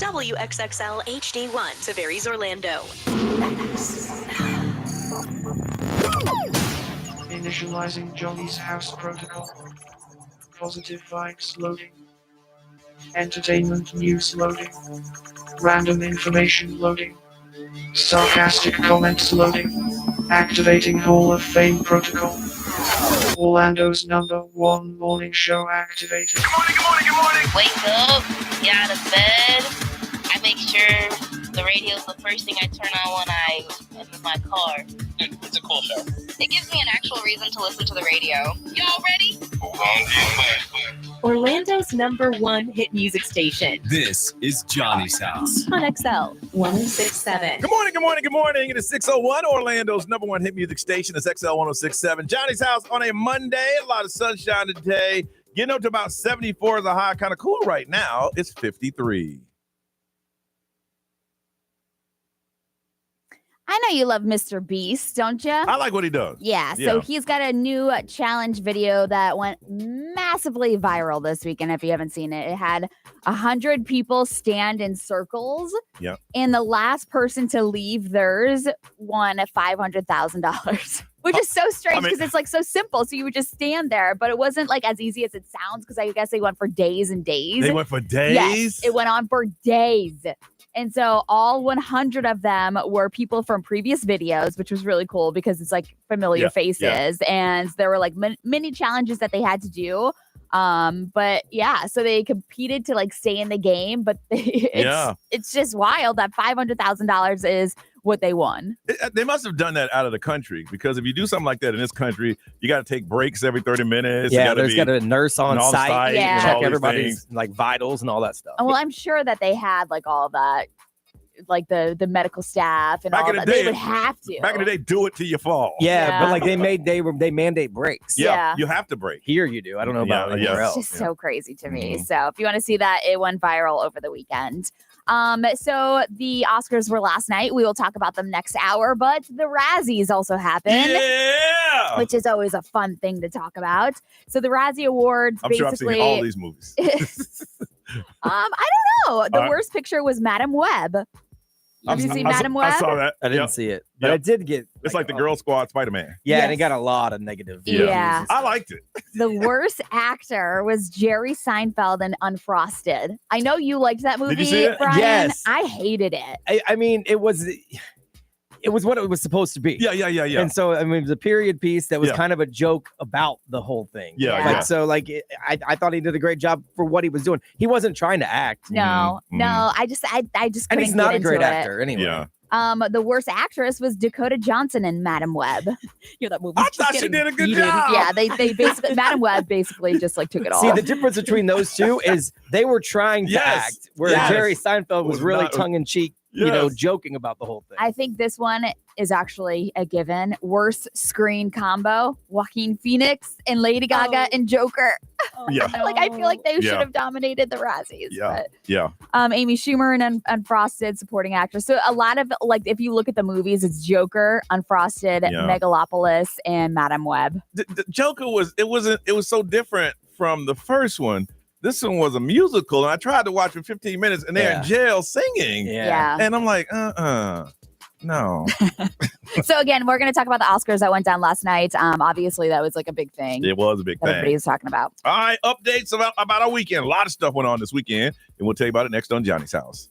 WXXL HD1, Tavares, Orlando. Initializing Johnny's house protocol. Positive vibes loading. Entertainment news loading. Random information loading. Sarcastic comments loading. Activating Hall of Fame protocol. Orlando's #1 morning show activated. Good morning, good morning, good morning. Wake up, get out of bed. I make sure the radio's the first thing I turn on when I enter my car. It's a cool show. It gives me an actual reason to listen to the radio. Y'all ready? Orlando's #1 hit music station. This is Johnny's House On XL 1067. Good morning, good morning, good morning. It is 6:01, Orlando's #1 hit music station. It's XL 1067. Johnny's House on a Monday. A lot of sunshine today. Getting up to about 74 is a high. Kind of cool right now. It's 53. I know you love Mr. Beast, don't you? I like what he does. Yeah, so he's got a new challenge video that went massively viral this weekend. If you haven't seen it, it had 100 people stand in circles. Yep. And the last person to leave theirs won $500,000. Which is so strange because it's like so simple. So you would just stand there, but it wasn't like as easy as it sounds because I guess they went for days and days. They went for days? Yes, it went on for days. And so all 100 of them were people from previous videos, which was really cool because it's like familiar faces. Yeah. And there were like many challenges that they had to do. But yeah, so they competed to like stay in the game, but it's just wild that $500,000 is what they won. They must have done that out of the country because if you do something like that in this country, you got to take breaks every 30 minutes. Yeah, there's got a nurse on site, check everybody's like vitals and all that stuff. Well, I'm sure that they had like all that, like the medical staff and all that. They would have to. Back in the day, do it till you fall. Yeah, but like they mandate breaks. Yeah, you have to break. Here you do. I don't know about anywhere else. It's just so crazy to me. So if you want to see that, it went viral over the weekend. So the Oscars were last night. We will talk about them next hour, but the Razzies also happened. Yeah! Which is always a fun thing to talk about. So the Razzie Awards, I'm sure I've seen all these movies. I don't know. The worst picture was Madam Web. Have you seen Madam Web? I saw that. I didn't see it, but I did get. It's like the Girl Squad Spider-Man. Yeah, and it got a lot of negative. Yeah, I liked it. The worst actor was Jerry Seinfeld in Unfrosted. I know you liked that movie, Did you see it? Brian. Yes. I hated it. I mean, it was what it was supposed to be. Yeah. And so, I mean, it was a period piece that was kind of a joke about the whole thing. So, like, I thought he did a great job for what he was doing. He wasn't trying to act. No. I just and he's not a great actor anyway. Yeah. The worst actress was Dakota Johnson in Madam Web. That movie. I thought she did a good job. Yeah, they basically Madam Web basically just like took it all. See, the difference between those two is they were trying to act, where Jerry Seinfeld was really tongue in cheek. Joking about the whole thing. I think this one is actually a given. Worst screen combo: Joaquin Phoenix and Lady Gaga and Joker. Yeah, I feel like they should have dominated the Razzies. Yeah, but, Amy Schumer and Unfrosted supporting actress. So a lot of like, if you look at the movies, it's Joker, Unfrosted, Megalopolis, and Madam Web. The Joker was so different from the first one. This one was a musical, and I tried to watch for 15 minutes, and they're in jail singing. Yeah. And I'm like, no. So again, we're going to talk about the Oscars that went down last night. Obviously, that was like a big thing. It was a big thing. Everybody was talking about. All right, updates about our weekend. A lot of stuff went on this weekend, and we'll tell you about it next on Johnny's House.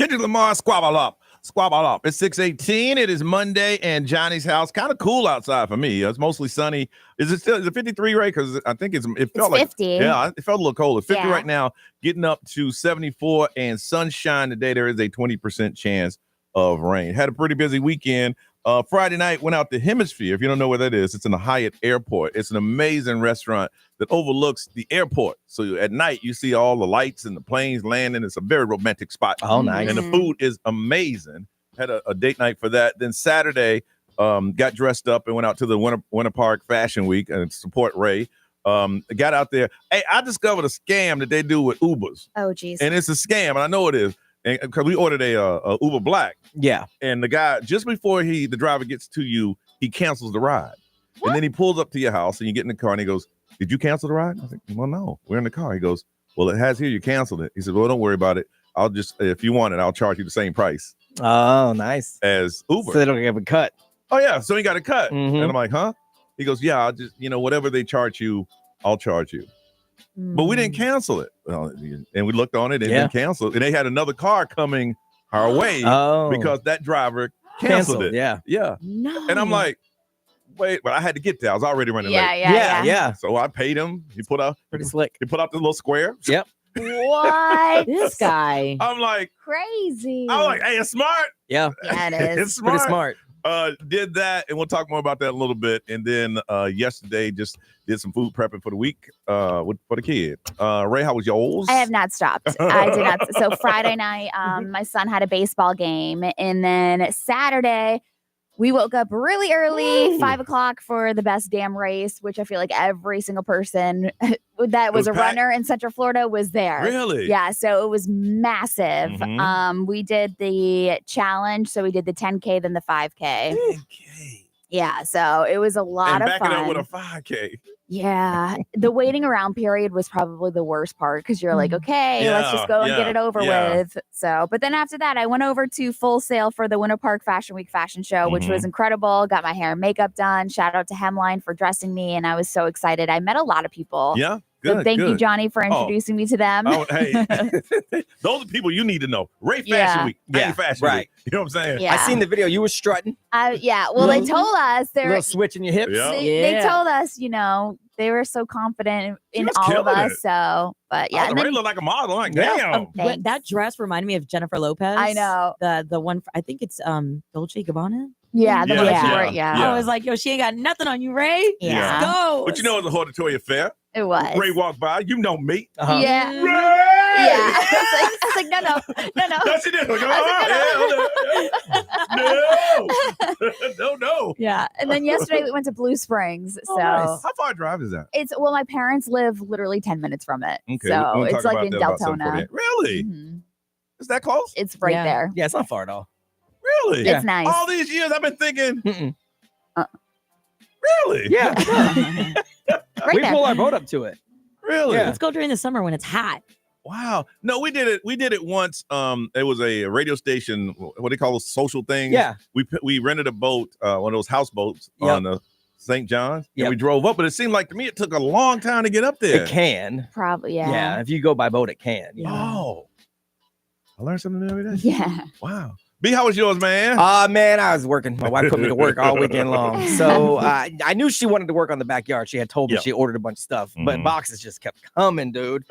Kendrick Lamar, Squabble Up. Squabble Up. It's 6:18. It is Monday, and Johnny's house. Kind of cool outside for me. It's mostly sunny. Is it 53, Ray? Because I think it felt like 50. Yeah, it felt a little cold. It's 50 Yeah. right now, getting up to 74 and sunshine today. There is a 20% chance of rain. Had a pretty busy weekend. Friday night, went out to Hemisphere. If you don't know where that is, it's in the Hyatt Airport. It's an amazing restaurant that overlooks the airport. So at night, you see all the lights and the planes landing. It's a very romantic spot. Oh, nice. And the food is amazing. Had a date night for that. Then Saturday, got dressed up and went out to the Winter Park Fashion Week and support Ray. Got out there. Hey, I discovered a scam that they do with Ubers. Oh, geez. And it's a scam, and I know it is. Because we ordered a Uber Black. Yeah. And the guy, just before the driver gets to you, he cancels the ride. What? And then he pulls up to your house and you get in the car and he goes, "Did you cancel the ride?" I was like, "Well, no, we're in the car." He goes, "Well, it has here you canceled it." He said, "Well, don't worry about it. I'll just, if you want it, I'll charge you the same price Oh, nice. as Uber." So they don't have a cut. Oh, yeah. So he got a cut. Mhm. And I'm like, "Huh?" He goes, "Yeah, I'll just, whatever they charge you, I'll charge you." But we didn't cancel it. Well, and we looked on it and didn't cancel it. And they had another car coming our way because that driver canceled it. Yeah. Yeah. No. And I'm like, wait, but I had to get there. I was already running yeah, late. yeah. So I paid him. He put out Pretty slick. the little square. Yep. What? This guy. I'm like, Crazy. hey, it's smart. Yeah. Yeah, it It's is. smart. Pretty smart. Did that, and we'll talk more about that in a little bit. And then yesterday, just did some food prepping for the week for the kid. Ray, how was yours? I have not stopped. I did not. So Friday night, my son had a baseball game, and then Saturday, we woke up really early, 5 o'clock for the best damn race, which I feel like every single person that was a packed? runner in Central Florida was there. Really? Yeah, so it was massive. Mhm. We did the challenge, so we did the 10K, then the 5K. Okay. Yeah, so it was a lot And of back fun. it up with a 5K. Yeah, the waiting around period was probably the worst part because you're like, okay, let's just go and get it over with. So, but then after that, I went over to Full Sail for the Winter Park Fashion Week fashion show, which was incredible. Got my hair and makeup done. Shout out to Hemline for dressing me, and I was so excited. I met a lot of people. Yeah. So Good, thank you, good. Johnny, for introducing me to them. Oh, hey, those are people you need to know. Ray Fashion Week. Yeah, Fashion right. Week. You know what I'm saying? Yeah. I seen the video. You were strutting. Yeah. Well, they told us A little switch in your hips. Yeah. they told us, they were so confident in was all of killing us. it. So, but yeah. and Ray then- looked like a model. I'm like, Yeah. damn. Thanks. That dress reminded me of Jennifer Lopez. I know. The one, I think it's Dolce & Gabbana. Yeah, the one that you Yeah. wore, yeah. Yeah. I was like, yo, she ain't got nothing on you, Ray. Yeah. Let's go. But it's a hortatory affair. It was. Ray walked by. You know me. Uh-huh. Yeah. Ray! Yeah. I was like, no. No, she did. Like, no. Yeah. And then yesterday we went to Blue Springs. So How far drive is that? my parents live literally 10 minutes from it. Okay, So we'll talk it's like about in that about 7:48. Deltona. Really? Mhm. Is that close? It's right Yeah. there. Yeah, it's not far at all. Really? Yeah. It's nice. All these years I've been thinking, Mm-mm. really? Yeah. Right we there. pull our boat up to it. Really? Yeah. Let's go during the summer when it's hot. Wow. No, we did it. We did it once. It was a radio station. What they call those social things. Yeah. We rented a boat, one of those houseboats Yep. on the St. John's. Yep. And we drove up, but it seemed like to me it took a long time to get up there. It can. Probably, Yeah. yeah. If you go by boat, it can. Yeah. Oh. I learned something new every day. Yeah. Wow. B, how was yours, man? Man, I was working. My wife put me to work all weekend long. So I knew she wanted to work on the backyard. She had told me Yeah. she ordered a bunch of stuff, but Mhm. boxes just kept coming, dude.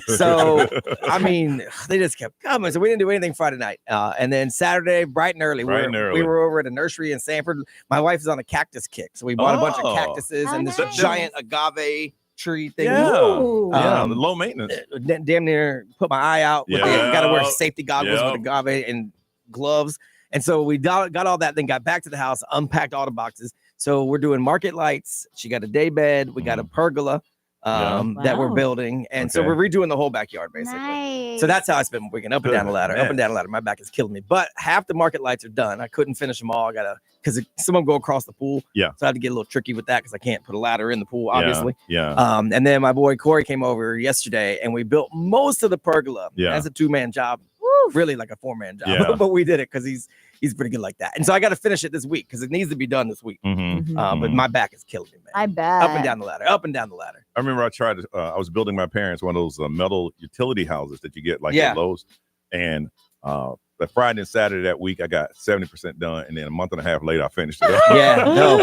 So, I mean, they just kept coming. So we didn't do anything Friday night. And then Saturday, bright and early, Bright and we early. were over at a nursery in Sanford. My wife is on a cactus kick. So we bought a bunch of Oh. cactuses Oh, and this nice. giant agave tree thing. Yeah. Ooh. Yeah, Um, low maintenance. Damn near put my eye out. Yeah. Got to wear safety goggles Yeah. with agave and gloves. And so we got all that, then got back to the house, unpacked all the boxes. So we're doing market lights. She got a day bed. We got a pergola that we're Wow. building. And so Okay. we're redoing the whole backyard, basically. Nice. So that's how I spent my weekend, up and down the ladder, up Man. and down the ladder. My back is killing me. But half the market lights are done. I couldn't finish them all. I got to, because some of them go across the pool. Yeah. So I had to get a little tricky with that because I can't put a ladder in the pool, obviously. Yeah. And then my boy Corey came over yesterday and we built most of the pergola. Yeah. That's a 2-man job, Woo. really like a 4-man job. Yeah. But we did it because he's pretty good like that. And so I got to finish it this week because it needs to be done this week. Mhm. But my back is killing me, man. I bet. Up and down the ladder, up and down the ladder. I remember I tried to, I was building my parents one of those metal utility houses that you get like Yeah. at Lowe's. And the Friday and Saturday that week, I got 70% done, and then a month and a half later, I finished it. Yeah, no.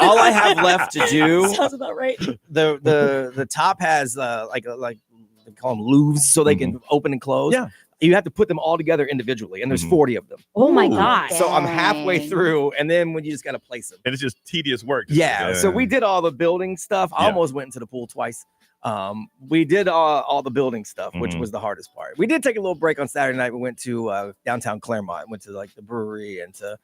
All I have left to do. Sounds about right. The top has like they call them louvres, so they can open and close. Yeah. You have to put them all together individually, and there's 40 of them. Oh my Ooh. gosh. So I'm halfway Dang. through, and then when you just gotta place them. And it's just tedious work. Yeah. So we did all the building stuff. I Yeah. almost went into the pool twice. We did all the building stuff, which was the hardest part. We did take a little break on Saturday night. We went to downtown Claremont, went to like the brewery and to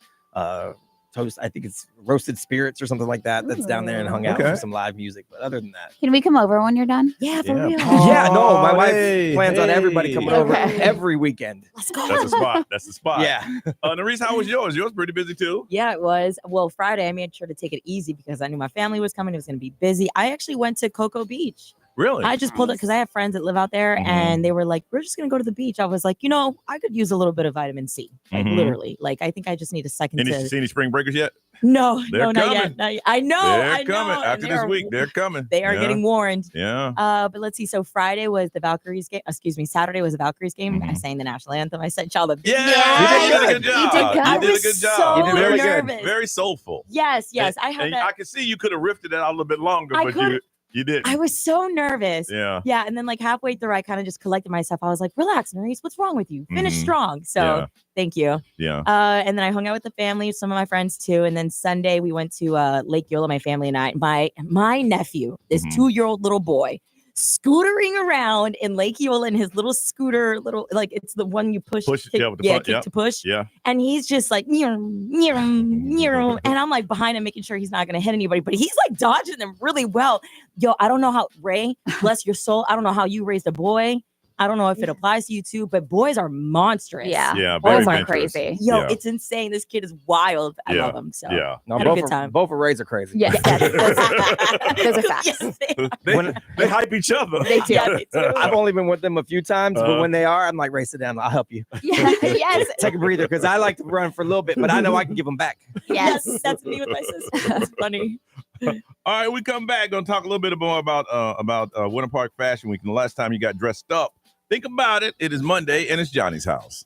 Toast. I think it's Roasted Spirits or something like that. That's down there and hung out Okay. for some live music. But other than that, Can we come over when you're done? Yeah, for Yeah. real. yeah, no, my wife hey, plans on everybody coming over Okay. every weekend. Let's go. That's the spot. That's the spot. Yeah. Nerese, how was yours? Yours pretty busy too. Yeah, it was. Well, Friday, I made sure to take it easy because I knew my family was coming. It was going to be busy. I actually went to Cocoa Beach. Really? I just pulled up because I have friends that live out there and they were like, we're just going to go to the beach. I was like, I could use a little bit of vitamin C. Like literally. Like, I think I just need a second to. See any spring breakers yet? No, They're not coming. yet. Not yet. I know. They're I know. coming and after they this are- week. They're coming. They are Yeah. getting warned. Yeah. But let's see. So Friday was the Valkyries game. Excuse me. Saturday was the Valkyries game. I sang the national anthem. I sent y'all the video. Yeah. You You did a did good good. job. You did good. You I did a was good job. so You did really good. nervous. Very soulful. Yes. And I had and that. I can see you could have riffed it out a little bit longer, I but could- you didn't. I was so nervous. Yeah. Yeah, and then like halfway through, I kind of just collected myself. I was like, "Relax, Nerese. What's wrong with you? Finish Mhm. strong." So Yeah. thank you. Yeah. And then I hung out with the family, some of my friends too. And then Sunday we went to Lake Yola. My family and I. My nephew, this 2-year-old little boy, scootering around in Lake Yola in his little scooter, like it's the one you push, Push, kick, yeah, with the front, kick yeah. to push. Yeah. And he's just like, and I'm like behind him, making sure he's not going to hit anybody, but he's like dodging them really well. Yo, I don't know how, Ray, bless your soul, I don't know how you raised a boy. I don't know if it applies to you too, but boys are monstrous. Yeah. Yeah. Very Boys are adventurous. crazy. Yo, Yeah. it's insane. This kid is wild. I Yeah. love him. So Yeah. No, Had a both good of, time. both of Rays are crazy. Yes. Those are facts. Yes, they are. They, When- they hype each other. They do. Yeah, they do. I've only been with them a few times, but when they are, I'm like, Ray, sit down. I'll help you. Yeah. Yes. Take a breather because I like to run for a little bit, but I know I can give them back. Yes. That's me with my sister. That's funny. All right, we come back. Gonna talk a little bit more about Winter Park Fashion Week and the last time you got dressed up. Think about it. It is Monday and it's Johnny's house.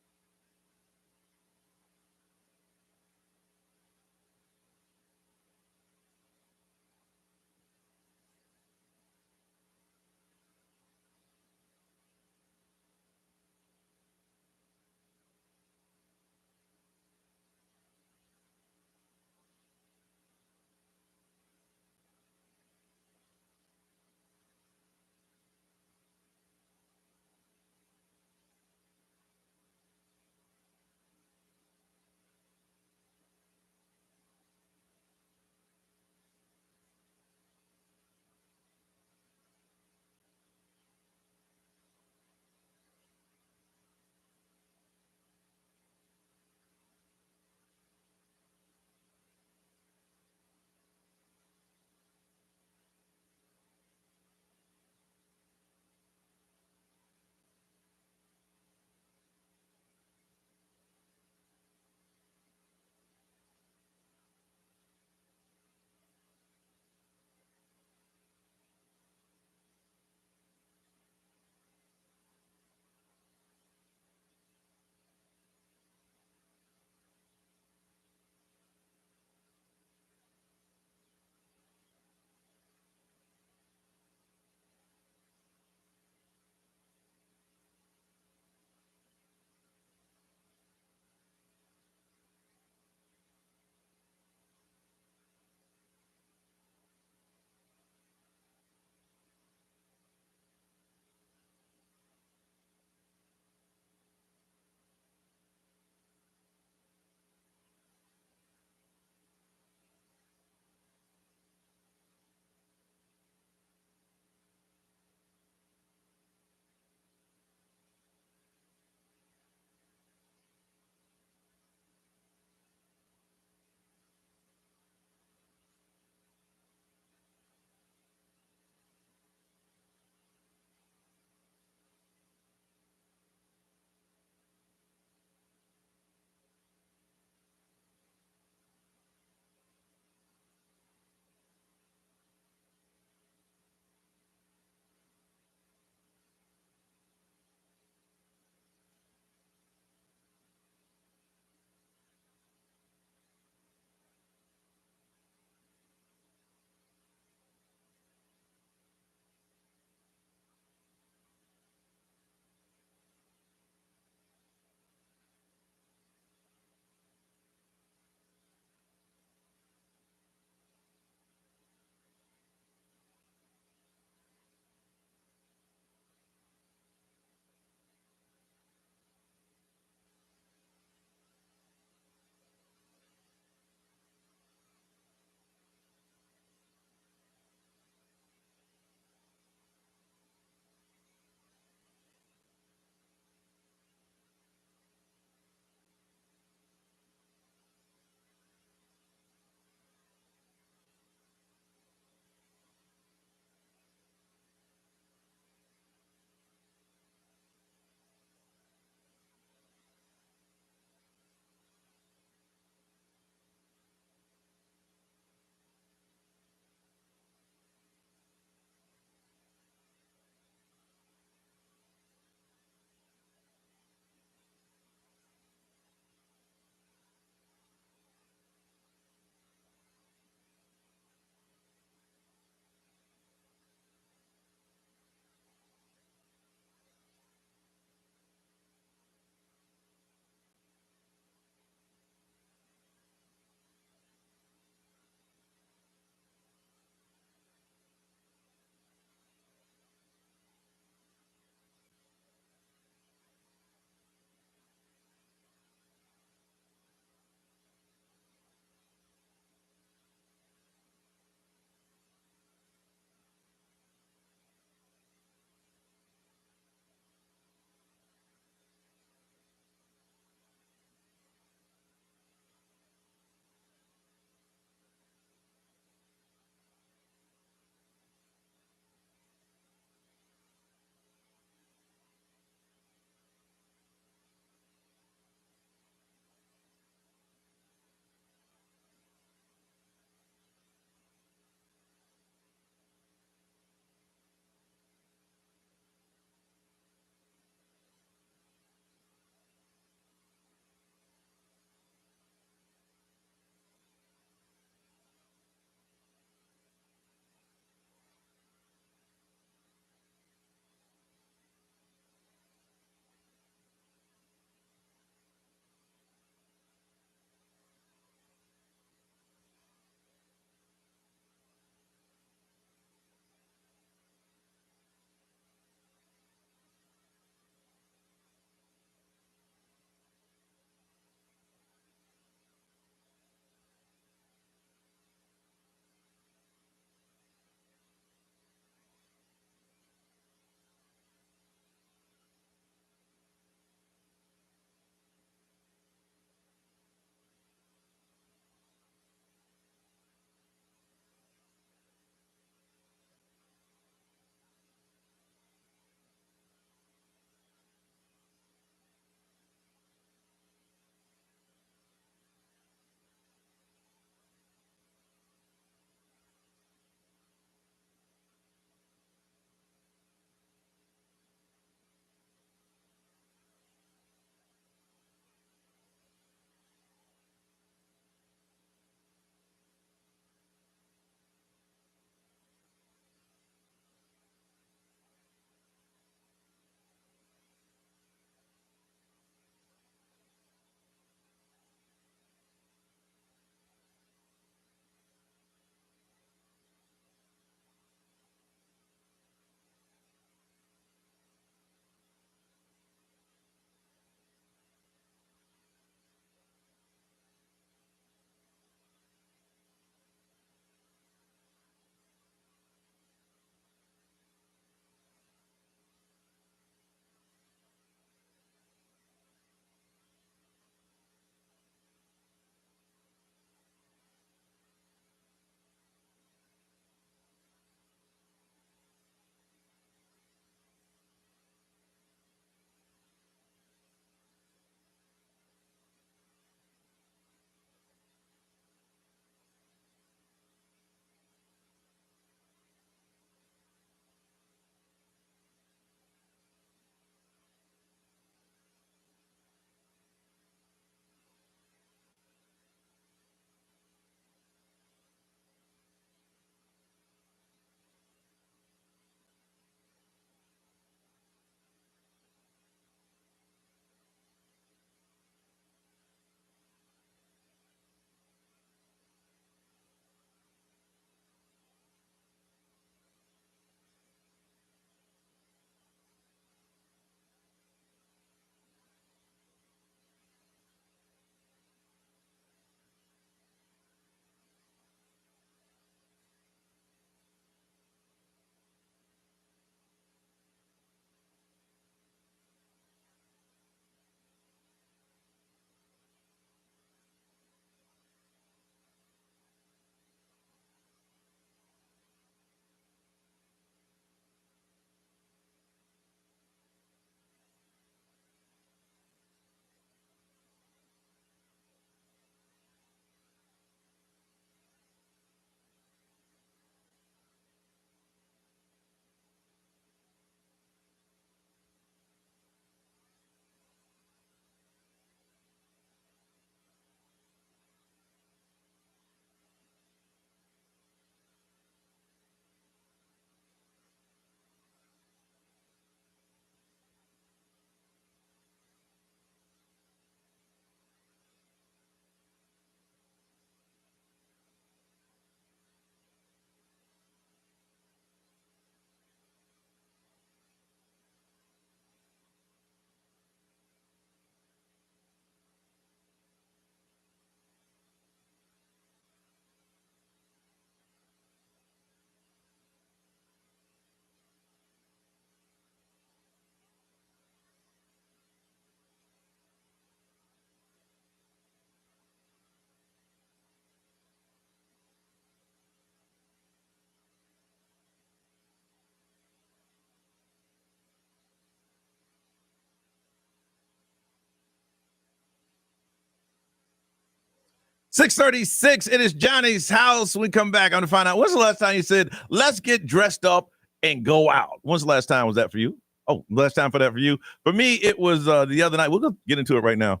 6:36. It is Johnny's house. We come back. I'm going to find out, when's the last time you said, let's get dressed up and go out? When's the last time was that for you? Oh, last time for that for you. For me, it was the other night. We'll go get into it right now.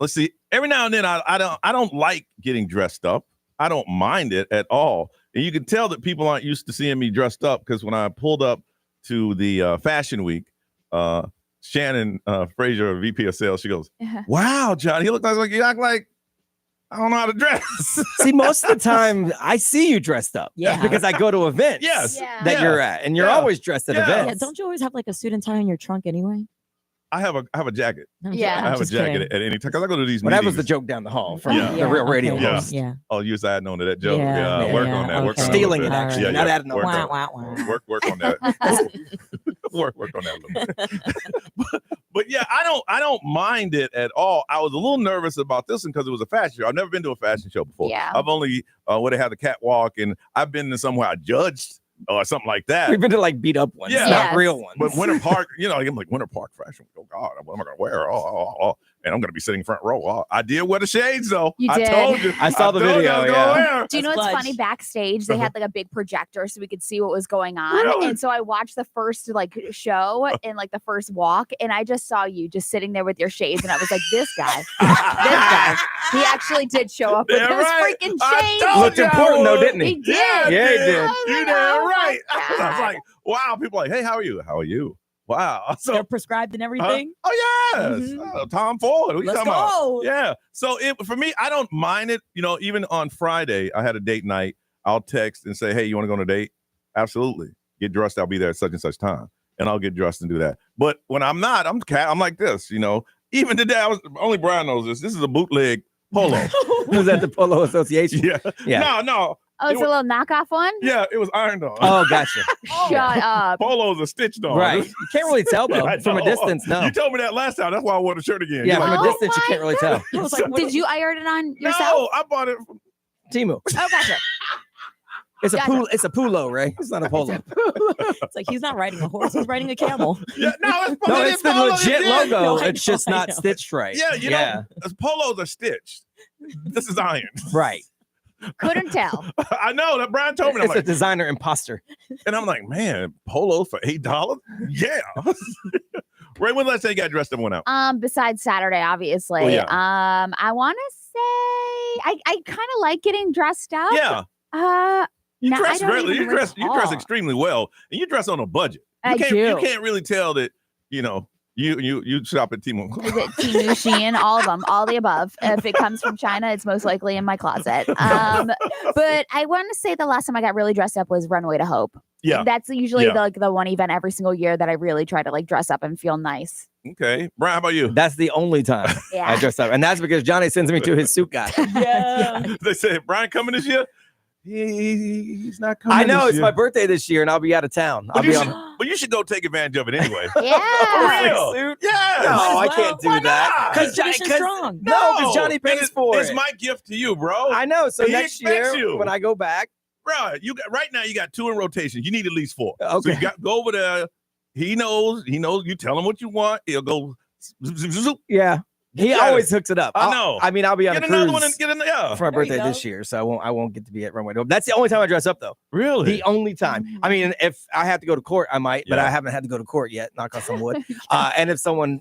Let's see. Every now and then, I don't like getting dressed up. I don't mind it at all. And you can tell that people aren't used to seeing me dressed up because when I pulled up to the Fashion Week, Shannon Frazier, VP of Sales, she goes, "Wow, Johnny, you look like you act like I don't know how to dress." See, most of the time I see you dressed up. Yeah. Because I go to events Yes. that you're at, and you're always dressed at Yeah. events. Yeah, don't you always have like a suit and tie in your trunk anyway? I have a jacket. Yeah. I have a Just jacket kidding. at any time because I go to these Well, that was meetings. the joke down the hall from Yeah. the real radio Yeah. host. Yeah. Oh, you was adding on to that joke. Yeah, Work yeah, on that. Work okay. on Stealing that a it, little bit. actually, Yeah, not yeah. adding on. Work Wah, on- wah, wah. Work on that. work on that a little bit. But yeah, I don't mind it at all. I was a little nervous about this one because it was a fashion show. I've never been to a fashion show before. Yeah. I've only where they had the catwalk, and I've been to somewhere I judged or something like that. We've been to like beat up ones, Yeah. not Yes. real ones. But Winter Park, I'm like Winter Park Fashion Week. Oh God, what am I gonna wear? Oh. And I'm gonna be sitting front row. Oh, I did wear the shades though. You I did. told you. I saw the told you video, I was yeah. gonna wear. Do you know That's what's fudge. funny? Backstage, they had like a big projector so we could see what was going on. Really? And so I watched the first like show and like the first walk, and I just saw you just sitting there with your shades, and I was like, this guy, he actually did show up with Damn those right. freaking I shades. told Looked you I important though, would. didn't He he? did. Yeah, Yeah, he did. I was You like, damn oh my right. I was God. like, wow. People are like, hey, how are you? How are you? Wow. So, They're prescribed and everything. oh yes, Mhm. Tom Ford. What you Let's talking about? go. Yeah. So for me, I don't mind it. Even on Friday, I had a date night. I'll text and say, hey, you want to go on a date? Absolutely. Get dressed. I'll be there at such and such time, and I'll get dressed and do that. But when I'm not, I'm like this. Even today, only Brian knows this. This is a bootleg polo. It was at the Polo Association. Yeah. Yeah. No. Oh, it's a little knockoff one? Yeah, it was ironed on. Oh, gotcha. Shut up. Polos are stitched on. Right. You can't really tell though I from a know. distance. No. You told me that last time. That's why I wore the shirt again. Yeah, You're from like, a Oh distance you my can't really tell. I was like, what Did you iron it on no, yourself? I bought it from Timu. Oh, gotcha. It's a Gotcha. pool. It's a pulo, Ray. It's not a polo. It's like he's not riding a horse; he's riding a camel. Yeah, no, No, it's the polo legit again. logo. No, I It's just know, I not know. stitched right. Yeah, know, polos are stitched. This is iron. Right. Couldn't tell. I know that Brian told me. I'm It's a like, designer imposter. and I'm like, man, polos for $8? Yeah. Ray, when last time you got dressed up and went out? Besides Saturday, obviously. Oh, yeah. I want to say I kind of like getting dressed up. Yeah. You no, I dress don't greatly. even You dress recall. extremely well, and you dress on a budget. I You do. can't really tell that. You shop at Timo. Is it Temu, Shein, all of them, all the above. If it comes from China, it's most likely in my closet. But I want to say the last time I got really dressed up was Runway to Hope. Yeah. That's usually Yeah. the one event every single year that I really try to like dress up and feel nice. Okay, Brian, how about you? That's the only time I Yeah. dress up, and that's because Johnny sends me to his suit guy. Yeah. They said Brian coming this year. He's not coming. I know this it's year. my birthday this year, and I'll be out of town. I'll But you, be should, on. but you should go take advantage of it anyway. Yeah. For real. Suit? Yeah. No, I Might as can't do well. that. Why not? Because Tradition strong. No, because Johnny pays it's, for it's it. my gift to you, bro. I know. So He next expects year, you. when I go back, Bro, right now you got 2 in rotation. You need at least 4. So Okay. you got go over there. He knows. You tell him what you want. He'll go. yeah, he Yeah. always hooks it up. I know. I'll be on Get a another cruise one and get in the for my There you birthday go. this year, so I won't get to be at Runway to Hope. That's the only time I dress up, though. Really? The only time. I mean, if I have to go to court, I might, but Yeah. I haven't had to go to court yet. Knock on some wood. And if someone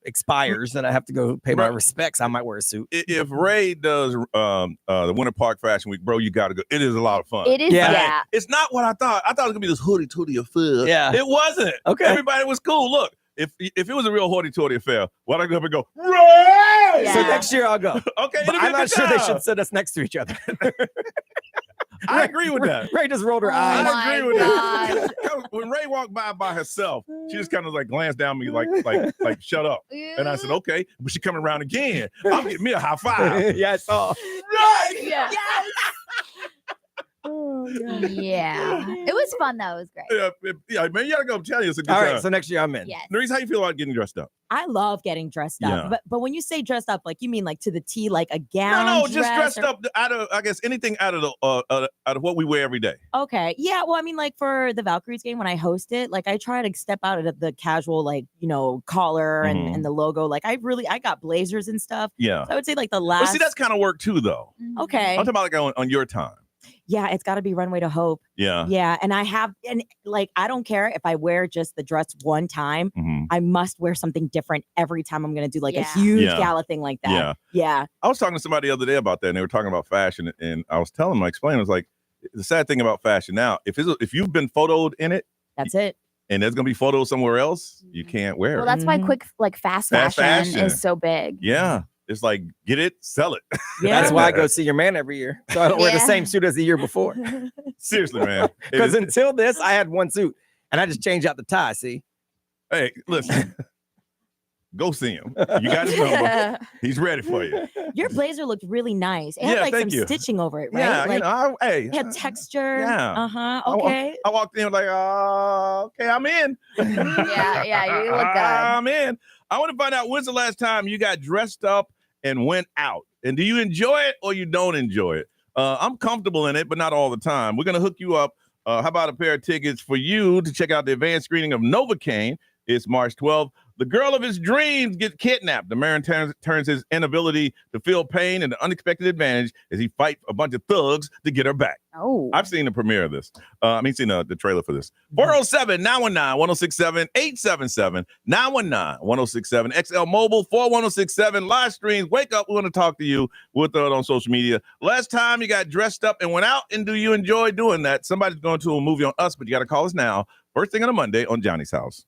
expires and I have to go pay my Right. respects, I might wear a suit. If Ray does the Winter Park Fashion Week, bro, you got to go. It is a lot of fun. It is, Yeah. yeah. It's not what I thought. I thought it was gonna be this hoodie-toody affair. Yeah. It wasn't. Okay. Everybody was cool. Look, if it was a real hoity-toity affair, why don't I go up and go, Ray? Yeah. So next year I'll go. Okay, But it'll be I'm a not good sure they time. should sit us next to each other. I agree with that. Ray just rolled her Oh eyes. my I agree with God. that. When Ray walked by herself, she just kind of like glanced down at me like shut up. And I said, okay, but she coming around again. I'm getting me a high five. Yeah, I saw. Right. Yeah. Yeah. It was fun though. It was great. Yeah, man, you gotta go. I'm telling you, it's a good All time. right, so next year I'm in. Yes. Nerese, how you feel about getting dressed up? I love getting dressed up. Yeah. But when you say dressed up, like you mean like to the T, like a gown? No, just dressed or- up out of, I guess, anything out of the out of what we wear every day. Okay. Yeah. Well, I mean, like for the Valkyries game, when I host it, like I try to step out of the casual, like, collar and the logo. Like I got blazers and stuff. Yeah. So I would say like the But last. see, that's kind of work too, though. Okay. I'm talking about like on your time. Yeah. It's got to be Runway to Hope. Yeah. Yeah. And I don't care if I wear just the dress one time. Mhm. I must wear something different every time I'm going to do like a Yeah. huge Yeah. gala thing like that. Yeah. Yeah. I was talking to somebody the other day about that, and they were talking about fashion, and I was telling them, I explained, I was like, the sad thing about fashion now, if you've been photoed in it, That's it. and there's gonna be photos somewhere else, you can't wear Well, it. that's why Mhm. quick, like fast Fast fashion fashion. is so big. Yeah. It's like, get it, sell it. Yeah. That's why I go see your man every year. So I don't wear the Yeah. same suit as the year before. Seriously, man. Because It is- until this, I had one suit and I just changed out the tie. See? hey, listen. Go see him. You got his number. He's ready for you. Your blazer looked really nice. It Yeah, had like thank some you. stitching over it, right? Yeah, like hey. it had texture. Yeah. Uh-huh. I wa- Okay. I walked in like, okay, I'm in. Yeah, you look good. I'm in. I want to find out, when's the last time you got dressed up and went out? And do you enjoy it or you don't enjoy it? I'm comfortable in it, but not all the time. We're going to hook you up. How about a pair of tickets for you to check out the advanced screening of Novocaine? It's March 12th. The girl of his dreams gets kidnapped. The man turns his inability to feel pain into unexpected advantage as he fights a bunch of thugs to get her back. Oh. I've seen the premiere of this. Seen the trailer for this. 407-919-1067, 877-919-1067, XL Mobile, 41067, live streams. Wake up. We want to talk to you. We'll throw it on social media. Last time you got dressed up and went out, and do you enjoy doing that? Somebody's going to a movie on us, but you got to call us now. First thing on a Monday on Johnny's House.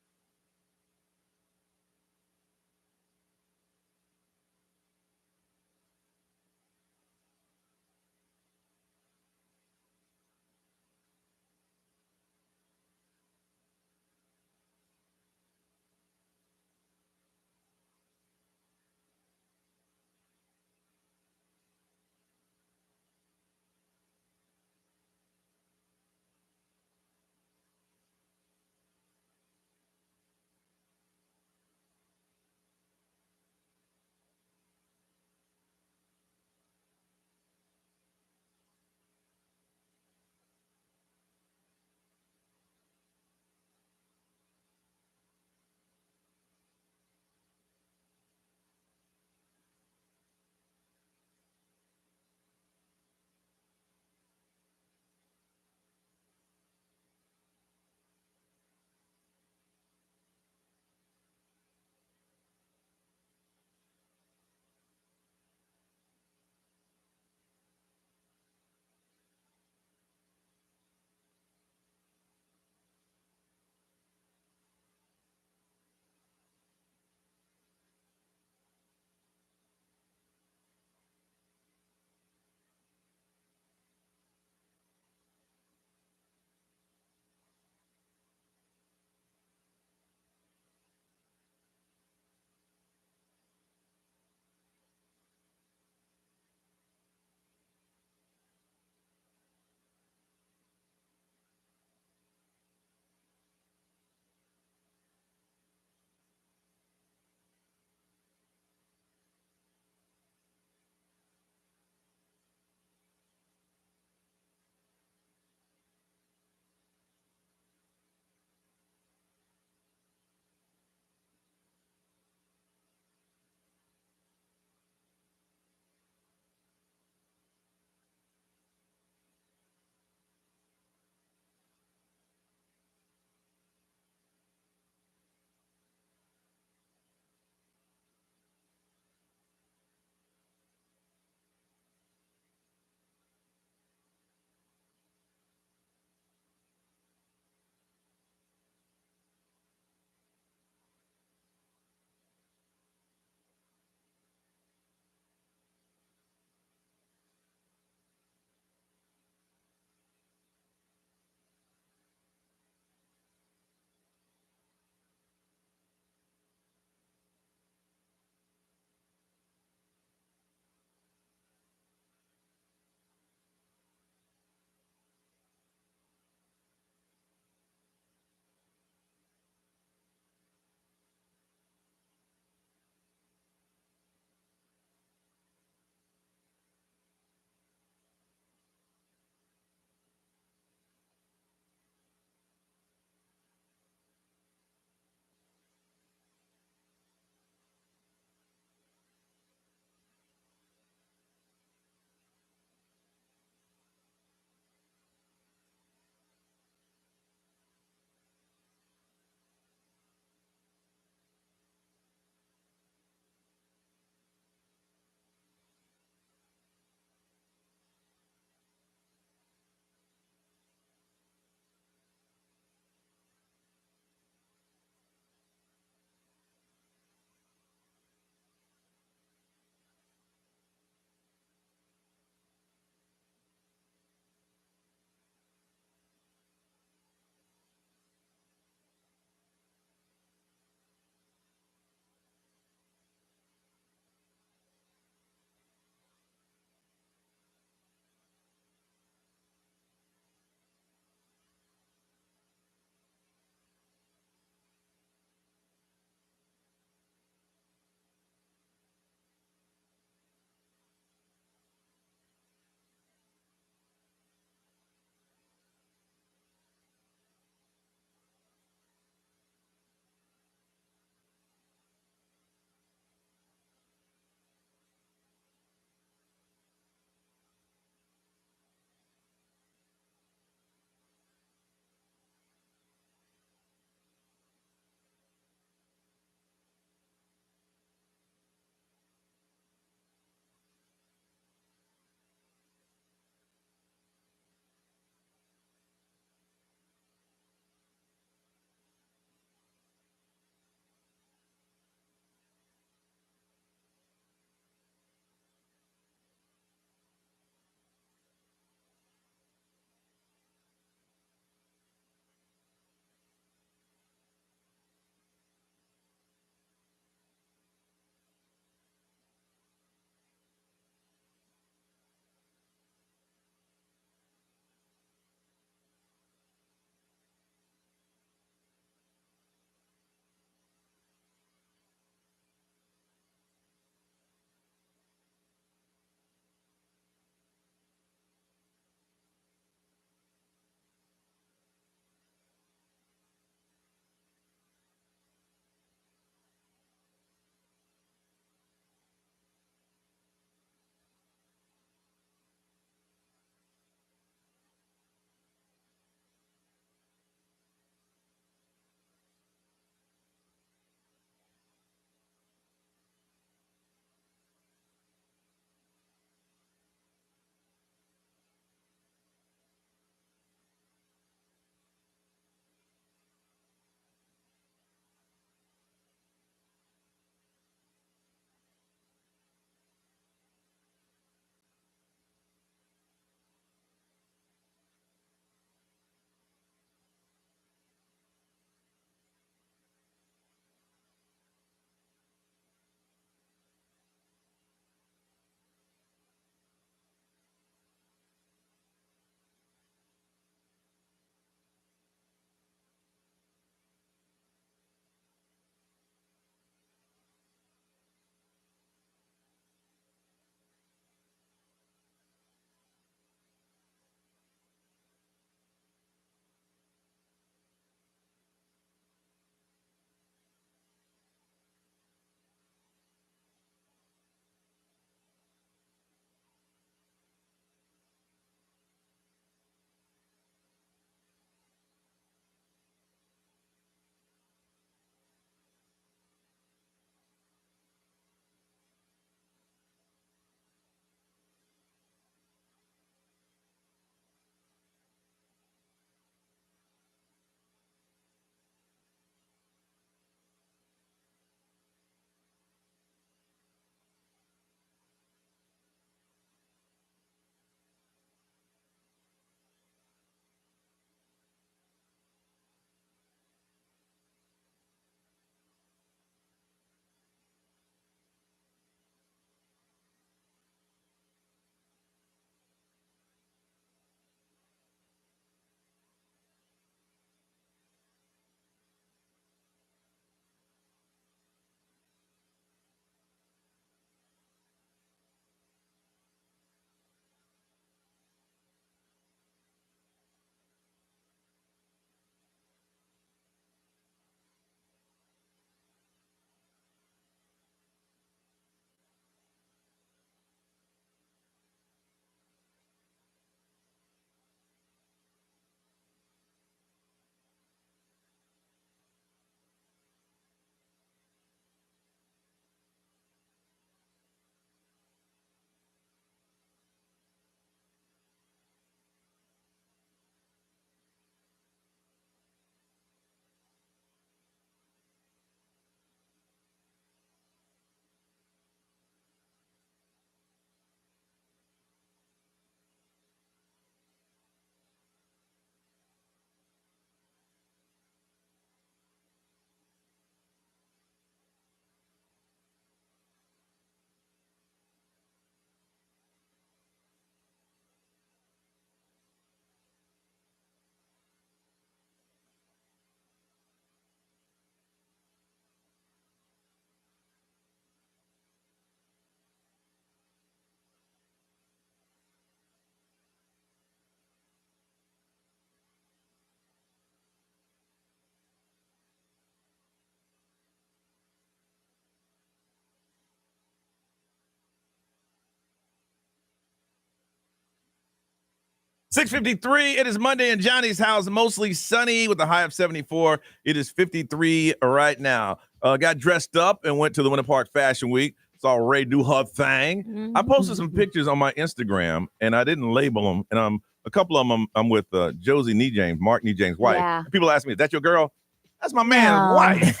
6:53. It is Monday in Johnny's house, mostly sunny with a high of 74. It is 53 right now. Got dressed up and went to the Winter Park Fashion Week. Saw Ray do her thing. I posted some pictures on my Instagram, and I didn't label them. And a couple of them I'm with Josie Nee James, Mark Nee James' wife. Yeah. And people ask me, "Is that your girl?" That's my man's wife.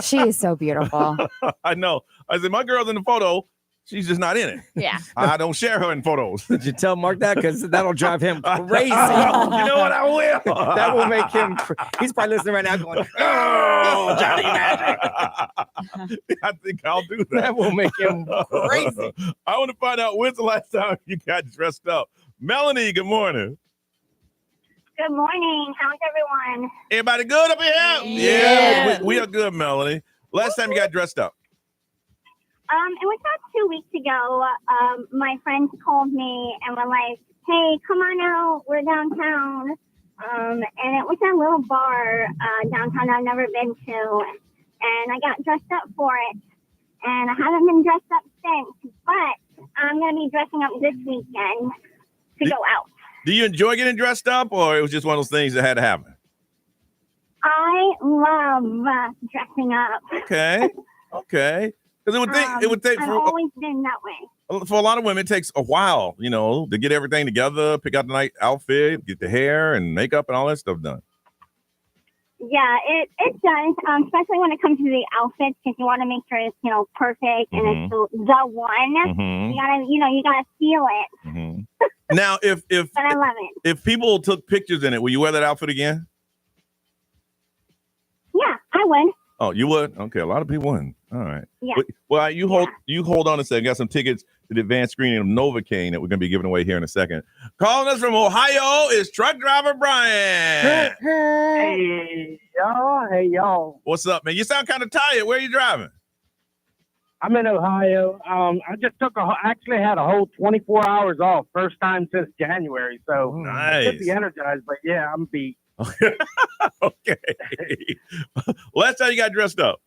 She is so beautiful. I know. I said, my girl's in the photo. She's just not in it. Yeah. I don't share her in photos. Did you tell Mark that? Because that'll drive him crazy. You know what? I will. That will make him. He's probably listening right now going, "Oh, Johnny Magic." I think I'll do that. That will make him crazy. I want to find out when's the last time you got dressed up. Melanie, good morning. Good morning. How's everyone? Everybody good up here? Yeah. We are good, Melanie. Last time you got dressed up? It was about 2 weeks ago. My friends called me and were like, "Hey, come on out. We're downtown." And it was a little bar downtown I've never been to. And I got dressed up for it. And I haven't been dressed up since. But I'm going to be dressing up this weekend to go out. Do you enjoy getting dressed up, or it was just one of those things that had to happen? I love dressing up. Okay. Because it would take I've always been that way. for a lot of women, it takes a while, to get everything together, pick out the night outfit, get the hair and makeup and all that stuff done. Yeah, it does, especially when it comes to the outfits, because you want to make sure it's, perfect and it's the one. You gotta feel it. Now, if But I love it. if people took pictures in it, will you wear that outfit again? Yeah, I would. Oh, you would? Okay, a lot of people wouldn't. All right. Yeah. Well, you hold on a second. Got some tickets to the advanced screening of Novocaine that we're going to be giving away here in a second. Calling us from Ohio is truck driver Brian. Hey, y'all. What's up, man? You sound kind of tired. Where are you driving? I'm in Ohio. I just actually had a whole 24 hours off. First time since January. So Nice. I should be energized, but yeah, I'm beat. Okay. Last time you got dressed up?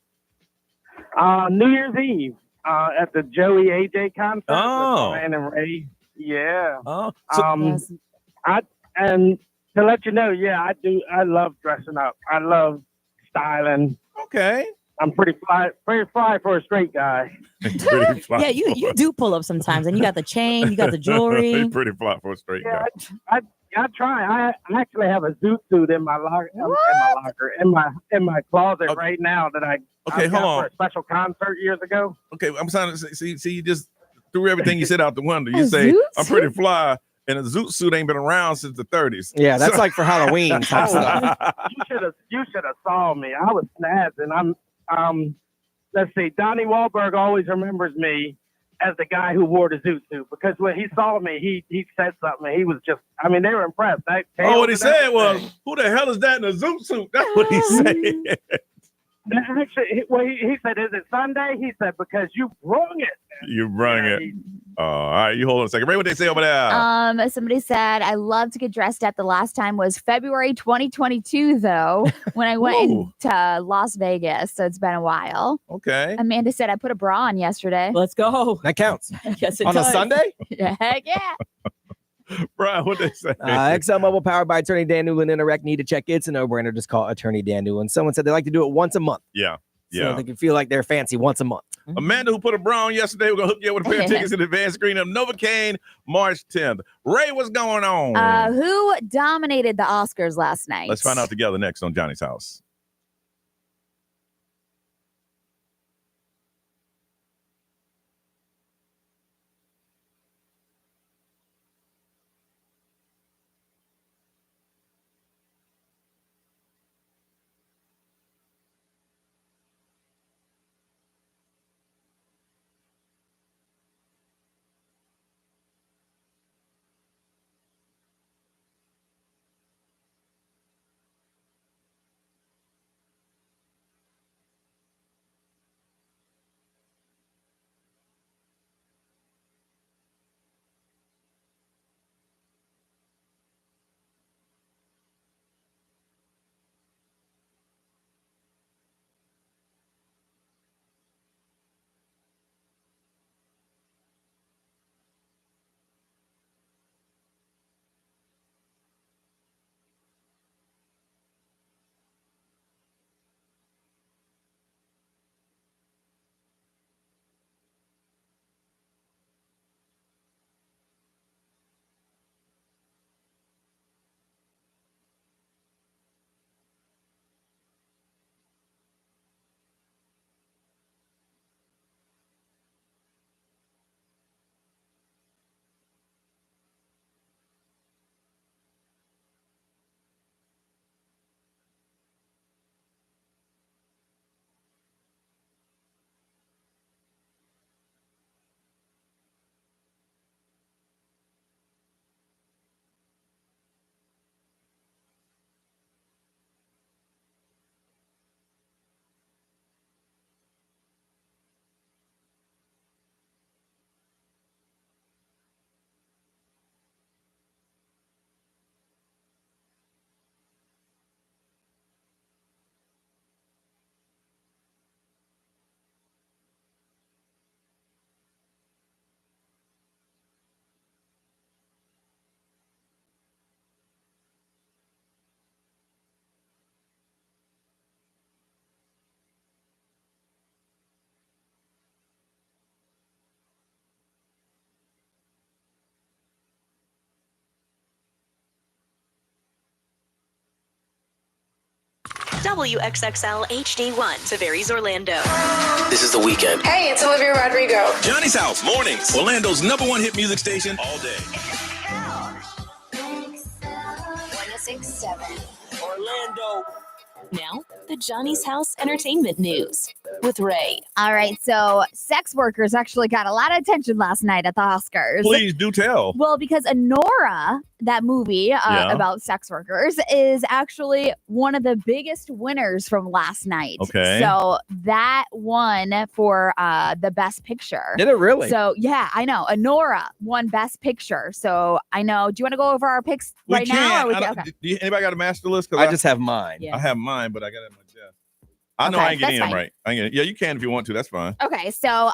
New Year's Eve at the Joey AJ concert. Oh. With Ryan and Ray. Yeah. Oh. And to let you know, yeah, I do. I love dressing up. I love styling. Okay. I'm pretty fly for a straight guy. Pretty fly. Yeah, you do pull up sometimes, and you got the chain, you got the jewelry. Pretty fly for a straight guy. I try. I actually have a zoot suit in my locker, in my closet right now that I Okay, got hold on. for a special concert years ago. Okay, I'm trying to see. You just threw everything you said out the window. A You say zoot I'm pretty fly, and a zoot suit ain't been around since the 30s. Yeah, that's like for Halloween type stuff. You should have saw me. I was snazzing. I'm let's see. Donnie Wahlberg always remembers me as the guy who wore the zoot suit, because when he saw me, he said something. He was just, they were impressed. What he said was, "Who the hell is that in a zoot suit?" That's what he said. Actually, he said, "Is it Sunday?" He said, "Because you brung it." You brung it. All right, you hold on a second. Ray, what they say over there? Somebody said, I love to get dressed up. The last time was February 2022, though, when I went into Las Vegas. So it's been a while. Okay. Amanda said, I put a bra on yesterday. Let's go. That counts. Yes, it On does. a Sunday? Heck yeah. Brian, what they say? XL Mobile powered by Attorney Dan Newland. Interact need to check. It's a no-brainer. Just call Attorney Dan Newland. Someone said they like to do it once a month. Yeah. So they can feel like they're fancy once a month. Amanda, who put a bra on yesterday, we're going to hook you up with a pair of tickets in the advanced screen of Novocaine March 10th. Ray, what's going on? Who dominated the Oscars last night? Let's find out together next on Johnny's House. WXXL HD1 to Varies Orlando. This is The Weekend. Hey, it's Olivia Rodrigo. Johnny's House, mornings. Orlando's #1 hit music station all day. 106.7. Orlando. Now, the Johnny's House Entertainment News with Ray. All right, so sex workers actually got a lot of attention last night at the Oscars. Please do tell. Well, because Anora, that movie about sex workers, is actually one of the biggest winners from last night. Okay. So that won for the Best Picture. Did it really? So, yeah, I know. Anora won Best Picture. So I know. Do you want to go over our picks right now? Or Okay. Anybody got a master list? I just have mine. Yeah. I have mine, but I got it in my desk. I know I ain't getting them right. Yeah, you can if you want to. That's fine. Okay, so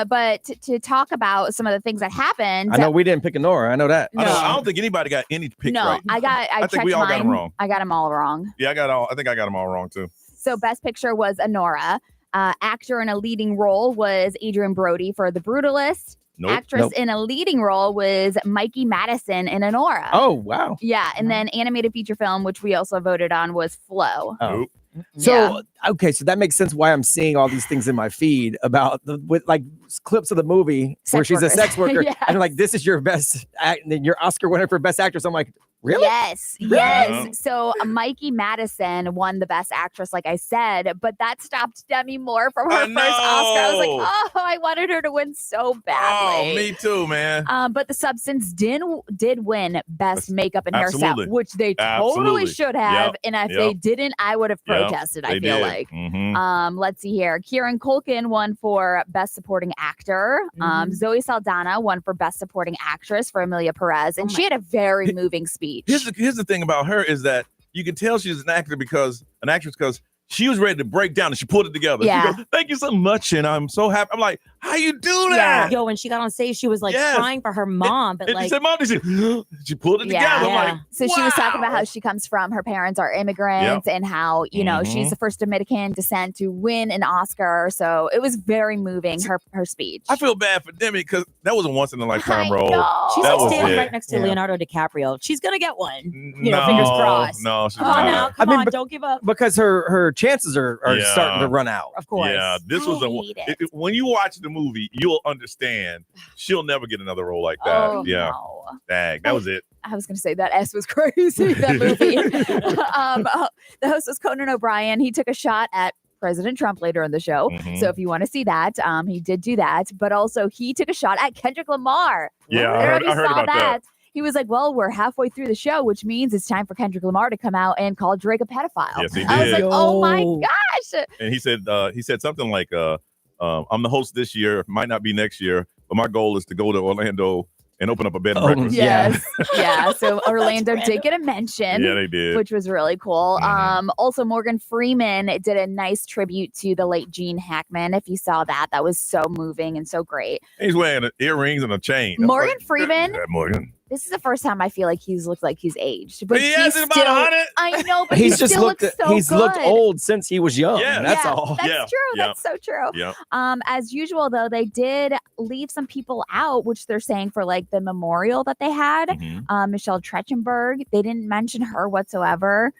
but to talk about some of the things that happened. I know we didn't pick Nora. I know that. No. I don't think anybody got any picks No, right. I think we all got them wrong. I got them all wrong. Yeah, I think I got them all wrong too. So Best Picture was Anora. Actor in a leading role was Adrian Brody for The Brutalist. Nope. Actress in a leading role was Mikey Madison in Anora. Oh, wow. Yeah, and then animated feature film, which we also voted on, was Flow. Oh. Nope. So okay, so that makes sense why I'm seeing all these things in my feed about with like clips of the movie where she's a sex worker, Yes. and like this is your best your Oscar winner for best actress. I'm like, really? Yes, yes. So Mikey Madison won the Best Actress, like I said, but that stopped Demi Moore from her I first Oscar. I was like, know. oh, I wanted her to win so badly. Oh, me too, man. But The Substance did win Best Makeup and Absolutely. Hairstyle, which they totally Absolutely. should have. Yep. And if Yep. they didn't, I would have Yep. protested. I They feel did. like. Mhm. Let's see here. Kieran Culkin won for Best Supporting Actor. Zoe Saldana won for Best Supporting Actress for Emilia Perez, and she had a very moving speech. Here's the thing about her is that you can tell she's an actress because she was ready to break down and she pulled it together. Yeah. She goes, "Thank you so much," and I'm so happy. I'm like, "How you do Yeah. that?" Yo, when she got on stage, she was like Yes. crying for her mom, but And like she said, "Mom," she pulled it together. I'm like, So she was talking about wow. how she comes from, her parents are immigrants, and how, you know, she's the first Dominican descent to win an Oscar. So it was very moving, her speech. I feel bad for Demi because that was a once in a lifetime I role. know. she's That like was standing it. right next to Leonardo DiCaprio. She's gonna get one. No, know, fingers crossed. No, she's Come on not. now, come on, don't give up. Because her chances are Yeah. starting to run out. Of course. Yeah, this was when you watch the movie, you'll understand she'll never get another role like that. Oh, Yeah, no. dang, that was it. I was going to say that S was crazy, that movie. The host was Conan O'Brien. He took a shot at President Trump later in the show. Mhm. So if you want to see that, he did do that. But also he took a shot at Kendrick Lamar. Yeah, I I heard saw about that. He was like, well, we're halfway through the show, which means it's time for Kendrick Lamar to come out and call Drake a pedophile. Yes, he I was did. like, oh my gosh. And he said something like, "I'm the host this year, might not be next year, but my goal is to go to Orlando and open up a bed and breakfast." Yes. Yeah. So Orlando did get a mention. Yeah, they did. Which was really cool. Also, Morgan Freeman did a nice tribute to the late Gene Hackman. If you saw that, that was so moving and so great. He's wearing earrings and a chain. I was Morgan like, Freeman. "Yeah, Morgan. This is the first time I feel like he's looked like he's aged. But He hasn't about 100. I know, but He's he just still looked looks so he's good. looked old since he was young. Yeah. That's Yeah, all. That's Yeah, true. yeah. That's so true. Yeah. As usual, though, they did leave some people out, which they're saying for like the memorial that they had. Mhm. Michelle Trachtenberg, they didn't mention her whatsoever.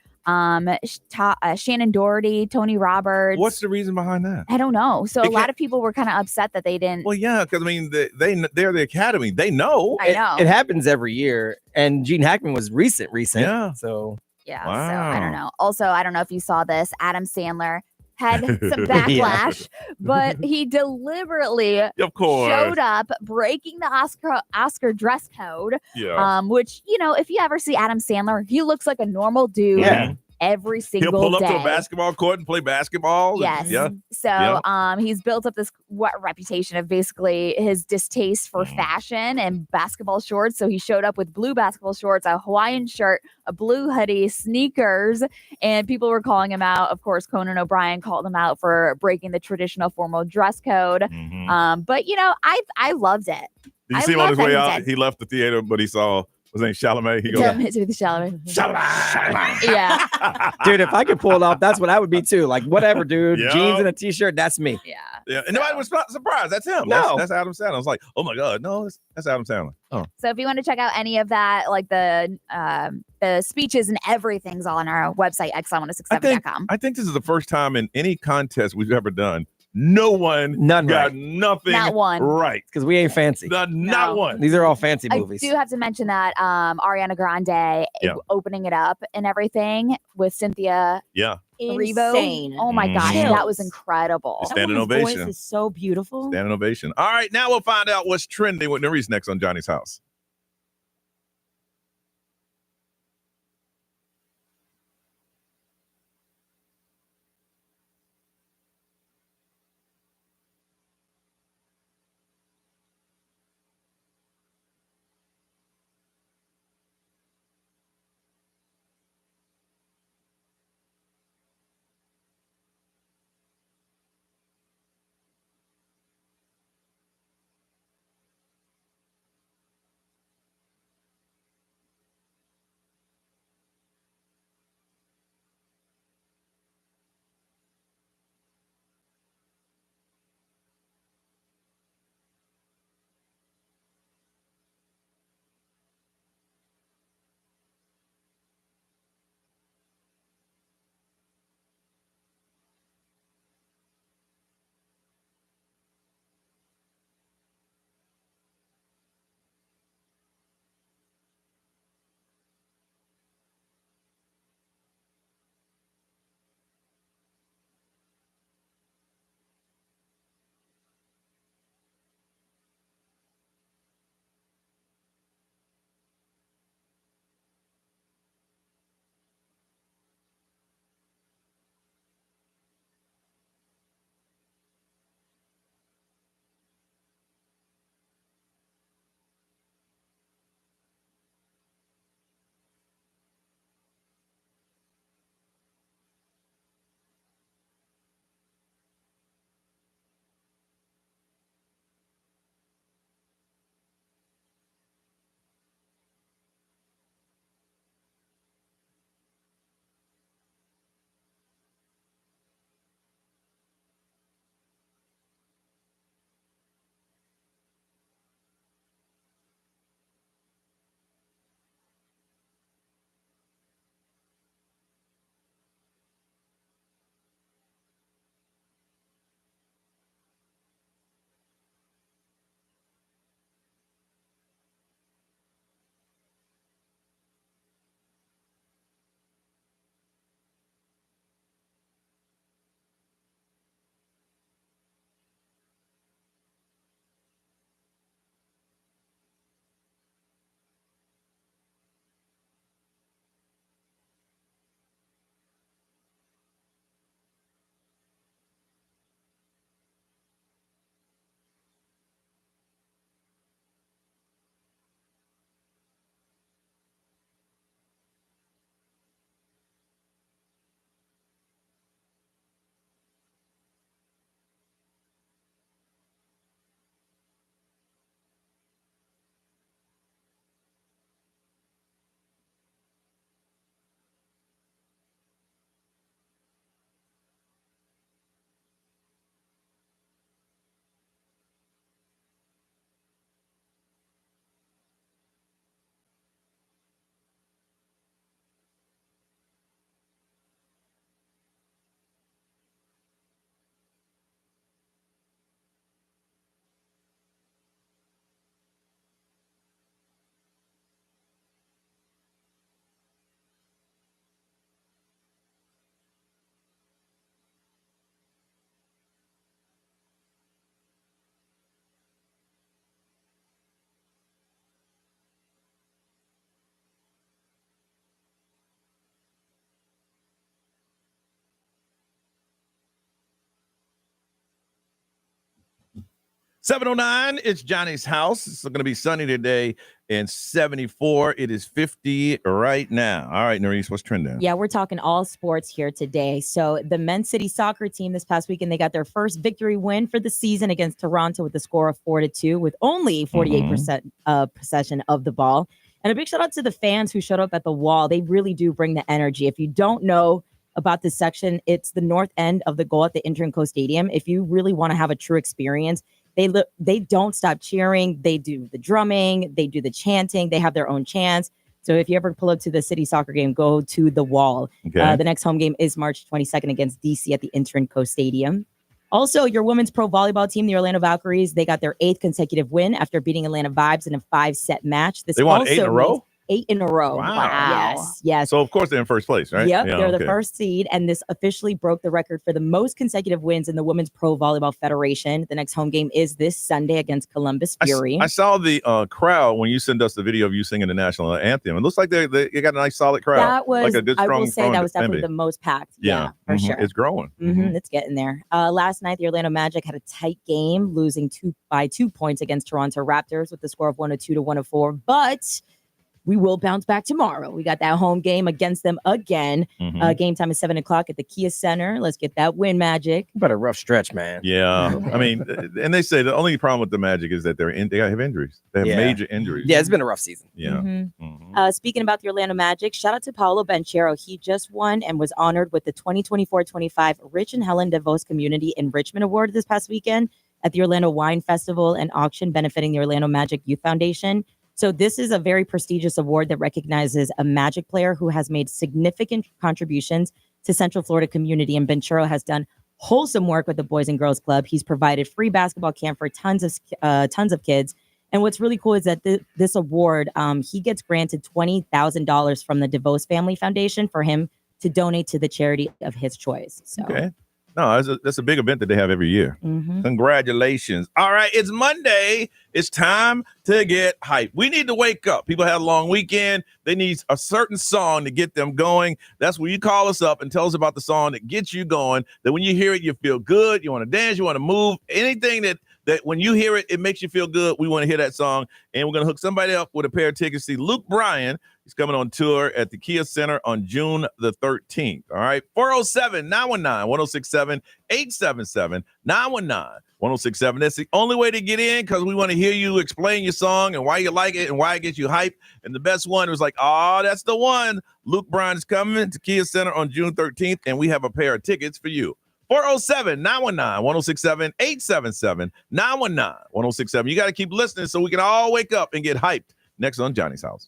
Shannon Doherty, Tony Roberts. What's the reason behind that? I don't know. So It a lot can't- of people were kind of upset that they didn't. Well, yeah, because I mean, they're the Academy. They know. I know. It happens every year. And Gene Hackman was recent. Yeah. So Yeah. So I don't Wow. know. Also, I don't know if you saw this. Adam Sandler had some backlash, but he deliberately Of course. showed up breaking the Oscar dress code. Yeah. Which, you know, if you ever see Adam Sandler, he looks like a normal dude Yeah. every He'll single pull up day. to a basketball court and play basketball. Yes. Yeah. So Yeah. he's built up this reputation of basically his distaste for fashion and basketball shorts. So he showed up with blue basketball shorts, a Hawaiian shirt, a blue hoodie, sneakers, and people were calling him out. Of course, Conan O'Brien called him out for breaking the traditional formal dress code. Mhm. But you know, I loved it. Did you I see him on love his that way he out? did. He left the theater, but he saw his name Chalamet. He goes, Timothy Chalamet. Chalamet. Yeah. dude, if I could pull it off, that's what I would be too. Like whatever, dude. Yeah. Jeans and a t-shirt, that's me. Yeah. Yeah, and nobody was surprised. That's him. No. That's Adam Sandler. I was like, oh my God, no, that's Adam Sandler. Oh, So if you want to check out any of that, like the the speeches and everything's all on our website, xl1067.com. I think this is the first time in any contest we've ever done. None got right. Nothing Not one. right. Because we ain't fancy. Not one. These are all fancy movies. I do have to mention that Ariana Grande opening it up and everything with Cynthia Erivo. Insane. Oh my gosh, Chills. that was incredible. Standing That woman's ovation. voice is so beautiful. Standing ovation. All right, now we'll find out what's trending with Nerese next on Johnny's House. $7:09, it's Johnny's House. It's going to be sunny today and 74. It is 50 right now. All right, Nerese, what's trending? Yeah, we're talking all sports here today. So the men's city soccer team this past weekend, they got their first victory win for the season against Toronto with a score of 4-2 with only 48% possession of the ball. And a big shout out to the fans who showed up at the wall. They really do bring the energy. If you don't know about this section, it's the north end of the goal at the Internco Stadium. If you really want to have a true experience, they don't stop cheering. They do the drumming. They do the chanting. They have their own chants. So if you ever pull up to the city soccer game, go to the Wall. Okay. The next home game is March 22nd against DC at the Internco Stadium. Also, your women's pro volleyball team, the Orlando Valkyries, they got their 8th consecutive win after beating Atlanta Vibes in a 5-set match. They won 8 in a row? 8 in a row. Wow. Yes. So, of course, they're in first place, right? Yep, Yeah, they're the okay. first seed, and this officially broke the record for the most consecutive wins in the Women's Pro Volleyball Federation. The next home game is this Sunday against Columbus Fury. I saw the crowd when you sent us the video of you singing the national anthem. It looks like they got a nice solid crowd. That was, like a good, I strong, will say, that was definitely fan the base. most packed. Yeah, For sure. It's growing. It's getting there. Last night, the Orlando Magic had a tight game, losing by 2 points against Toronto Raptors with the score of 102 to 104. But we will bounce back tomorrow. We got that home game against them again. Game time is 7 o'clock at the Kia Center. Let's get that win, Magic. But a rough stretch, man. Yeah. I mean, and they say the only problem with the Magic is that they have injuries. They have major injuries. Yeah, it's been a rough season. Yeah. Speaking about the Orlando Magic, shout out to Paolo Banchero. He just won and was honored with the 2024-25 Rich and Helen DeVos Community Enrichment Award this past weekend at the Orlando Wine Festival and Auction benefiting the Orlando Magic Youth Foundation. So this is a very prestigious award that recognizes a Magic player who has made significant contributions to Central Florida community. And Banchero has done wholesome work with the Boys and Girls Club. He's provided free basketball camp for tons of kids. And what's really cool is that this award, he gets granted $20,000 from the DeVos Family Foundation for him to donate to the charity of his choice. So. Okay. No, that's a big event that they have every year. Congratulations. All right, it's Monday. It's time to get hyped. We need to wake up. People had a long weekend. They need a certain song to get them going. That's where you call us up and tell us about the song that gets you going, that when you hear it, you feel good, you want to dance, you want to move, anything that when you hear it, it makes you feel good. We want to hear that song, and we're going to hook somebody up with a pair of tickets to see Luke Bryan. He's coming on tour at the Kia Center on June the 13th. All right, 407-919-1067, 877-919-1067. That's the only way to get in because we want to hear you explain your song and why you like it and why it gets you hyped. And the best one was like, oh, that's the one. Luke Bryan is coming to Kia Center on June 13th, and we have a pair of tickets for you. 407-919-1067, 877-919-1067. You got to keep listening so we can all wake up and get hyped. Next on Johnny's House.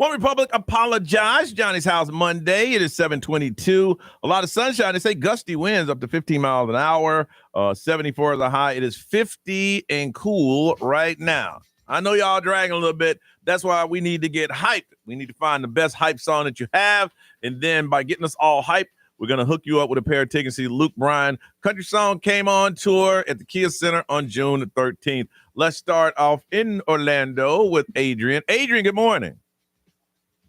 One Republic apologize. Johnny's House Monday. It is 7:22. A lot of sunshine. They say gusty winds up to 15 miles an hour. 74 is the high. It is 50 and cool right now. I know y'all dragging a little bit. That's why we need to get hyped. We need to find the best hype song that you have. And then by getting us all hyped, we're going to hook you up with a pair of tickets to see Luke Bryan. Country Song came on tour at the Kia Center on June the 13th. Let's start off in Orlando with Adrian. Adrian, good morning.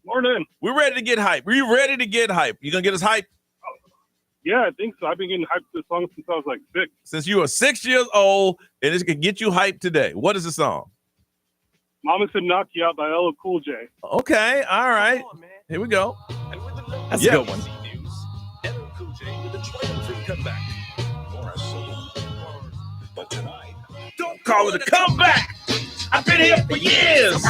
Morning. We're ready to get hype. Are you ready to get hype? You gonna get us hype? Yeah, I think so. I've been getting hyped to this song since I was like 6. Since you were 6 years old, and it's gonna get you hyped today. What is the song? Mama Said Knock You Out by LL Cool J. Okay, all right. Here we go. That's a good one. LL Cool J with a triumphant comeback. But tonight, Don't call it a comeback. I've been here for years.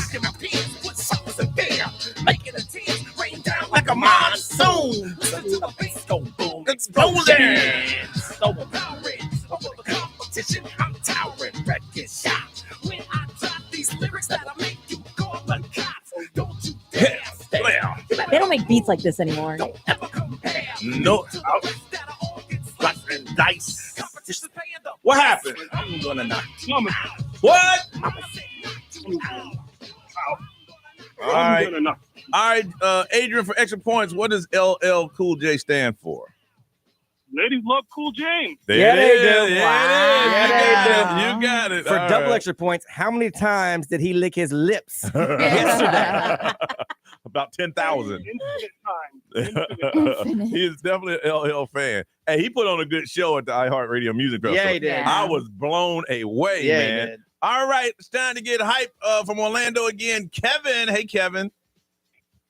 Making the tears rain down like a monsoon. The bass go boom, Exploding. so empowering. Over the competition, I'm towering. Red get shot when I drop these lyrics that'll make you call the cops. Don't you dare stay. They don't make beats like this anymore. Don't ever compare. No. Slice and dice. Competition paying the What happened? I'm gonna knock Mama, What? Mama said knock you out. All right. gonna knock. All right, Adrian, for extra points, what does LL Cool J stand for? Ladies love Cool James. Yeah, they do. Yeah, Yeah, you got it. For All double right. extra points, how many times did he lick his lips yesterday? About 10,000. Infinite time. He is definitely an LL fan. Hey, he put on a good show at the iHeartRadio Music Festival. Yeah, he did. I was blown away, Yeah, he man. did. All right, it's time to get hype from Orlando again. Kevin. Hey, Kevin.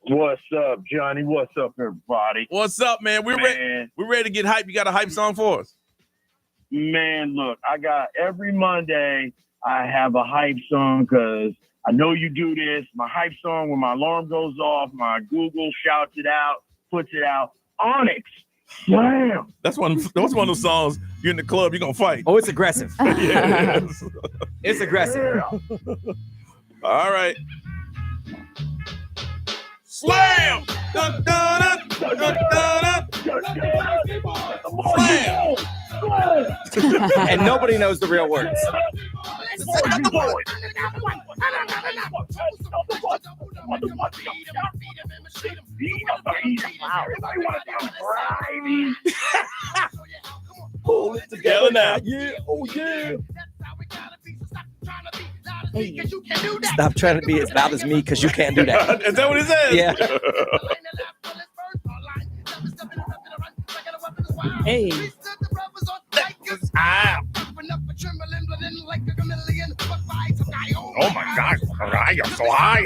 What's up, Johnny? What's up, everybody? What's up, man? We're ready to get hype. You got a hype song for us? Man, look, I got every Monday, I have a hype song because I know you do this. My hype song, when my alarm goes off, my Google shouts it out, puts it out. Onyx, slam. That's one of those songs you're in the club, you're going to fight. Oh, it's aggressive. Yes. It's aggressive. All right. Slam! Dun, dun, dun, dun, dun, dun. Slam! And nobody knows the real words. Pull it together now. Yeah, oh yeah. Stop trying to be as loud as me because you can't do that. Is that what it says? Yeah. Hey. Oh my God. I am so high.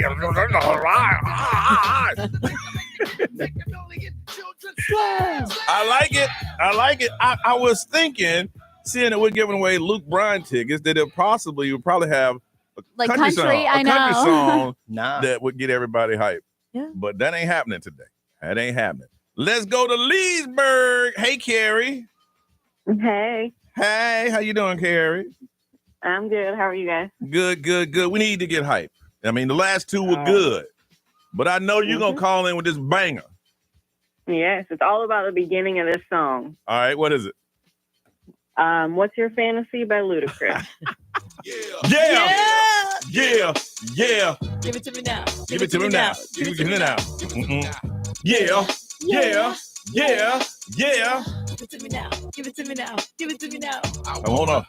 I like it. I like it. I was thinking, seeing that we're giving away Luke Bryan tickets, that it possibly would probably have a Like country country, song, I a country know. song Nah. that would get everybody hyped. Yeah. But that ain't happening today. That ain't happening. Let's go to Leesburg. Hey, Carrie. Hey, Hey, how you doing, Carrie? I'm good. How are you guys? Good, good, good. We need to get hyped. I mean, the last two were good, but I know you're going to call in with this banger. Yes, it's all about the beginning of this song. All right, what is it? What's Your Fantasy by Ludacris. Yeah. Give it to me now. Give it to me now. Give it to me now. Mm-mm. Yeah. Yeah. Give it to me now. Give it to me now. Give it to me now. I wanna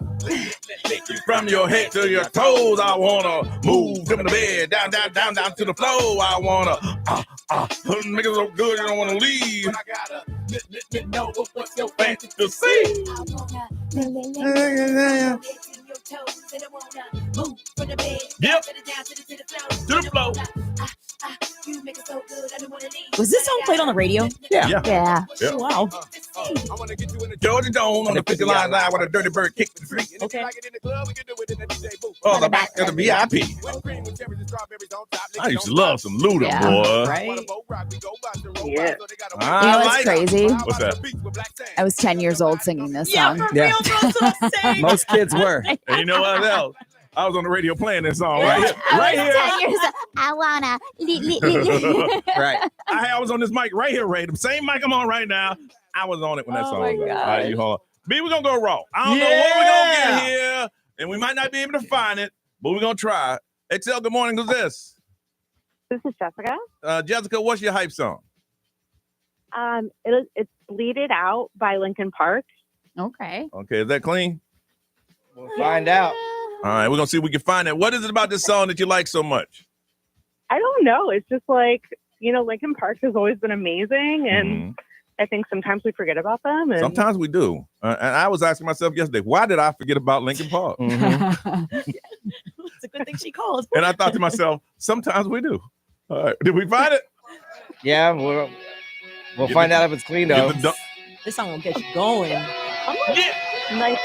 from your head to your toes. I wanna move from the bed down to the floor. I wanna make it so good you don't wanna leave. I gotta know what's your Fancy to see. Yep. To the floor. Was this song played on the radio? Yeah. Yeah. Yep. Wow. I wanna get you in the Georgia Dome on the 50 line line with a dirty bird kick the street. Okay. Like it in the club, we can do it in the DJ booth. On the back of the VIP. Whipped cream with cherries and strawberries on top. I used to love some Luda, Yeah. boy. Right? Yeah. I You know what's like crazy? What's that? I was 10 years old singing this Yeah, song. for Yeah. real, girls. That's what I'm saying. Most kids were. And you know what else? I was on the radio playing this song right here. I Right was here. 10 years old. I wanna. Right. I was on this mic right here, Ray. The same mic I'm on right now. I was on it when that Oh song my was out. gosh. All right, you hold on. B, we're going to go raw. I don't know what we're going to get here, and we might not be able to find it, but we're going to try. Excel, good morning. Who's this? This is Jessica. Jessica, what's your hype song? It's Bleed It Out by Linkin Park. Okay. Okay, is that clean? We'll find out. All right, we're going to see if we can find it. What is it about this song that you like so much? I don't know. It's just like, Linkin Park has always been amazing. And I think sometimes we forget about them. And Sometimes we do. And I was asking myself yesterday, why did I forget about Linkin Park? It's a good thing she called. And I thought to myself, sometimes we do. All right, did we find it? Yeah, we'll find out if it's clean though. This song will get you going. Yeah. Nice.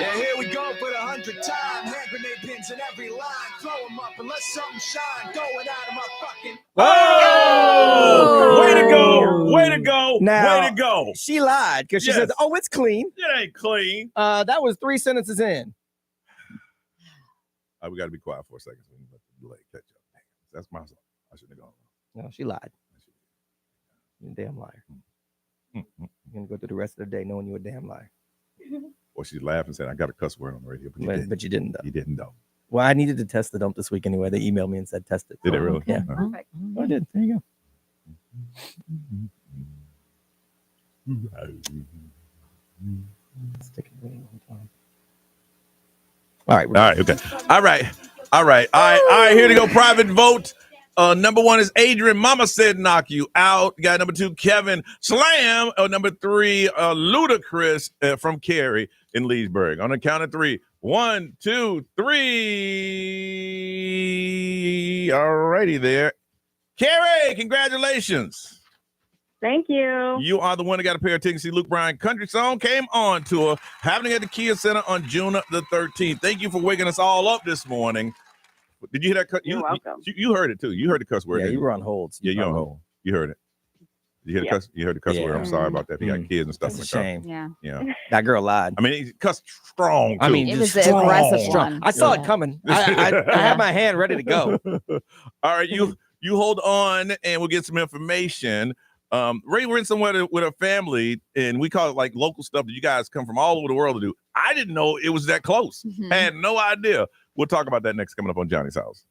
Yeah, here we go for the 100th time. Hand grenade pins in every line. Throw them up and let something shine. Going out of my fucking. Oh! Way to go! Way to go! Now, way to go! She lied because she said, "Oh, it's clean." It ain't clean. That was 3 sentences in. All right, we got to be quiet for a second. So we can let the delay catch up. That's my song. I shouldn't have gone. No, she lied. You're a damn liar. You're gonna go through the rest of the day knowing you're a damn liar. Or she laughed and said, "I got a cuss word on the radio," But you didn't though. You didn't though. Well, I needed to test the dump this week anyway. They emailed me and said test it. Did it really? Yeah. Perfect. I did. There you go. It's taking a really long time. All right. All right. Okay. All right. All right. Here to go. Private vote. Number 1 is Adrian. Mama said knock you out. Got number 2, Kevin Slam. Number 3, Ludacris from Cary in Leesburg. On the count of 3. 1, 2, 3. All righty there. Cary, congratulations. Thank you. You are the one that got a pair of tickets to see Luke Bryan Country Song. Came on tour, happening at the Kia Center on June the 13th. Thank you for waking us all up this morning. Did you hear that? You're welcome. You heard it too. You heard the cuss word. Yeah, you were on hold. Yeah, you're on hold. You heard it. You hear the cuss? You heard the cuss word. I'm sorry about that. He got kids and stuff in It's the a car. shame. Yeah. Yeah. That girl lied. I mean, he cussed strong too. I mean, It was just an strong, aggressive strong. one. I saw Yeah. it coming. I had my hand ready to go. All right, you hold on, and we'll get some information. Ray, we're in somewhere with a family, and we call it like local stuff that you guys come from all over the world to do. I didn't know it was that close. Mhm. I had no idea. We'll talk about that next, coming up on Johnny's House.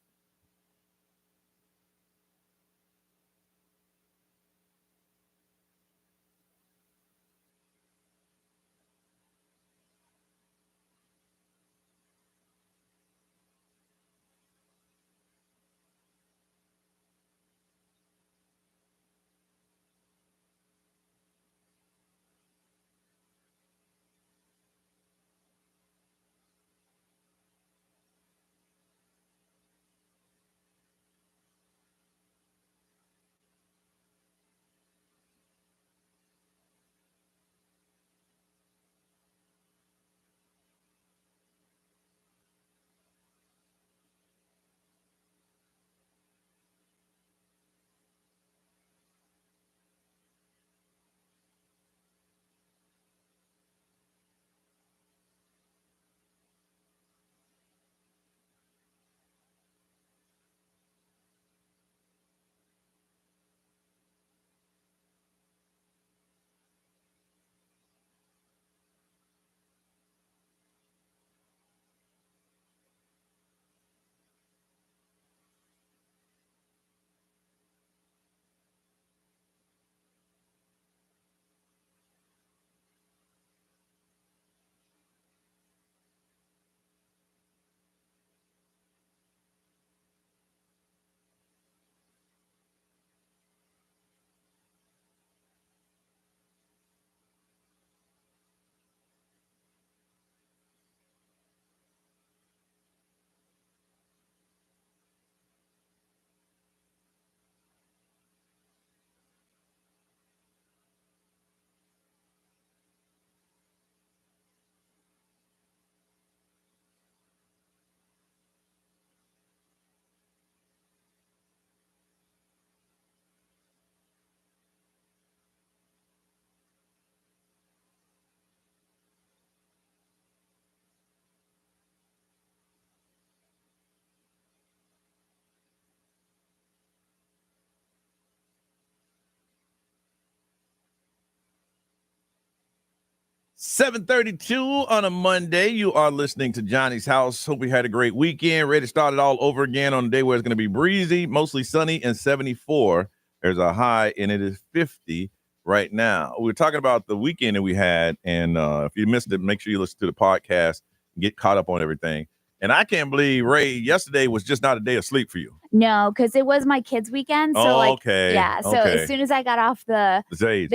7:32 on a Monday. You are listening to Johnny's House. Hope we had a great weekend. Ready to start it all over again on a day where it's going to be breezy, mostly sunny, and 74. There's a high, and it is 50 right now. We're talking about the weekend that we had, and if you missed it, make sure you listen to the podcast and get caught up on everything. And I can't believe, Ray, yesterday was just not a day of sleep for you. No, because it was my kids' weekend. So okay. Yeah. So as soon as I got off the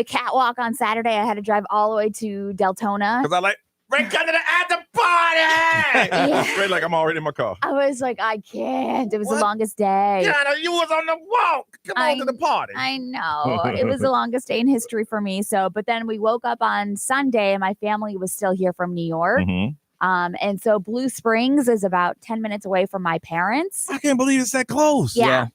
catwalk on Saturday, I had to drive all the way to Deltona. Because I like, Ray, come to the after party! Yeah. Ray, like, I'm already in my car. I was like, I can't. It was the longest day. Yeah, you was on the walk. Come on to the party. I know. It was the longest day in history for me. So, but then we woke up on Sunday and my family was still here from New York. Mm-hmm. And so Blue Springs is about 10 minutes away from my parents. I can't believe it's that close. Yeah.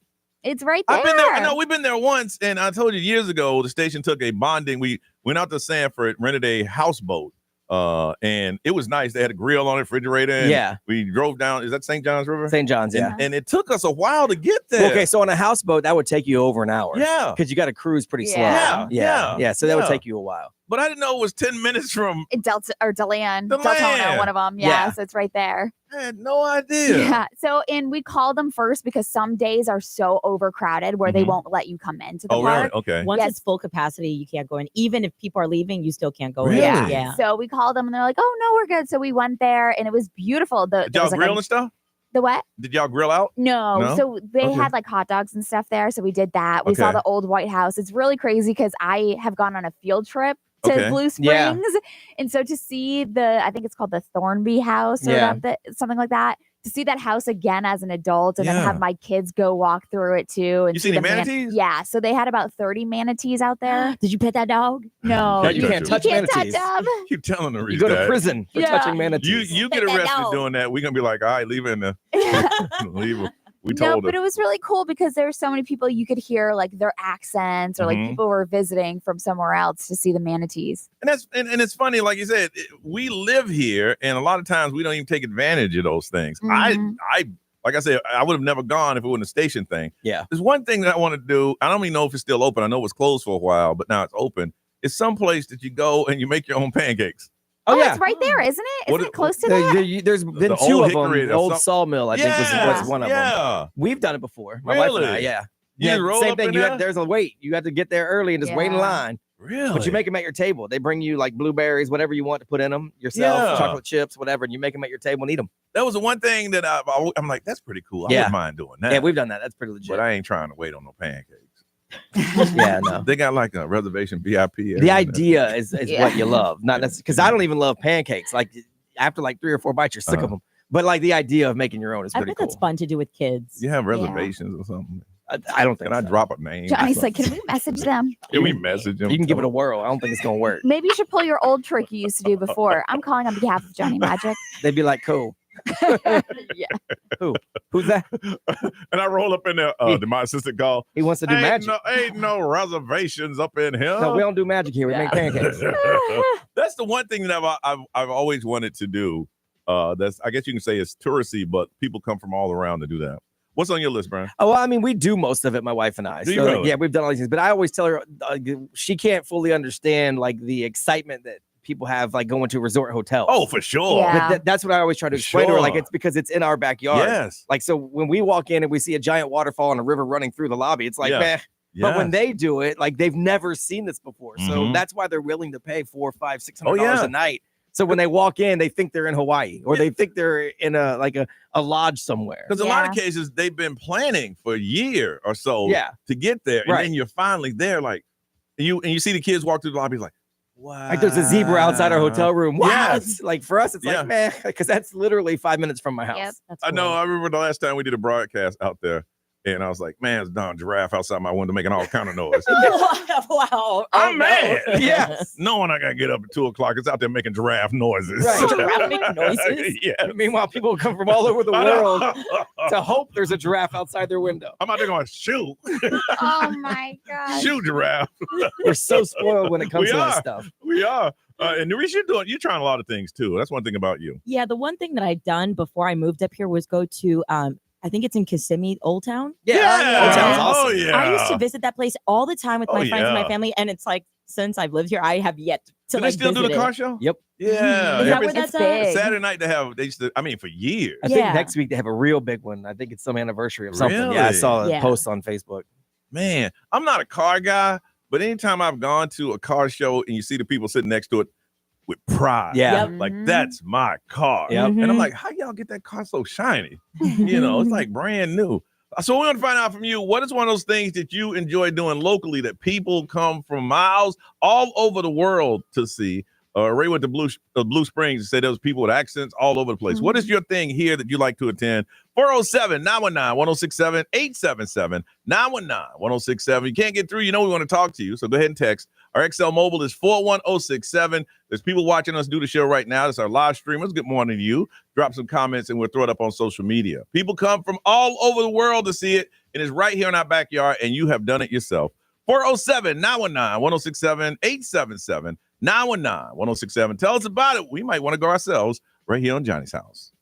It's right there. I've been there. I know we've been there once, and I told you years ago the station took a bonding. We went out to Sanford, rented a houseboat, and it was nice. They had a grill on it, refrigerator. And we drove down. Is that St. John's River? St. John's, yeah. And it took us a while to get there. Okay, so on a houseboat that would take you over an hour. Yeah, because you got to cruise pretty slow. Yeah. So that would take you a while. But I didn't know it was 10 minutes from Deltona, one of them. Yeah. So it's right there. I had no idea. Yeah. So, and we called them first because some days are so overcrowded where they won't let you come into the park. Really? Okay. Once it's full capacity, you can't go in. Even if people are leaving, you still can't go Really? in. Yeah. So we called them and they're like, "Oh no, we're good." So we went there and it was beautiful. Did y'all grill and stuff? The what? Did y'all grill out? No. So they had like hot dogs and stuff there. So we did that. We saw the old White House. It's really crazy because I have gone on a field trip to Blue Springs. And so to see I think it's called the Thornby House or something like that. To see that house again as an adult and then have my kids go walk through it too. And you see the manatees? Yeah. So they had about 30 manatees out there. Did you pet that dog? No. You can't touch manatees. Keep telling them. You go to prison for touching manatees. You get arrested doing that. We're going to be like, all right, leave it in there. Leave it. We told No, but it was really cool because there were so many people you could hear like their accents or like people were visiting from somewhere else to see the manatees. And that's and it's funny, like you said, we live here, and a lot of times we don't even take advantage of those things. I like I said, I would have never gone if it wasn't a station thing. Yeah. There's one thing that I want to do. I don't even know if it's still open. I know it was closed for a while, but now it's open. It's some place that you go and you make your own pancakes. Oh, yeah. It's right there, isn't it? Isn't it close to that? There's been two of them. The old sawmill, I think, was one of them. Yeah. We've done it before. My wife and I, roll same up thing. in there? There's a wait. You have to get there early and just wait in line. Really? But you make them at your table. They bring you like blueberries, whatever you want to put in them yourself, chocolate chips, whatever, and you make them at your table and eat them. That was the one thing that I'm like, that's pretty cool. I wouldn't mind doing that. Yeah, we've done that. That's pretty legit. But I ain't trying to wait on no pancakes. Yeah, no. They got like a reservation VIP. The idea is what you love, not necessarily because I don't even love pancakes. Like after like 3 or 4 bites, you're sick of them. But like the idea of making your own is pretty cool. That's fun to do with kids. You have reservations or something. I don't think. Can I drop a name? Johnny's like, can we message them? Can we message them? You can give it a whirl. I don't think it's gonna work. Maybe you should pull your old trick you used to do before. I'm calling on behalf of Johnny Magic. They'd be like, cool. Yeah. Who's that? And I roll up in there. My assistant call. He wants to do magic. Ain't no reservations up in here. No, we don't do magic here. We make pancakes. That's the one thing that I've always wanted to do. That's I guess you can say it's touristy, but people come from all around to do that. What's on your list, Brian? Oh, well, I mean, we do most of it, my wife and I. Do you really? Yeah, we've done all these things. But I always tell her she can't fully understand like the excitement that people have like going to resort hotels. Oh, for sure. Yeah. But that's what I always try to explain to her. Like it's because it's in our backyard. Yes. Like so when we walk in and we see a giant waterfall and a river running through the lobby, it's like, meh. But when they do it, like they've never seen this before. So that's why they're willing to pay $400, $500, $600 a night. So when they walk in, they think they're in Hawaii or they think they're in a lodge somewhere. Because a lot of cases they've been planning for a year or so to get there. And then you're finally there, like and you see the kids walk through the lobby like, wow. Like there's a zebra outside our hotel room. Wow. Yes. Like for us, it's like, man, because that's literally 5 minutes from my house. Yep. I know. I remember the last time we did a broadcast out there. And I was like, man, it's Don Giraffe outside my window making all kind of noise. Wow. I'm mad. Yes. Knowing I got to get up at 2:00. It's out there making giraffe noises. Right. Giraffe making noises? Yeah. Meanwhile, people come from all over the world to hope there's a giraffe outside their window. I'm out there going, shoot. Oh my God. Shoot, giraffe. We're so spoiled when it comes to that stuff. We are. And Nerese, you're trying a lot of things too. That's one thing about you. Yeah, the one thing that I'd done before I moved up here was go to I think it's in Kissimmee, Old Town. Yeah. Old Town's awesome. Oh, yeah. I used to visit that place all the time with my friends and my family. And it's like, since I've lived here, I have yet Do they still do the car show? Yep. Yeah. Is that every where that's at? Saturday night they used to, I mean, for years. I think next week they have a real big one. I think it's some anniversary of something. Yeah, I Really? saw a post on Facebook. Man, I'm not a car guy, but anytime I've gone to a car show and you see the people sitting next to it with pride, like that's my car. And I'm like, how y'all get that car so shiny? It's like brand new. So we want to find out from you, what is one of those things that you enjoy doing locally that people come from miles all over the world to see? Ray went to Blue Springs and said there was people with accents all over the place. What is your thing here that you like to attend? 407-919-1067, 877-919-1067. You can't get through, we want to talk to you, so go ahead and text. Our XL Mobile is 41067. There's people watching us do the show right now. That's our live streamers. Good morning to you. Drop some comments and we'll throw it up on social media. People come from all over the world to see it, and it's right here in our backyard, and you have done it yourself. 407-919-1067, 877-919-1067. Tell us about it. We might want to go ourselves right here on Johnny's House.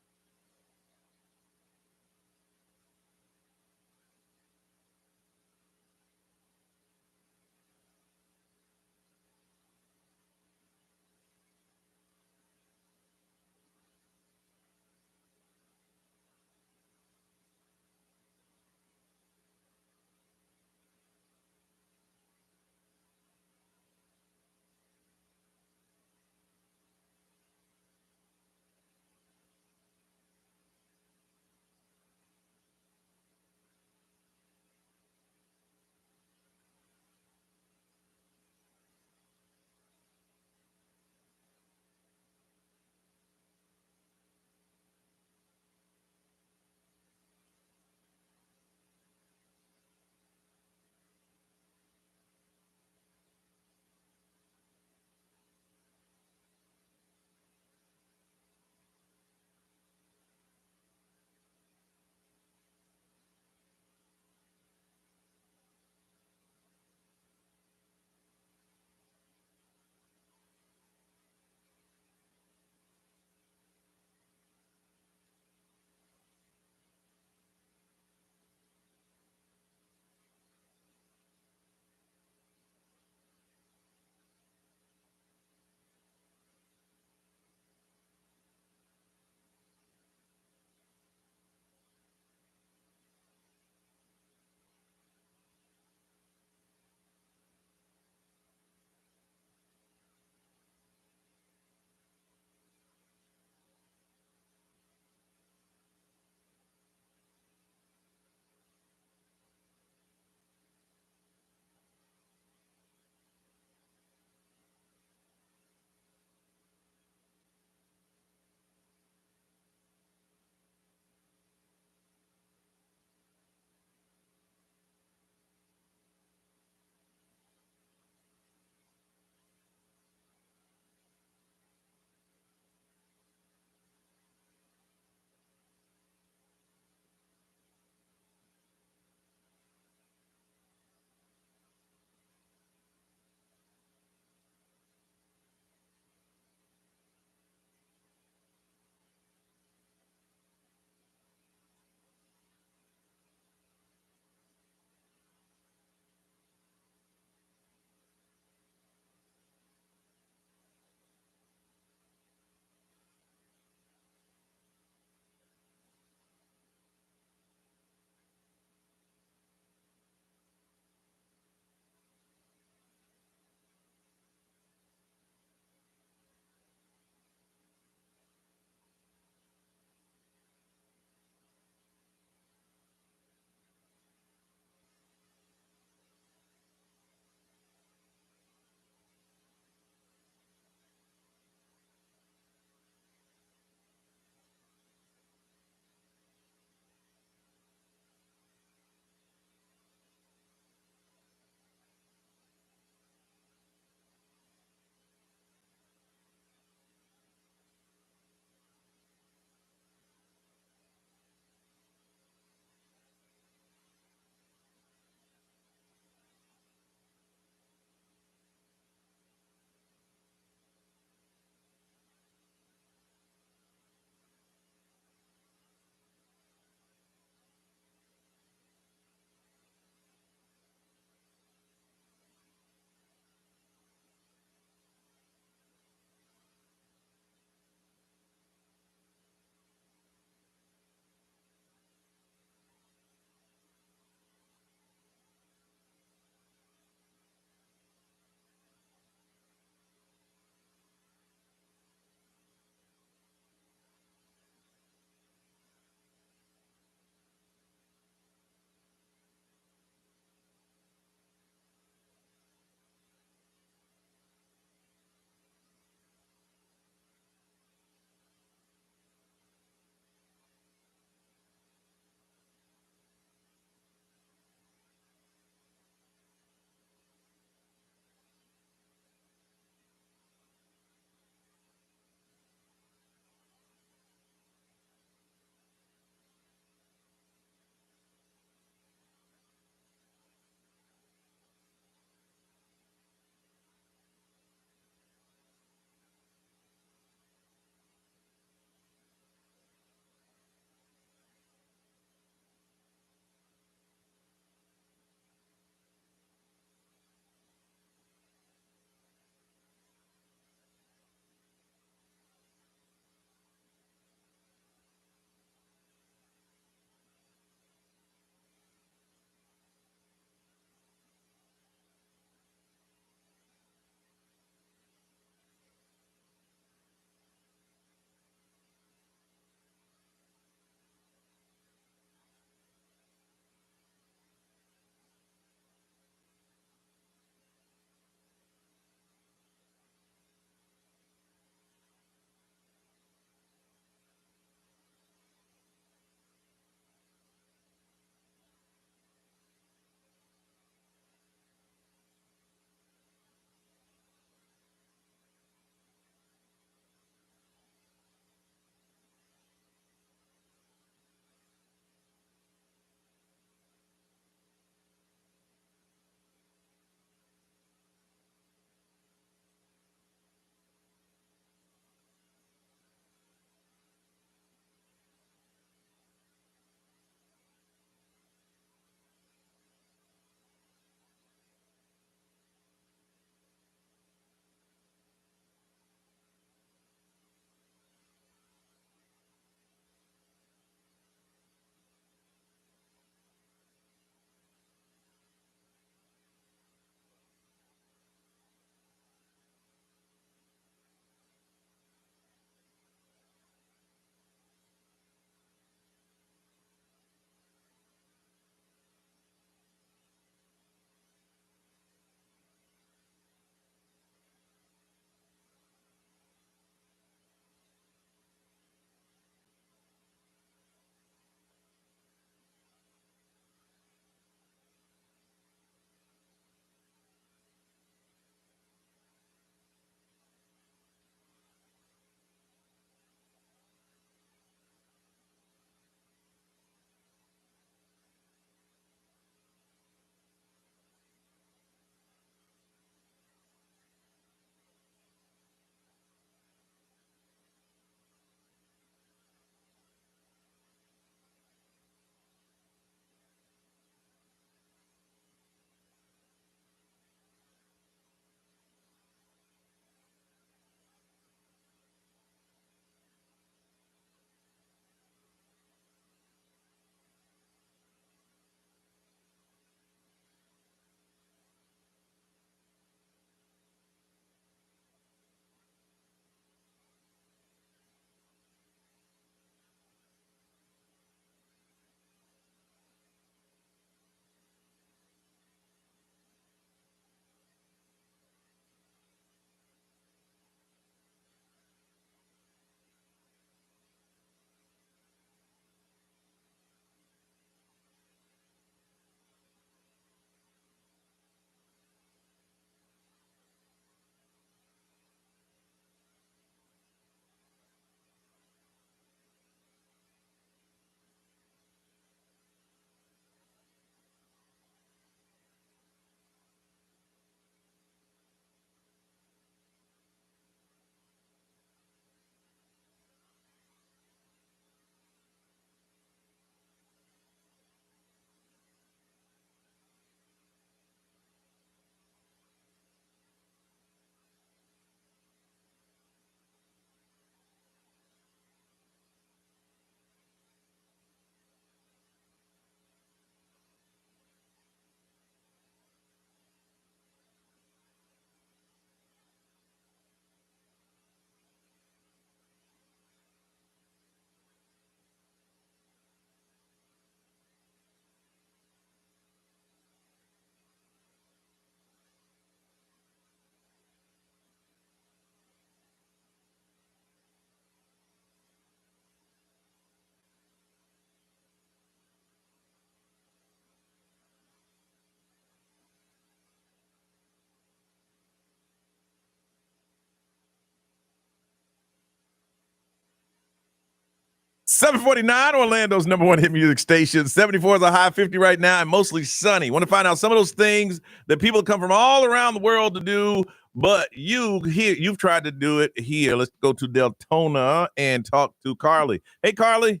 749, Orlando's number one hit music station. 74 is a high, 50 right now, and mostly sunny. Want to find out some of those things that people come from all around the world to do, but you've tried to do it here. Let's go to Deltona and talk to Carly. Hey, Carly.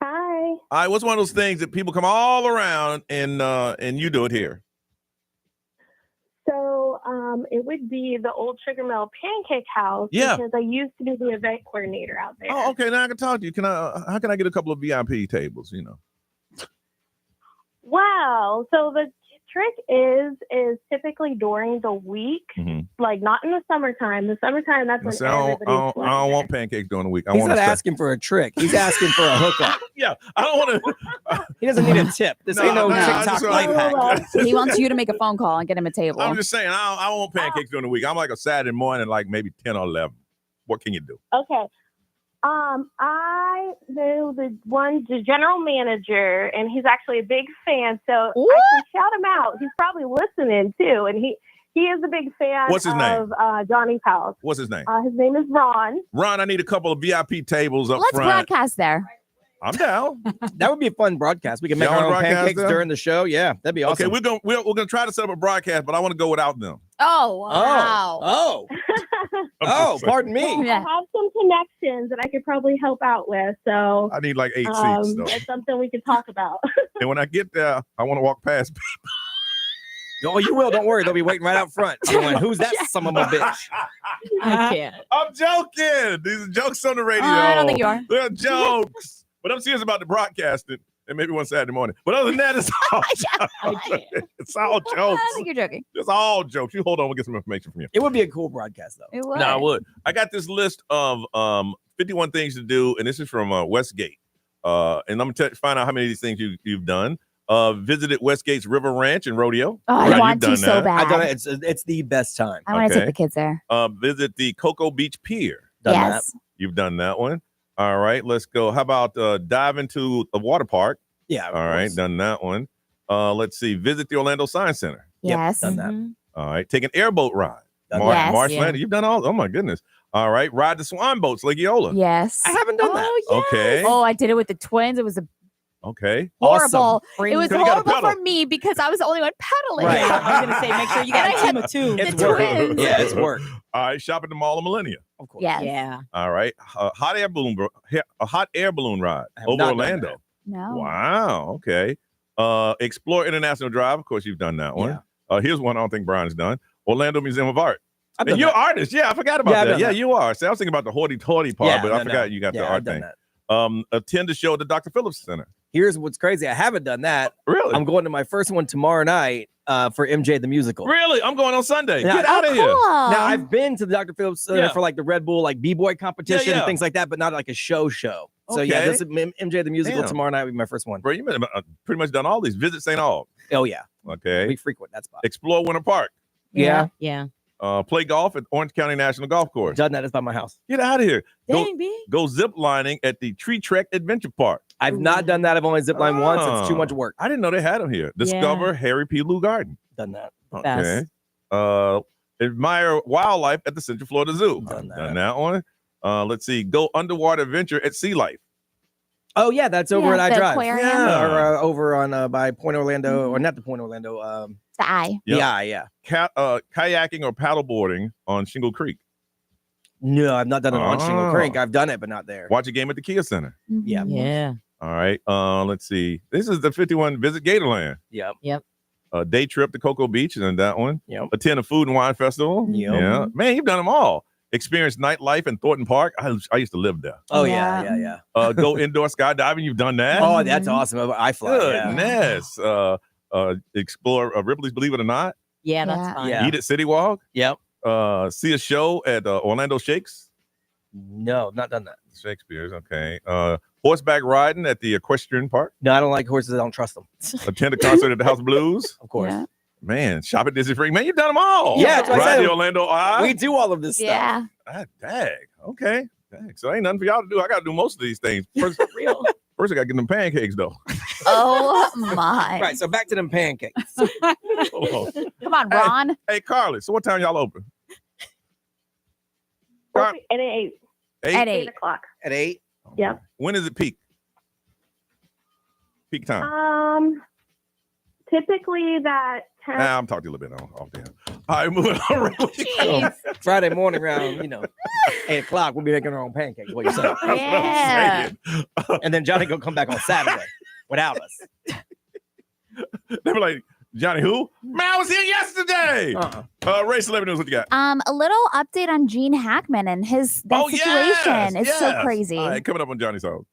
Hi. All right, what's one of those things that people come all around and you do it here? So it would be the old Sugar Mill Pancake House. Yeah. Because I used to be the event coordinator out there. Oh, okay. Now I can talk to you. How can I get a couple of VIP tables? You know. Wow. So the trick is typically during the week, like not in the summertime. The summertime, that's when I everybody's don't want pancakes during the week. He's not asking for a trick. He's asking for a hookup. Yeah, I don't want to. He doesn't need a tip. This ain't no TikTok life hack. He wants you to make a phone call and get him a table. I'm just saying, I don't want pancakes during the week. I'm like a Saturday morning, like maybe 10 or 11. What can you do? Okay. I know the general manager, and he's actually a big fan. So I can shout him out. He's probably listening too, and he is a big fan. What's his name? Of Johnny's house. What's his name? His name is Ron. Ron, I need a couple of VIP tables up Let's front. broadcast there. I'm down. That would be a fun broadcast. We can make Y'all our own wanna broadcast pancakes them? during the show. Yeah, that'd be awesome. Okay, we're gonna try to set up a broadcast, but I want to go without them. Oh, wow. Oh, pardon me. Well, I have some connections that I could probably help out with. So I need like 8 seats, though. That's something we could talk about. And when I get there, I want to walk past Oh, you will. Don't worry. They'll be waiting right out front. Going, who's that son of a bitch? I can't. I'm joking. These are jokes on the radio. I don't think you are. They're jokes. But I'm serious about the broadcasting, and maybe one Saturday morning. But other than that, it's all it's all jokes. I think you're joking. It's all jokes. You hold on, we'll get some information from you. It would be a cool broadcast, though. It would. No, I would. I got this list of 51 things to do, and this is from Westgate. And I'm going to find out how many of these things you've done. Visited Westgate's River Ranch and Rodeo. Oh, I want to so bad. I've done it. It's the best time. I want to take the kids there. Visit the Cocoa Beach Pier. Done Yes. that. You've done that one. All right, let's go. How about dive into a water park? Yeah. All right, done that one. Let's see. Visit the Orlando Science Center. Yes. Done that. All right. Take an airboat ride. Yes. Marshland. You've done all. Oh my goodness. All right. Ride the swan boats, Lake Eola. Yes. I haven't done that. Yes. Okay. Oh, I did it with the twins. It was Okay. horrible. Awesome. It was So you gotta horrible pedal. for me because I was the only one pedaling. Right. Yeah, I was gonna say, make sure you got And I a team had of two. the It's work. twins. Yeah, it's work. All right. Shop at the Mall of Millennia. Of course. Yes. Yeah. All right. A hot air balloon ride I have over not done Orlando. No. Wow. Okay. Explore International Drive. Of course, you've done that one. Here's one I don't think Brian's done. Orlando Museum of Art. I've And done you're an that. artist. Yeah, I forgot about Yeah, I've that. done Yeah, that. you are. See, I was thinking about the hoity-toity part, Yeah, but I no, forgot no. you got the Yeah, art I've done thing. that. Attend the show at the Dr. Phillips Center. Here's what's crazy. I haven't done that. Really? I'm going to my first one tomorrow night for MJ the Musical. Really? I'm going on Sunday. Now- Get out of here. Now I've been to the Dr. Phillips Center Yeah. for like the Red Bull like B-boy competition Yeah, yeah. and things like that, but not like a show. So yeah, Okay. this is MJ the Musical Damn. tomorrow night will be my first one. Bro, you pretty much done all these. Visit St. Aug. Oh yeah, Okay. we frequent that spot. Explore Winter Park. Yeah, Yeah. Play golf at Orange County National Golf Course. done that. It's by my house. Get out of here. Go, Dang, B. go zip lining at the Tree Trek Adventure Park. I've not done that. I've only ziplined once. It's too Oh. much work. I didn't know they had them here. Discover Harry P. Lou Garden. Done that. Okay. Admire wildlife at the Central Florida Zoo. Done that. Done that one. Let's see. Go underwater adventure at Sea Life. Oh yeah, that's over Yeah, at the iDrive. aquarium. Yeah. Or over on by Point Orlando, or not the Point Orlando. The eye. Yep. Yeah. Kayaking or paddleboarding on Shingle Creek. No, I've not done it on Shingle Oh. Creek. I've done it, but not there. Watch a game at the Kia Center. Yeah. Yeah. All right. Let's see. This is the 51 Visit Gatorland. Yep. Day trip to Cocoa Beach, and that one. Yep. Attend a food and wine festival. Yep. Yeah. Man, you've done them all. Experience nightlife in Thornton Park. I used to live there. Oh yeah. Go indoor skydiving. You've done that. Oh, that's awesome. I fly. Yeah. Goodness. Explore Ripley's Believe It or Not. Yeah, that's Yeah. fine. Yeah. Eat at City Walk. Yep. See a show at Orlando Shakes. No, not done that. Shakespeare's. Okay. Horseback riding at the Equestrian Park. No, I don't like horses. I don't trust them. Attend a concert at the House of Blues. Of course. Yeah. Man, shop at Disney Freak. Man, you've done them all. Yeah, that's what I Ride said. the Orlando Eye. We do all of this stuff. Yeah. Dang. Okay. Dang. So ain't nothing for y'all to do. I got to do most of these things. First, Real. first I got to get them pancakes, though. Oh my. Right. So back to them pancakes. Hold on. Come on, Ron. Hey, Carly, so what time y'all open? At 8. Eight? At 8 8. o'clock. At 8. Yep. When is it peak? Peak time. Typically that 10. I'm talking to you a little bit off there. All right, moving on. So, Friday morning around, 8 o'clock, we'll be making our own pancakes. What you saying? Yeah. And then Johnny gonna come back on Saturday without us. They were like, Johnny, who? Man, I was here yesterday. Ray Celebrity News, what you got? A little update on Gene Hackman and his situation. It's so crazy. All right, coming up on Johnny's House.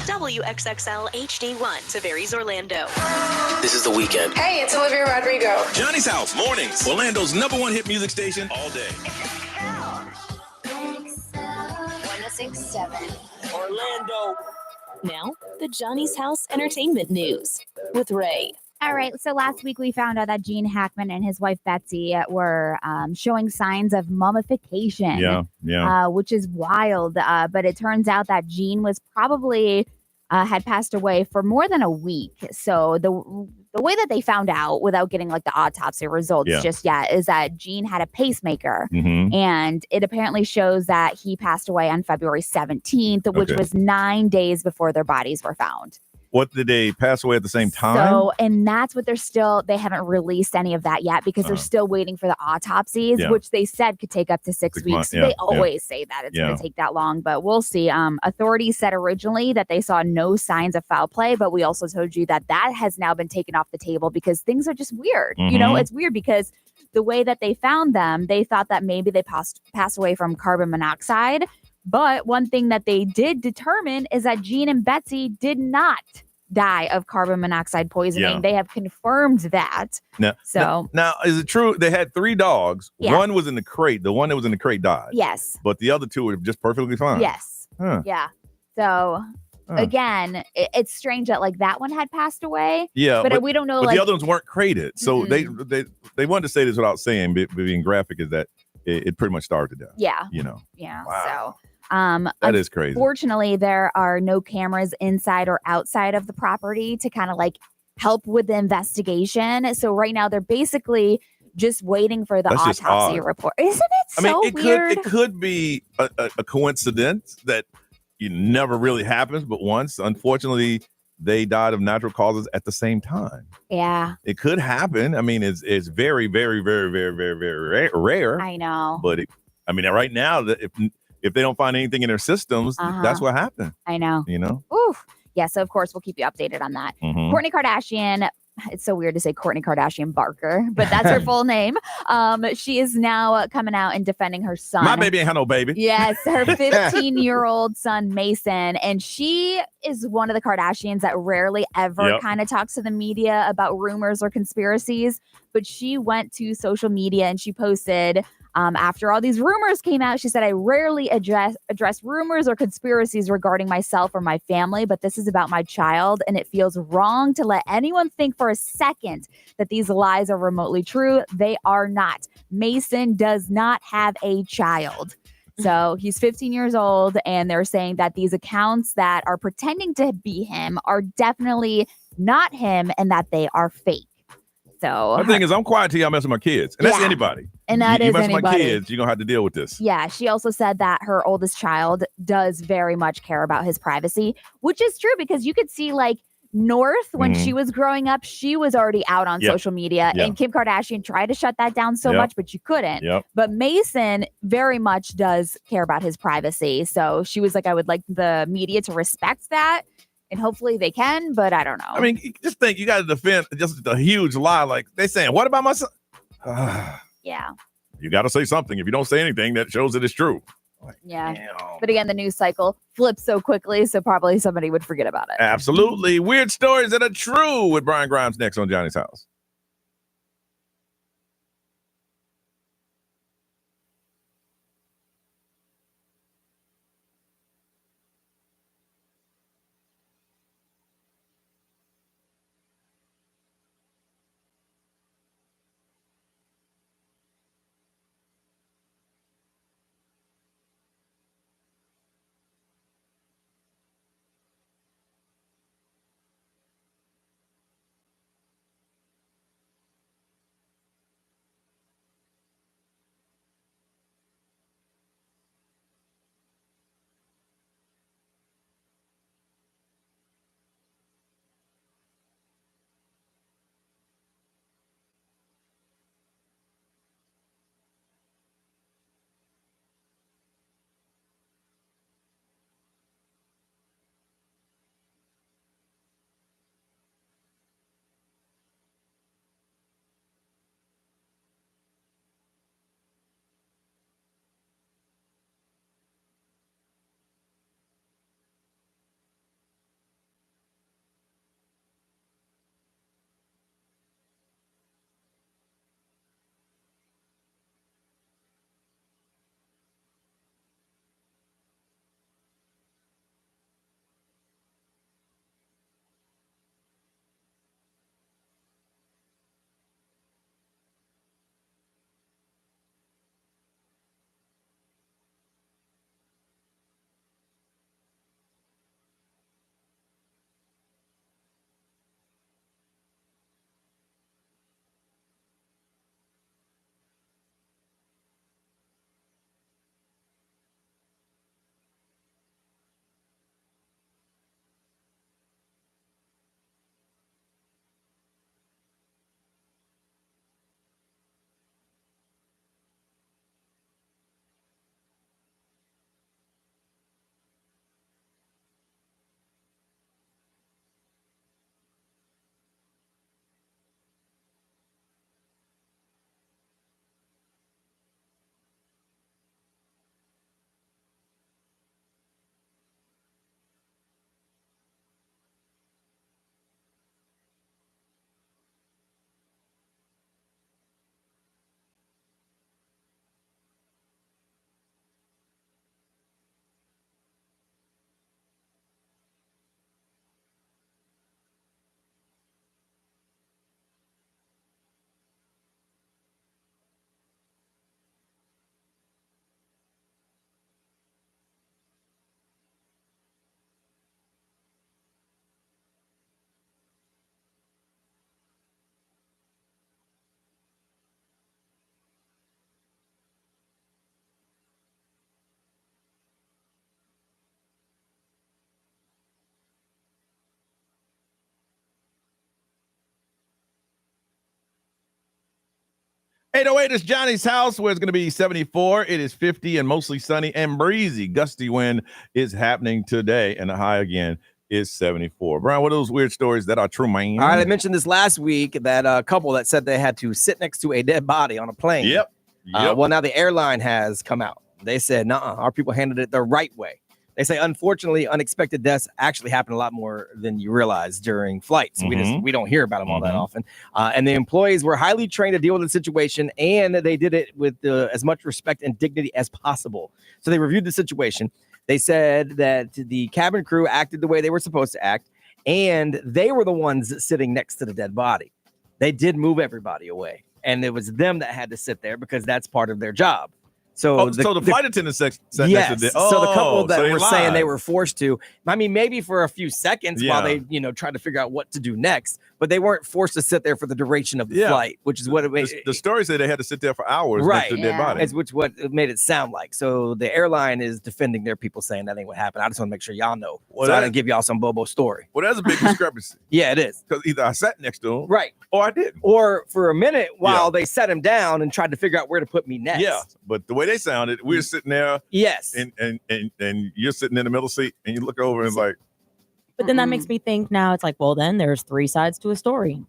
WXXL HD1, Tavares, Orlando. This is The Weekend. Hey, it's Olivia Rodrigo. Johnny's House, mornings. Orlando's #1 hit music station all day. 1067. Orlando. Now, the Johnny's House Entertainment News with Ray. All right. So last week we found out that Gene Hackman and his wife Betsy were showing signs of mummification. Which is wild. But it turns out that Gene was probably had passed away for more than a week. So the way that they found out, without getting like the autopsy results just yet, is that Gene had a pacemaker, and it apparently shows that he passed away on February 17th, which was 9 days before their bodies were found. What, did they pass away at the same time? So, and that's what they haven't released any of that yet because they're still waiting for the autopsies, which they said could take up to 6 weeks. They always say that it's going to take that long, but we'll see. Authorities said originally that they saw no signs of foul play, but we also told you that has now been taken off the table because things are just weird. You know, it's weird because the way that they found them, they thought that maybe they passed away from carbon monoxide. But one thing that they did determine is that Gene and Betsy did not die of carbon monoxide poisoning. They have confirmed that. Now, is it true they had 3 dogs? One was in the crate. The one that was in the crate died. Yes. But the other 2 were just perfectly fine. Yes. Yeah. So again, it's strange that like that one had passed away. Yeah. But we don't know. But like the other ones weren't crated. So they wanted to say this without saying, but being graphic, is that it pretty much starved to death. Yeah. You know. Yeah. Wow. So that is crazy. Fortunately, there are no cameras inside or outside of the property to kind of like help with the investigation. So right now they're basically just waiting for the autopsy report. Isn't it weird? It could be a coincidence that never really happens, but once, unfortunately, they died of natural causes at the same time. Yeah. It could happen. I mean, it's very, very, very, very, very, very rare. I know. But right now, if they don't find anything in their systems, that's what happened. I know. You know? Oof. Yeah, so of course we'll keep you updated on that. Kourtney Kardashian, it's so weird to say Kourtney Kardashian Barker, but that's her full name. She is now coming out and defending her son. My baby ain't had no baby. Yes, her 15-year-old son, Mason. And she is one of the Kardashians that rarely ever kind of talks to the media about rumors or conspiracies. But she went to social media and she posted, after all these rumors came out, she said, I rarely address rumors or conspiracies regarding myself or my family, but this is about my child, and it feels wrong to let anyone think for a second that these lies are remotely true. They are not. Mason does not have a child. So he's 15 years old, and they're saying that these accounts that are pretending to be him are definitely not him and that they are fake. So the thing is, I'm quiet till y'all mess with my kids. And that's anybody. And that you is mess anybody. with my kids, you're going to have to deal with this. Yeah, she also said that her oldest child does very much care about his privacy, which is true because you could see like North, when she was growing up, she was already out on social media, and Kim Kardashian tried to shut that down so much, but you couldn't. But Mason very much does care about his privacy. So she was like, I would like the media to respect that. And hopefully they can, but I don't know. I mean, just think you got to defend just a huge lie. Like they saying, what about my son? Yeah. You got to say something. If you don't say anything, that shows that it's true. Yeah. But again, the news cycle flips so quickly, so probably somebody would forget about it. Absolutely. Weird stories that are true with Brian Grimes next on Johnny's House. 808 is Johnny's house, where it's going to be 74. It is 50 and mostly sunny and breezy. Gusty wind is happening today, and the high again is 74. Brian, what are those weird stories that are true, man? All right, I mentioned this last week, that couple that said they had to sit next to a dead body on a plane. Yep. Well, now the airline has come out. They said, "Nuh-uh, our people handled it the right way." They say, unfortunately, unexpected deaths actually happen a lot more than you realize during flights. We don't hear about them all that often. And the employees were highly trained to deal with the situation, and they did it with as much respect and dignity as possible. So they reviewed the situation. They said that the cabin crew acted the way they were supposed to act, and they were the ones sitting next to the dead body. They did move everybody away, and it was them that had to sit there because that's part of their job. So the flight attendant sat yes. next to So the couple that were saying lied. they were forced to, I mean, maybe for a few seconds while Yeah. they, tried to figure out what to do next, but they weren't forced to sit there for the duration of the flight, which is what it made. The story said they had to sit there for hours Right. next to a dead body. It's what it made it sound like. So the airline is defending their people, saying that ain't what happened. I just want to make sure y'all know. Well, So I that- didn't give y'all some bobo story. Well, that's a big discrepancy. Yeah, it is. Because either I sat next to him, Right. or I didn't. Or for a minute while they set him down and tried to figure out where to put me next. Yeah, but the way they sounded, we were sitting there. Yes. And you're sitting in the middle seat, and you look over and it's like, But then that makes me think now it's like, well, then there's three sides to a story.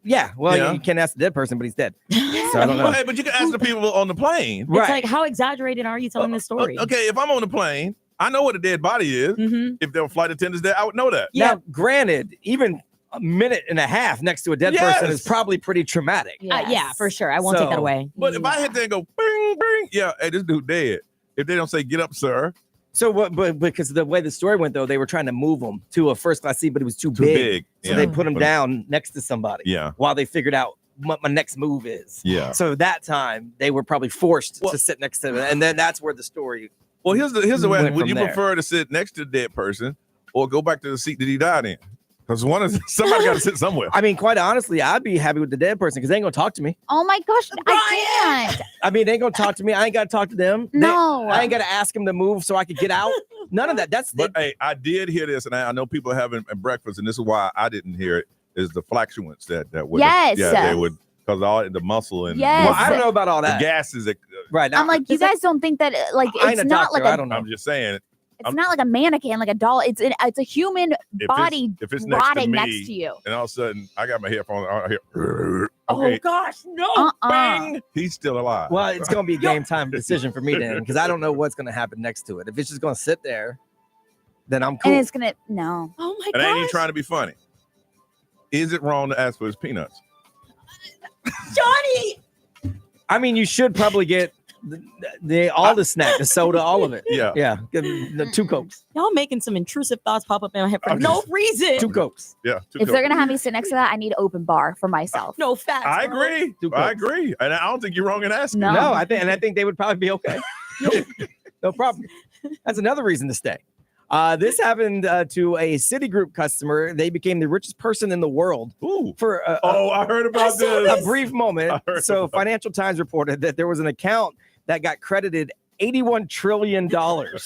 Yeah. Well, Yeah. you can't ask the dead person, but he's dead. So I don't know. Hey, but you can ask the people on the plane. It's like, how exaggerated are you telling this story? Okay, if I'm on the plane, I know what a dead body is. If there were flight attendants there, I would know that. Now, granted, even a minute and a half next to a dead person is probably pretty traumatic. Yeah, for sure. I won't take that So- away. But if I hit there and go, bing, bing, yeah, hey, this dude dead. If they don't say, get up, sir. So what? But because the way the story went, though, they were trying to move him to a first class seat, but it was too big. So Yeah. they put him But- down next to somebody. Yeah. While they figured out what my next move is. Yeah. So that time they were probably forced to sit next to them, and then that's where the story. Well, here's the way. went Would from you there. prefer to sit next to the dead person or go back to the seat that he died in? Because somebody got to sit somewhere. I mean, quite honestly, I'd be happy with the dead person because they ain't gonna talk to me. Oh my gosh, I can't. I mean, they ain't gonna talk to me. I ain't gotta talk to them. No. I ain't gotta ask them to move so I could get out. None of that. But hey, I did hear this, and I know people are having breakfast, and this is why I didn't hear it. Is the fluctuants that would Yes. they would because all the muscle and Yes. Well, I don't know about all that. the gases that Right. I'm like, you guys don't think that like I ain't it's a not doctor. like I a don't know. I'm just saying. it's not like a mannequin, like a doll. It's a human body if it's next to rotting me, next to you. and all of a sudden I got my headphones, I hear, Oh okay, gosh, no! bang, he's still alive. Well, it's gonna be a game time decision for me then, because I don't know what's gonna happen next to it. If it's just gonna sit there, then I'm cool. And it's gonna no. Oh my And I ain't even gosh, trying to be funny. Is it wrong to ask for his peanuts? Johnny! I mean, you should probably get all the snack, the soda, all of it. Yeah. Yeah. Give them the 2 Cokes. Y'all making some intrusive thoughts pop up in my head for no reason. 2 Cokes. Yeah. If they're gonna have me sit next to that, I need open bar for myself. No facts. I bro. agree. 2 I Cokes. agree. And I don't think you're wrong in asking. No. No, I think they would probably be okay. No problem. That's another reason to stay. This happened to a Citigroup customer. They became the richest person in the world Ooh. for I heard about this. a brief moment. I heard So about Financial Times reported that there was an account that got credited $81 trillion. Does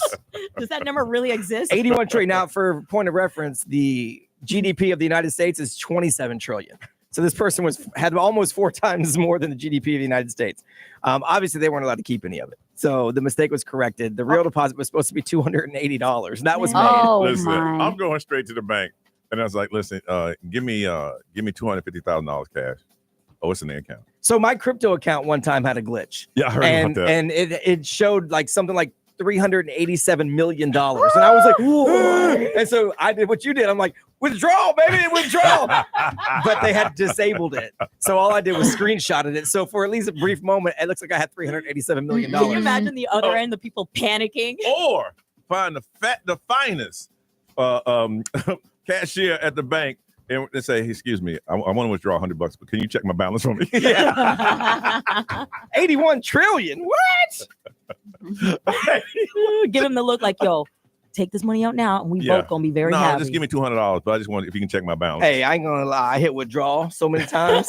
that number really exist? 81 trillion. Now, for point of reference, the GDP of the United States is 27 trillion. So this person had almost 4 times more than the GDP of the United States. Obviously, they weren't allowed to keep any of it. So the mistake was corrected. The real deposit was supposed to be $280. That was made. Oh Listen, my. I'm going straight to the bank. And I was like, listen, give me $250,000 cash. Oh, it's in the account. So my crypto account one time had a glitch. Yeah, I heard and about that. and it showed like something like $387 million. And I was like, "Whoa." And so I did what you did. I'm like, withdraw, baby, withdraw. But they had disabled it. So all I did was screenshotted it. So for at least a brief moment, it looks like I had $387 million. Can you imagine the other end, the people panicking? Or find the finest cashier at the bank and they say, excuse me, I want to withdraw $100, but can you check my balance for me? 81 trillion. What? Give him the look like, yo, take this money out now, and we both gonna be very no, happy. just give me $200, but I just want if you can check my balance. Hey, I ain't gonna lie. I hit withdraw so many times.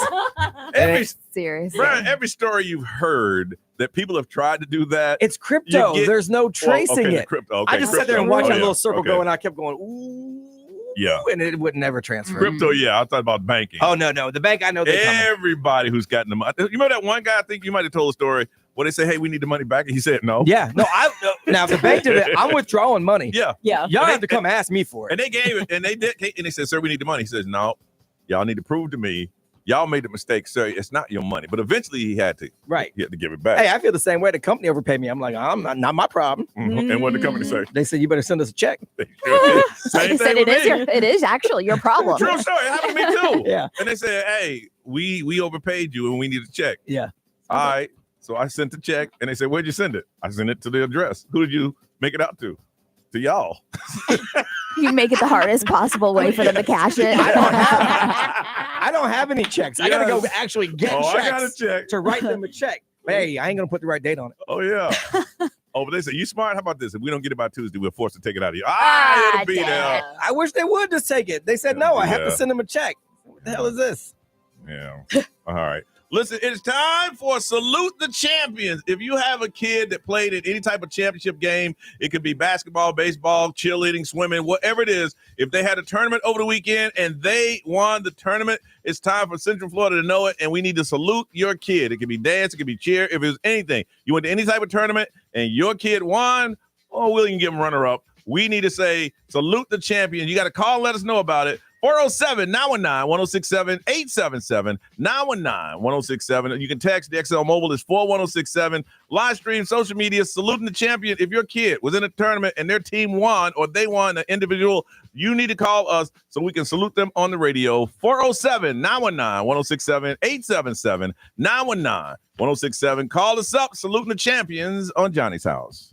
Seriously. Brian, every story you've heard that people have tried to do that. It's crypto. There's no tracing okay, it. Crypto. Okay, I just sat there and watched that little circle okay. go, and I kept going, ooh. Yeah. and it would never transfer. Crypto, yeah. I thought about banking. Oh no, the bank I know they coming. Everybody who's gotten the money. You remember that one guy? I think you might have told a story where they say, "Hey, we need the money back," and he said, "No." Yeah, no. Now if the bank did it, I'm withdrawing money. Yeah. Y'all have to come ask me for it. And they gave it, and they did, and they said, "Sir, we need the money." He says, "No, y'all need to prove to me y'all made the mistake, sir. It's not your money." But eventually, he had to. Right. He had to give it back. Hey, I feel the same way. The company overpaid me. I'm like, I'm not my problem. And what did the company say? They said you better send us a check. Same They said thing with me. it is actually your problem. True story. It happened to me too. Yeah. And they said, "Hey, we overpaid you, and we need a check." Yeah. All right. So I sent the check, and they said, "Where'd you send it?" I sent it to the address. Who did you make it out to? To y'all. You make it the hardest possible way for them to cash it. I don't have any checks. I gotta go actually get checks I got a check to write them a check. Hey, I ain't gonna put the right date on it. Oh yeah. Oh, but they say, "You smart? How about this? If we don't get it by Tuesday, we're forced to take it out of you." It'll be there. I wish they would just take it. They said no. I have to Yeah. send them a check. What the hell is this? Yeah. All right. Listen, it's time for Salute the Champions. If you have a kid that played in any type of championship game, it could be basketball, baseball, cheerleading, swimming, whatever it is. If they had a tournament over the weekend and they won the tournament, it's time for Central Florida to know it, and we need to salute your kid. It could be dance, it could be cheer, if it's anything. You went to any type of tournament and your kid won, we can give them runner-up. We need to say, salute the champion. You got to call and let us know about it. 407-919-1067, 877-919-1067. You can text the XL Mobile is 41067. Live stream, social media, saluting the champion. If your kid was in a tournament and their team won or they won an individual, you need to call us so we can salute them on the radio. 407-919-1067, 877-919-1067. Call us up, saluting the champions on Johnny's House.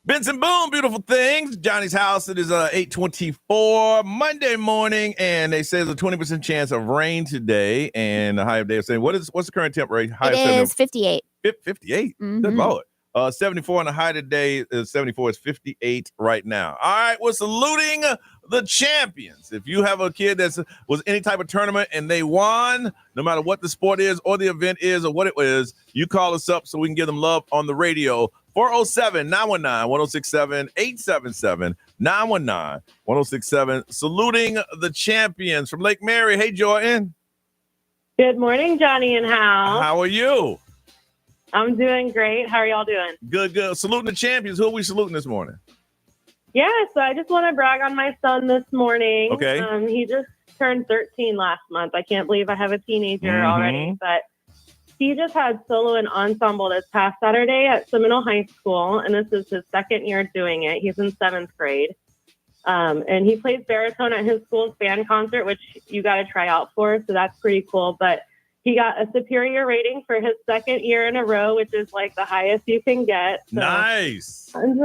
Benson Boom, beautiful things. Johnny's house. It is 8:24 Monday morning, and they say there's a 20% chance of rain today. And the high of day is saying, what's the current temperature? High It is 58. 58. Good Lord. 74 and the high today is 74. It's 58 right now. All right, we're saluting the champions. If you have a kid that was any type of tournament and they won, no matter what the sport is or the event is or what it is, you call us up so we can give them love on the radio. 407-919-1067, 877-919-1067. Saluting the champions from Lake Mary. Hey, Jordan. Good morning, Johnny and Hal. How are you? I'm doing great. How are y'all doing? Good. Saluting the champions. Who are we saluting this morning? Yeah, so I just want to brag on my son this morning. Okay. He just turned 13 last month. I can't believe I have a teenager already, but he just had solo and ensemble this past Saturday at Seminole High School, and this is his second year doing it. He's in 7th grade. And he plays baritone at his school's band concert, which you got to try out for, so that's pretty cool. But he got a superior rating for his second year in a row, which is like the highest you can get. So nice. I'm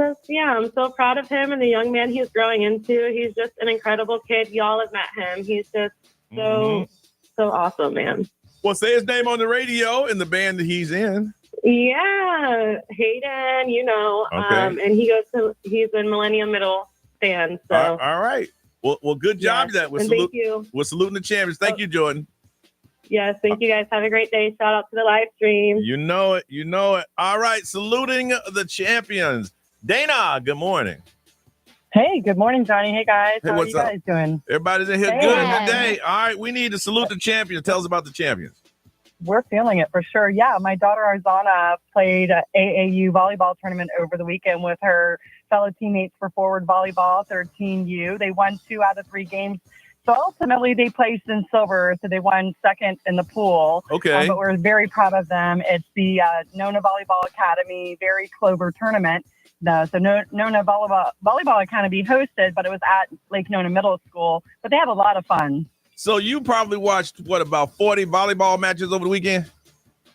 so proud of him and the young man he's growing into. He's just an incredible kid. Y'all have met him. He's just so awesome, man. Well, say his name on the radio in the band that he's in. Yeah, Hayden, Okay. and he's in Millennium Middle band. So all right. Well, good job. Yes, thank you. We're saluting the champions. Thank you, Jordan. Yes, thank you guys. Have a great day. Shout out to the live stream. You know it. All right, saluting the champions. Dana, good morning. Hey, good morning, Johnny. Hey, guys. Hey, How are what's you up? guys doing? Everybody's in here good today. All right, we need to salute the champions. Tell us about the champions. We're feeling it for sure. Yeah, my daughter Arzana played an AAU volleyball tournament over the weekend with her fellow teammates for forward volleyball, 13U. They won 2 out of 3 games. So ultimately, they placed in silver, so they won second in the pool. Okay. But we're very proud of them. It's the Nona Volleyball Academy Very Clover Tournament. So Nona Volleyball Academy hosted, but it was at Lake Nona Middle School. But they had a lot of fun. So you probably watched, about 40 volleyball matches over the weekend?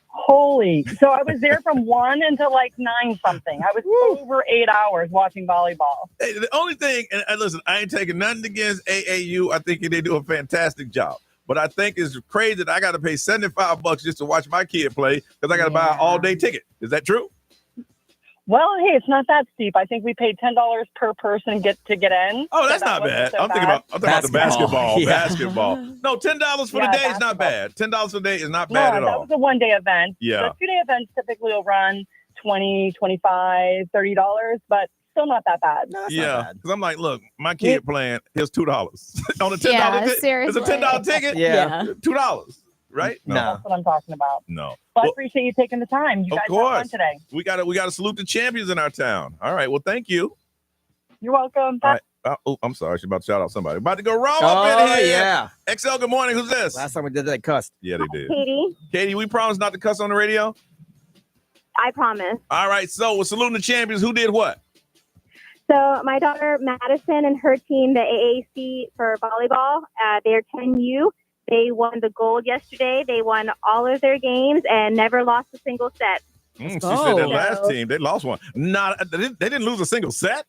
Holy. So I was there from 1 until like 9 something. I was over 8 hours watching volleyball. Hey, the only thing, and listen, I ain't taking nothing against AAU. I think they do a fantastic job. But I think it's crazy that I got to pay $75 just to watch my kid play because I got to buy an all-day ticket. Is that true? Well, hey, it's not that steep. I think we paid $10 per person to get in. Oh, that's not bad. I'm thinking about the basketball. Yeah. Basketball. No, $10 for the day is not bad. $10 for the day is not bad at all. That was a one-day event. Yeah. The 2-day events typically will run $20, $25, $30, but still not that bad. Yeah, because I'm like, look, my kid playing, here's $2 on a $10 ticket. seriously. It's a $10 ticket. Yeah. $2, right? No. That's what I'm talking about. No. Well, I appreciate you taking the time. You Of guys have course. fun today. We gotta salute the champions in our town. All right. Well, thank you. You're welcome. All right. Oh, I'm sorry. She's about to shout out somebody. About to go wrong Oh, up in here. yeah. XL, good morning. Who's this? Last time we did that, cussed. Yeah, they did. Katie, Katie, we promised not to cuss on the radio. I promise. All right. So we're saluting the champions. Who did what? So my daughter Madison and her team, the AAC for volleyball, they're 10U. They won the gold yesterday. They won all of their games and never lost a single set. She said that last team, they lost one. They didn't lose a single set?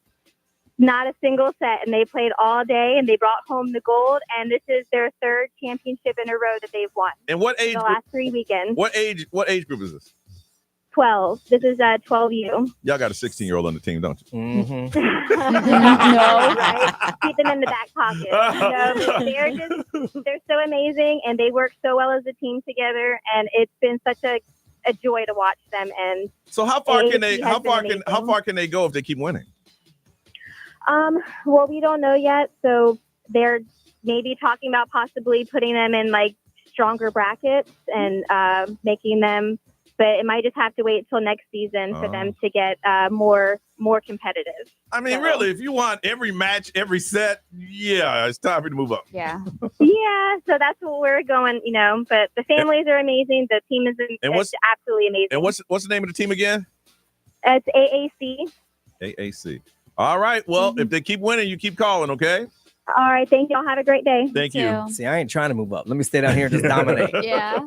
Not a single set. And they played all day and they brought home the gold. And this is their 3rd championship in a row that they've won. And what age? The last 3 weekends. What age group is this? 12. This is 12U. Y'all got a 16-year-old on the team, don't you? Mm-hmm. No, right? Keep them in the back pocket. No, they're so amazing and they work so well as a team together. And it's been such a joy to watch them. And so how far can AAC they? has been How far can they go if they keep winning? Well, we don't know yet. So they're maybe talking about possibly putting them in like stronger brackets and making them. But it might just have to wait till next season for them to get more competitive. I mean, really, if you want every match, every set, yeah, it's time for you to move up. Yeah. Yeah, so that's what we're going, But the families are amazing. The team is absolutely amazing. And what's the name of the team again? It's AAC. AAC. All right. Well, if they keep winning, you keep calling, okay? All right. Thank y'all. Have a great day. Thank you. See, I ain't trying to move up. Let me stay down here and just dominate. Yeah.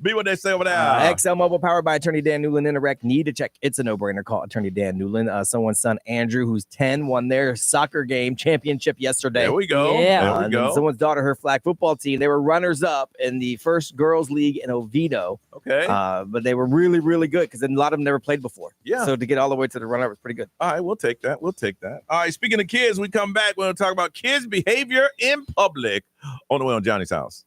Be what they say over there. XL Mobile, powered by Attorney Dan Newland. Interact. Need to check. It's a no-brainer. Call Attorney Dan Newland. Someone's son, Andrew, who's 10, won their soccer game championship yesterday. There we go. Yeah. There we And go. then someone's daughter, her flag football team, they were runners-up in the first girls' league in Oviedo. Okay. But they were really, really good because a lot of them never played before. Yeah. So to get all the way to the runner was pretty good. All right, we'll take that. We'll take that. All right, speaking of kids, we come back. We're going to talk about kids' behavior in public on the way on Johnny's House.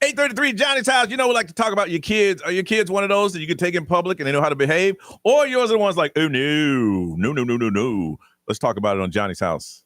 $8:33, Johnny's House. You know, we like to talk about your kids. Are your kids one of those that you can take in public and they know how to behave? Or yours are the ones like, oh, no. Let's talk about it on Johnny's House.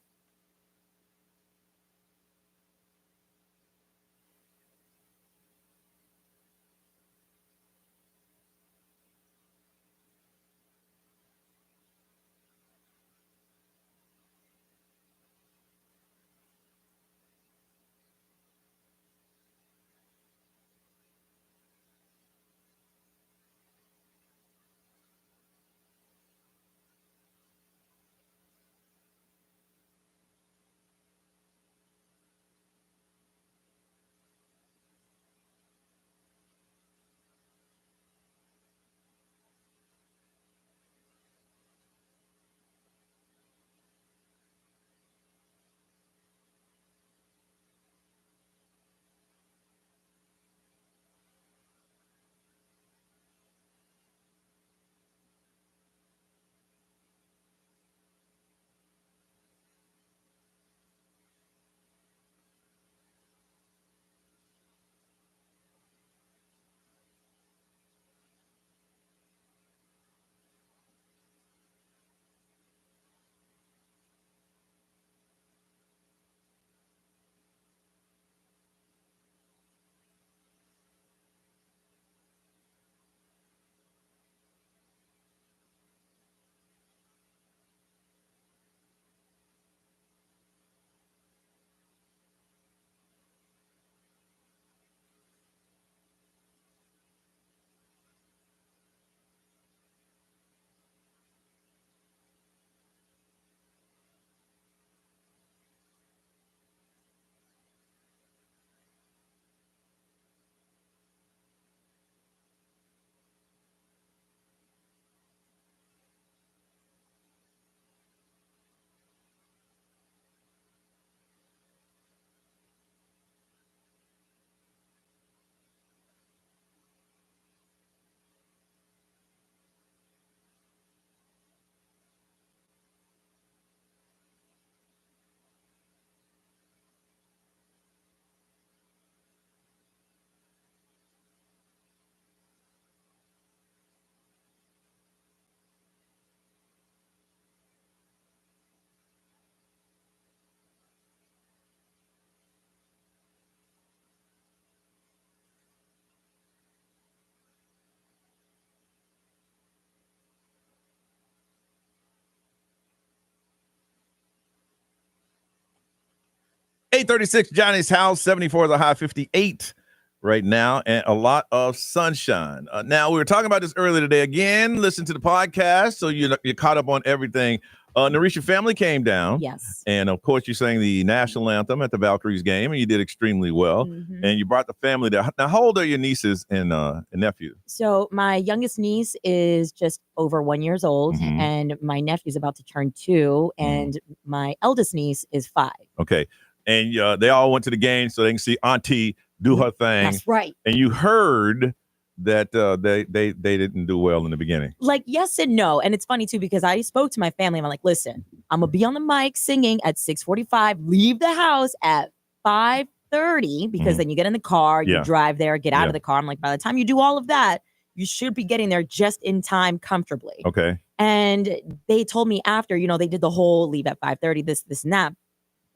836 Johnny's house, 74 is a high, 58 right now, and a lot of sunshine. Now, we were talking about this earlier today. Again, listen to the podcast so you're caught up on everything. Narisha family came down. Yes. And, of course, you sang the national anthem at the Valkyries game, and you did extremely well. Mm-hmm. And you brought the family there. Now, how old are your nieces and nephews? So my youngest niece is just over 1 year old, Mhm. and my nephew's about to turn 2, and my eldest niece is 5. Okay. And they all went to the game so they can see Auntie do her thing. That's right. And you heard that they didn't do well in the beginning. Like, yes and no. And it's funny too, because I spoke to my family and I'm like, listen, I'm gonna be on the mic singing at 6:45, leave the house at 5:30, because then you get in the car, you Yeah. drive there, get out Yeah. of the car. I'm like, by the time you do all of that, you should be getting there just in time comfortably. Okay. And they told me after, they did the whole leave at 5:30, this and that.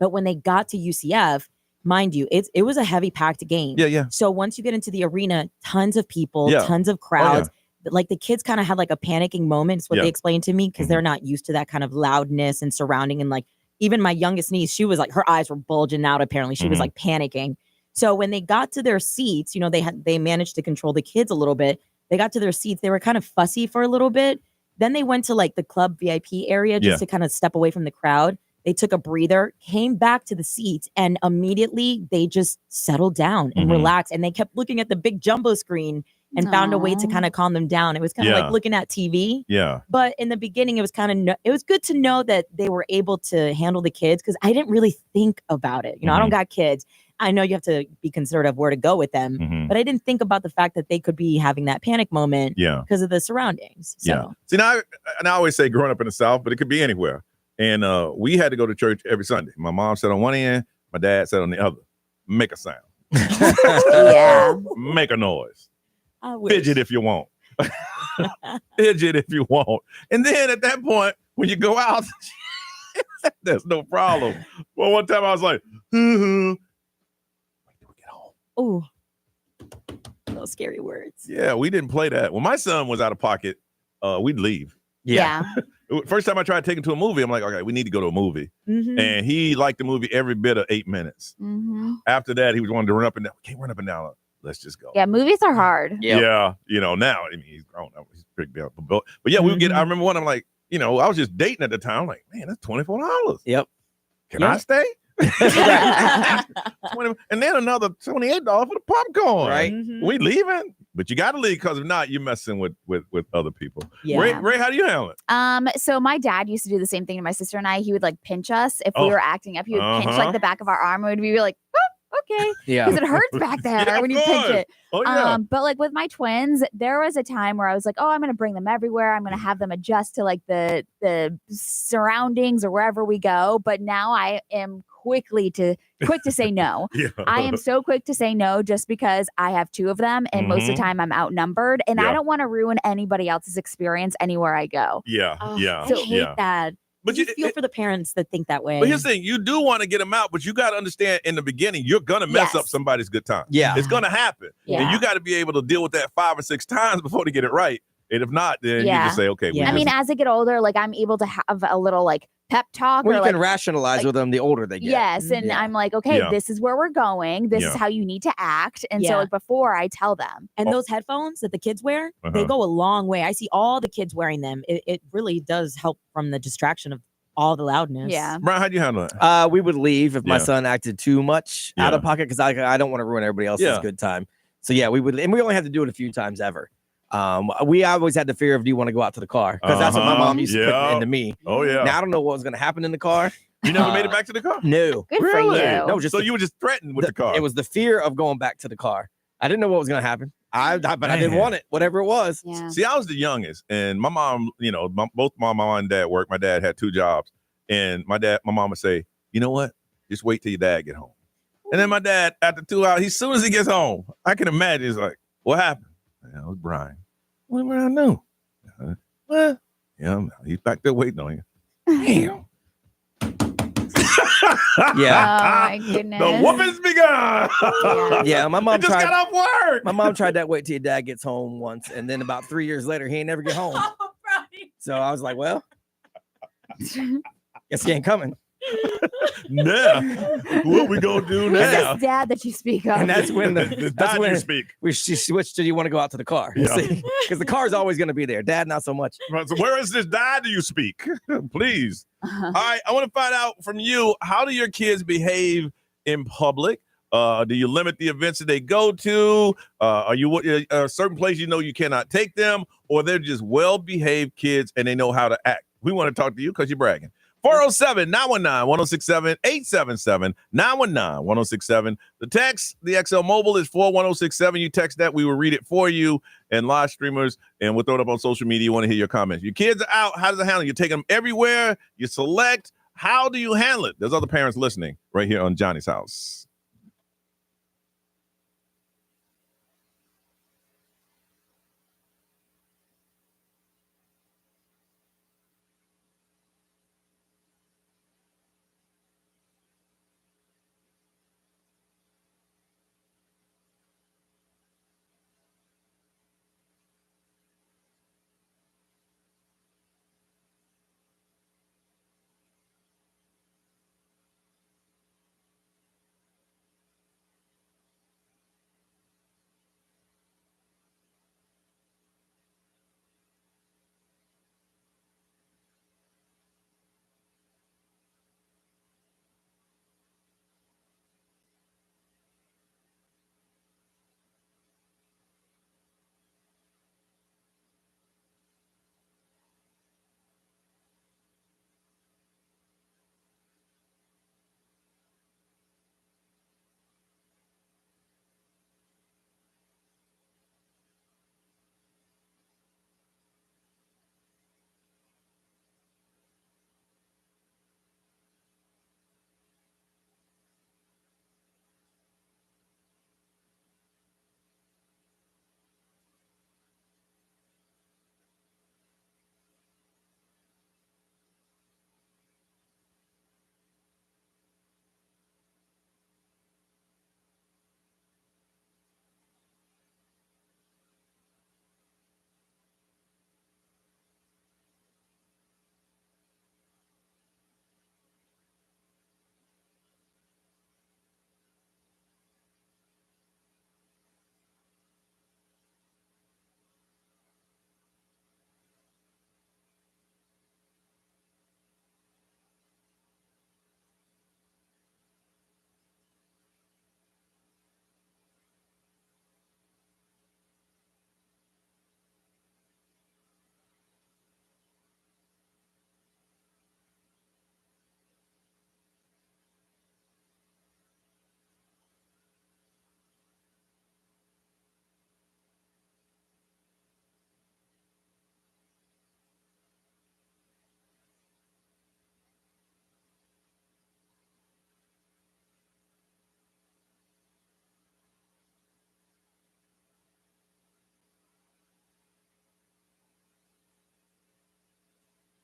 But when they got to UCF, mind you, it was a heavy packed game. Yeah, yeah. So once you get into the arena, tons of people, Yeah. tons of crowds. Like the kids kind of had like a panicking moment, is what Yeah. they explained to me, because they're not used to that kind of loudness and surrounding. And like even my youngest niece, she was like, her eyes were bulging out. Apparently, she was like panicking. So when they got to their seats, they managed to control the kids a little bit. They got to their seats. They were kind of fussy for a little bit. Then they went to like the club VIP area just to kind of step away from the crowd. They took a breather, came back to the seats, and immediately they just settled down and relaxed. And they kept looking at the big jumbo screen and found a way to kind of calm them down. It was kind of like looking at TV. Yeah. But in the beginning, it was it was good to know that they were able to handle the kids, because I didn't really think about it. I don't got kids. I know you have to be considerate of where to go with them, but I didn't think about the fact that they could be having that panic moment because of the surroundings. So. Yeah. See, now, and I always say growing up in the South, but it could be anywhere. And we had to go to church every Sunday. My mom sat on one end, my dad sat on the other. Make a sound. Yeah. Make a noise. I wish. Fidget if you want. Fidget if you want. And then at that point, when you go out, there's no problem. Well, one time I was like, Oh, those scary words. yeah, we didn't play that. When my son was out of pocket, we'd leave. Yeah. First time I tried to take him to a movie, I'm like, okay, we need to go to a movie. And he liked the movie every bit of 8 minutes. After that, he was wanting to run up and down. Can't run up and down. Let's just go. Yeah, movies are hard. Yeah. Now, I mean, he's grown up. He's pretty big. But yeah, we would get, I remember one, I'm like, I was just dating at the time. I'm like, man, that's $24. Yep. Can I stay? 20, and then another $28 for the popcorn. Right. We leaving, but you got to leave, because if not, you're messing with other people. Yeah. Ray, how do you handle it? So my dad used to do the same thing to my sister and I. He would like pinch us if we were acting up. He would pinch like the back of our arm, and we'd be like, oh, okay. Yeah. Because it hurts back there Yeah, when of you pinch course. it. Oh, yeah. But like with my twins, there was a time where I was like, oh, I'm going to bring them everywhere. I'm going to have them adjust to like the surroundings or wherever we go. But now I am quick to say no. Yeah. I am so quick to say no, just because I have 2 of them, and most of the time I'm outnumbered, and I don't want to ruin anybody else's experience anywhere I go. Yeah. Oh, Yeah. I hate that. But you feel for the parents that think that way. But here's the thing, you do want to get them out, but you got to understand in the beginning, you're going to mess up somebody's good time. Yeah. It's going to happen. Yeah. And you got to be able to deal with that 5 or 6 times before they get it right. And if not, then you just say, okay. Yeah. I mean, as I get older, like I'm able to have a little like pep talk, Well, or you like can rationalize with them the older they get. yes, and I'm like, okay, this is where we're going. This is how you need to act. And so Yeah. like before I tell them. And those headphones that the kids wear, they go a long way. I see all the kids wearing them. It really does help from the distraction of all the loudness. Yeah. Brian, how'd you handle it? We would leave if my Yeah. son acted too much out of pocket, because I don't want to ruin everybody else's good time. So yeah, we would, and we only had to do it a few times ever. We always had the fear of, do you want to go out to the car? Because that's what my mom used to put into me. Oh yeah. Now I don't know what was going to happen in the car. You never made it back to the car? No. Good Really? for you. No, just So you were just threatened with the car. It was the fear of going back to the car. I didn't know what was going to happen. But I didn't want it, whatever it was. Yeah. See, I was the youngest, and my mom, both my mom and dad worked. My dad had 2 jobs, and my mom would say, you know what? Just wait till your dad get home. And then my dad, after 2 hours, as soon as he gets home, I can imagine, he's like, what happened? It was Brian. What did I know? What? Yeah, he's back there waiting on you. Damn. Yeah. Oh my goodness. The whooping's begun. Yeah, my mom He just tried. got off work. My mom tried that wait till your dad gets home once, and then about 3 years later, he ain't never get home. So I was like, well, guess he ain't coming. Now, what we gonna do Who's now? this dad that you speak of? And that's when Dad you speak. she switched to you want to go out to the car. Yeah. Because the car is always going to be there. Dad, not so much. Right, so where is this dad do you speak? Please. All right, I want to find out from you, how do your kids behave in public? Do you limit the events that they go to? Are you a certain place you know you cannot take them, or they're just well-behaved kids and they know how to act? We want to talk to you because you're bragging. 407-919-1067, 877-919-1067. The text, the XL Mobile is 41067. You text that, we will read it for you, and live streamers, and we'll throw it up on social media. You want to hear your comments. Your kids are out. How does it handle? You take them everywhere. You select. How do you handle it? There's other parents listening right here on Johnny's House.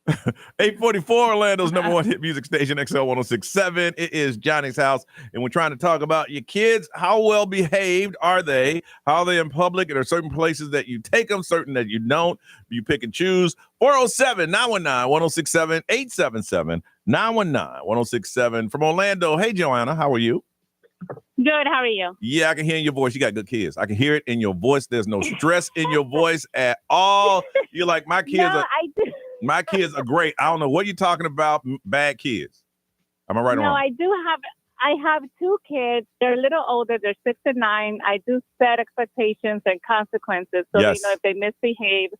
– 844 Orlando's number one hit music station, XL 1067. It is Johnny's House, and we're trying to talk about your kids. How well behaved are they? How are they in public? Are there certain places that you take them, certain that you don't? You pick and choose. 407-919-1067, 877-919-1067. From Orlando, hey, Joanna, how are you? Good. How are you? Yeah, I can hear in your voice. You got good kids. I can hear it in your voice. There's no stress in your voice at all. You're like, my kids No, my kids are great. I don't know what you're talking about. Bad kids. Am I right or No, wrong? I have two kids. They're a little older. They're 6 and 9. I do set expectations and consequences. So, Yes. if they misbehave,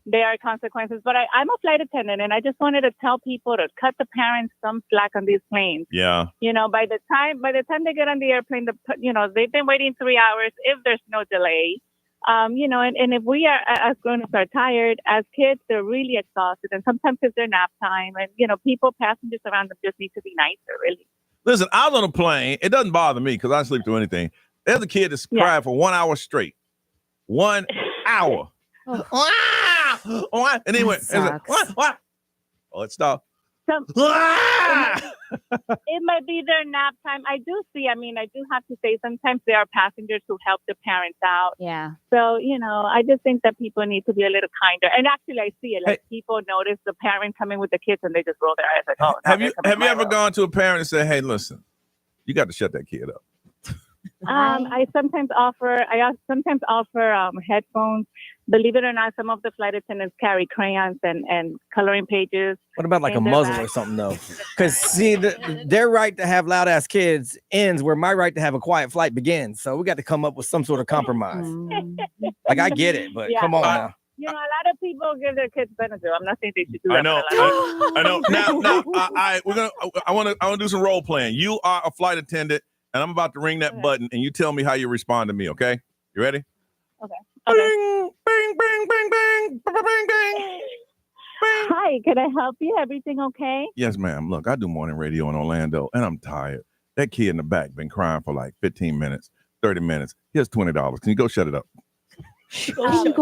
there are consequences. But I'm a flight attendant, and I just wanted to tell people to cut the parents some slack on these planes. Yeah. By the time they get on the airplane, they've been waiting 3 hours if there's no delay. And if we are, as grown-ups, are tired, as kids, they're really exhausted. And sometimes it's their nap time. And, passengers around them just need to be nicer, really. Listen, I was on a plane. It doesn't bother me because I sleep through anything. There's a kid that's cried for 1 hour straight. 1 hour. And then he went, what? Oh, it stopped. It might be their nap time. I do have to say sometimes there are passengers who help the parents out. Yeah. So, I just think that people need to be a little kinder. And actually, I see it. Like, people notice the parent coming with the kids and they just roll their eyes like, oh. Have you ever gone to a parent and said, hey, listen, you got to shut that kid up? I sometimes offer headphones. Believe it or not, some of the flight attendants carry crayons and coloring pages. What about like a muzzle or something though? Because see, their right to have loud ass kids ends where my right to have a quiet flight begins. So we got to come up with some sort of compromise. Like I get it, but come on now. A lot of people give their kids Benadryl. I'm not saying they should do that. I know. Now, I want to do some role playing. You are a flight attendant, and I'm about to ring that button, and you tell me how you respond to me. Okay? You ready? Okay. Bing, bing, bing, bing, bing, bing, bing, bing. Hi, can I help you? Everything okay? Yes, ma'am. Look, I do morning radio in Orlando, and I'm tired. That kid in the back been crying for like 15 minutes, 30 minutes. Here's $20. Can you go shut it up? I'm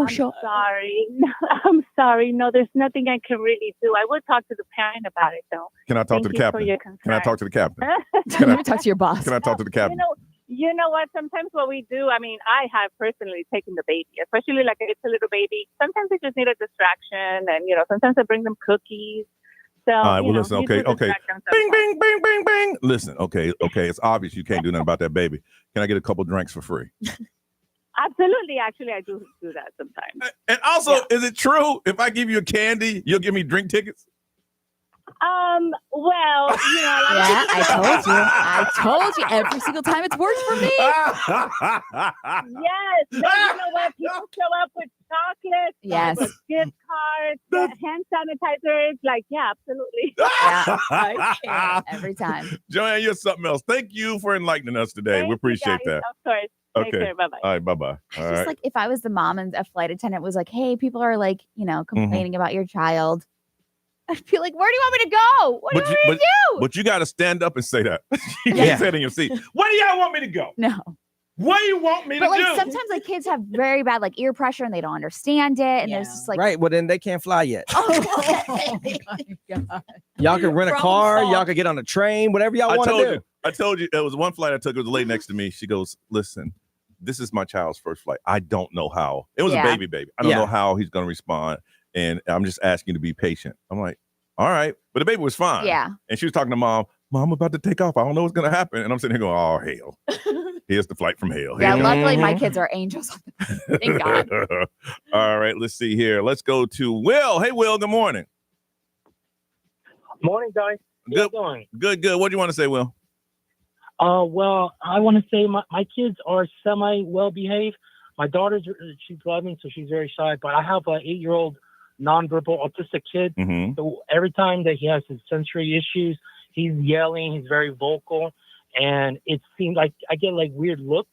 sorry. No, there's nothing I can really do. I would talk to the parent about it, though. Can I talk to the captain? Can I talk to the captain? Can I talk to your boss? Can I talk to the captain? You know what? Sometimes what we do, I have personally taken the baby, especially like if it's a little baby. Sometimes they just need a distraction, and sometimes I bring them cookies. So, all right, well, listen, okay. Bing, bing, bing, bing, bing. Listen, okay. It's obvious you can't do nothing about that baby. Can I get a couple drinks for free? Absolutely. Actually, I do that sometimes. And also, is it true if I give you a candy, you'll give me drink tickets? Well, I told you every single time it's worked for me. Yes. No, you know what? People show up with chocolates, with gift cards, hand sanitizers. Like, yeah, absolutely. I can every time. Joanne, you're something else. Thank you for enlightening us today. We appreciate that. Of course. Okay. Take care. Bye-bye. All right. Bye-bye. All right. Like if I was the mom and a flight attendant was like, hey, people are like, complaining about your child. I'd be like, where do you want me to go? What do you want me to do? But you got to stand up and say that. You can't sit in your seat. Where do y'all want me to go? No. What do you want me to do? But sometimes like kids have very bad like ear pressure and they don't understand it. And there's just like right. Well, then they can't fly yet. Oh my God. Y'all can rent a car. Y'all can get on a train. Whatever y'all want to do. I told you. There was one flight I took. It was a lady next to me. She goes, listen, this is my child's first flight. I don't know how. It was a baby. I don't know how he's going to respond. And I'm just asking you to be patient. I'm like, all right. But the baby was fine. Yeah. And she was talking to mom. Mom, I'm about to take off. I don't know what's going to happen. And I'm sitting here going, oh, hell. Here's the flight from hell. Yeah, luckily my kids are angels. Thank God. All right. Let's see here. Let's go to Will. Hey, Will. Good morning. Morning, guys. How you doing? Good. What do you want to say, Will? Well, I want to say my kids are semi well behaved. My daughter's she's 11, so she's very shy. But I have an 8-year-old nonverbal autistic kid. Mm-hmm. So every time that he has his sensory issues, he's yelling. He's very vocal, and it seems like I get like weird looks.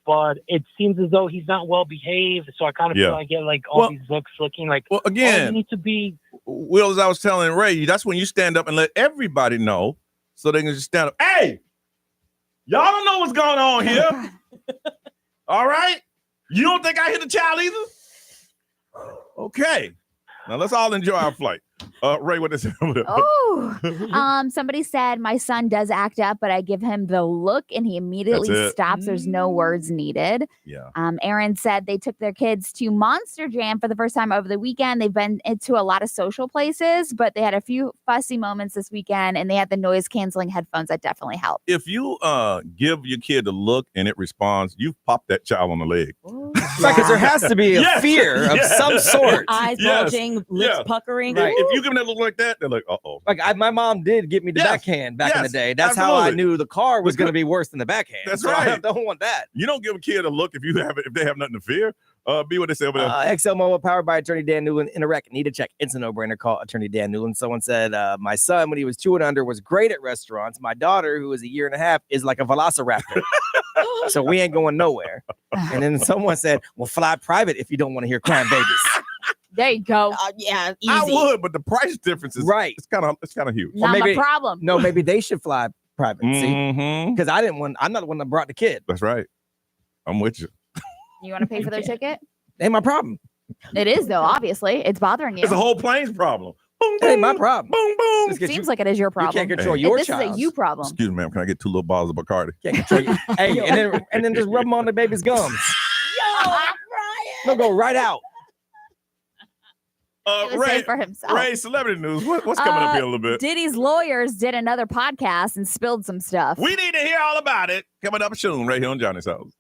But it seems as though he's not well behaved. So I kind of feel like I get like all these looks looking like, again, you need to be. Will, as I was telling Ray, that's when you stand up and let everybody know so they can just stand up. Hey, y'all don't know what's going on here. All right? You don't think I hit the child either? Okay. Now let's all enjoy our flight. Ray, what is it? Somebody said my son does act up, but I give him the look and he immediately stops. There's no words needed. Yeah. Aaron said they took their kids to Monster Jam for the first time over the weekend. They've been into a lot of social places, but they had a few fussy moments this weekend and they had the noise canceling headphones that definitely helped. If you give your kid a look and it responds, you've popped that child on the leg. Right, because there has to be a fear of some sort. Eyes bulging, lips puckering. Right. If you give them that look like that, they're like, uh-oh. Like my mom did give me the backhand back in the day. That's how I knew the car was going to be worse than the backhand. That's so right. I don't want that. You don't give a kid a look if they have nothing to fear. Be what they say over there. XL Mobile powered by Attorney Dan Newland. In a wreck, need to check. It's a no-brainer. Call Attorney Dan Newland. Someone said, my son, when he was 2 and under, was great at restaurants. My daughter, who is 1.5 years, is like a velociraptor. So we ain't going nowhere. And then someone said, well, fly private if you don't want to hear crying babies. There you go. Yeah, easy. I would, but the price difference is right. It's kind of huge. Not my problem. No, maybe they should fly private. See, because I'm not the one that brought the kid. That's right. I'm with you. You want to pay for their ticket? Ain't my problem. It is though. Obviously, it's bothering you. It's a whole plane's problem. That ain't my problem. Boom, boom. Just 'cause Seems like it is your problem. You can't control Hey. your This child. is a you problem. Excuse me, ma'am. Can I get 2 little bottles of Bacardi? Can't control you. Hey, and then just rub them on the baby's gums. Yo, Brian. They'll go right out. He was saying for himself. Ray, celebrity news. What's coming up here a little bit? Diddy's lawyers did another podcast and spilled some stuff. We need to hear all about it. Coming up soon, right here on Johnny's House.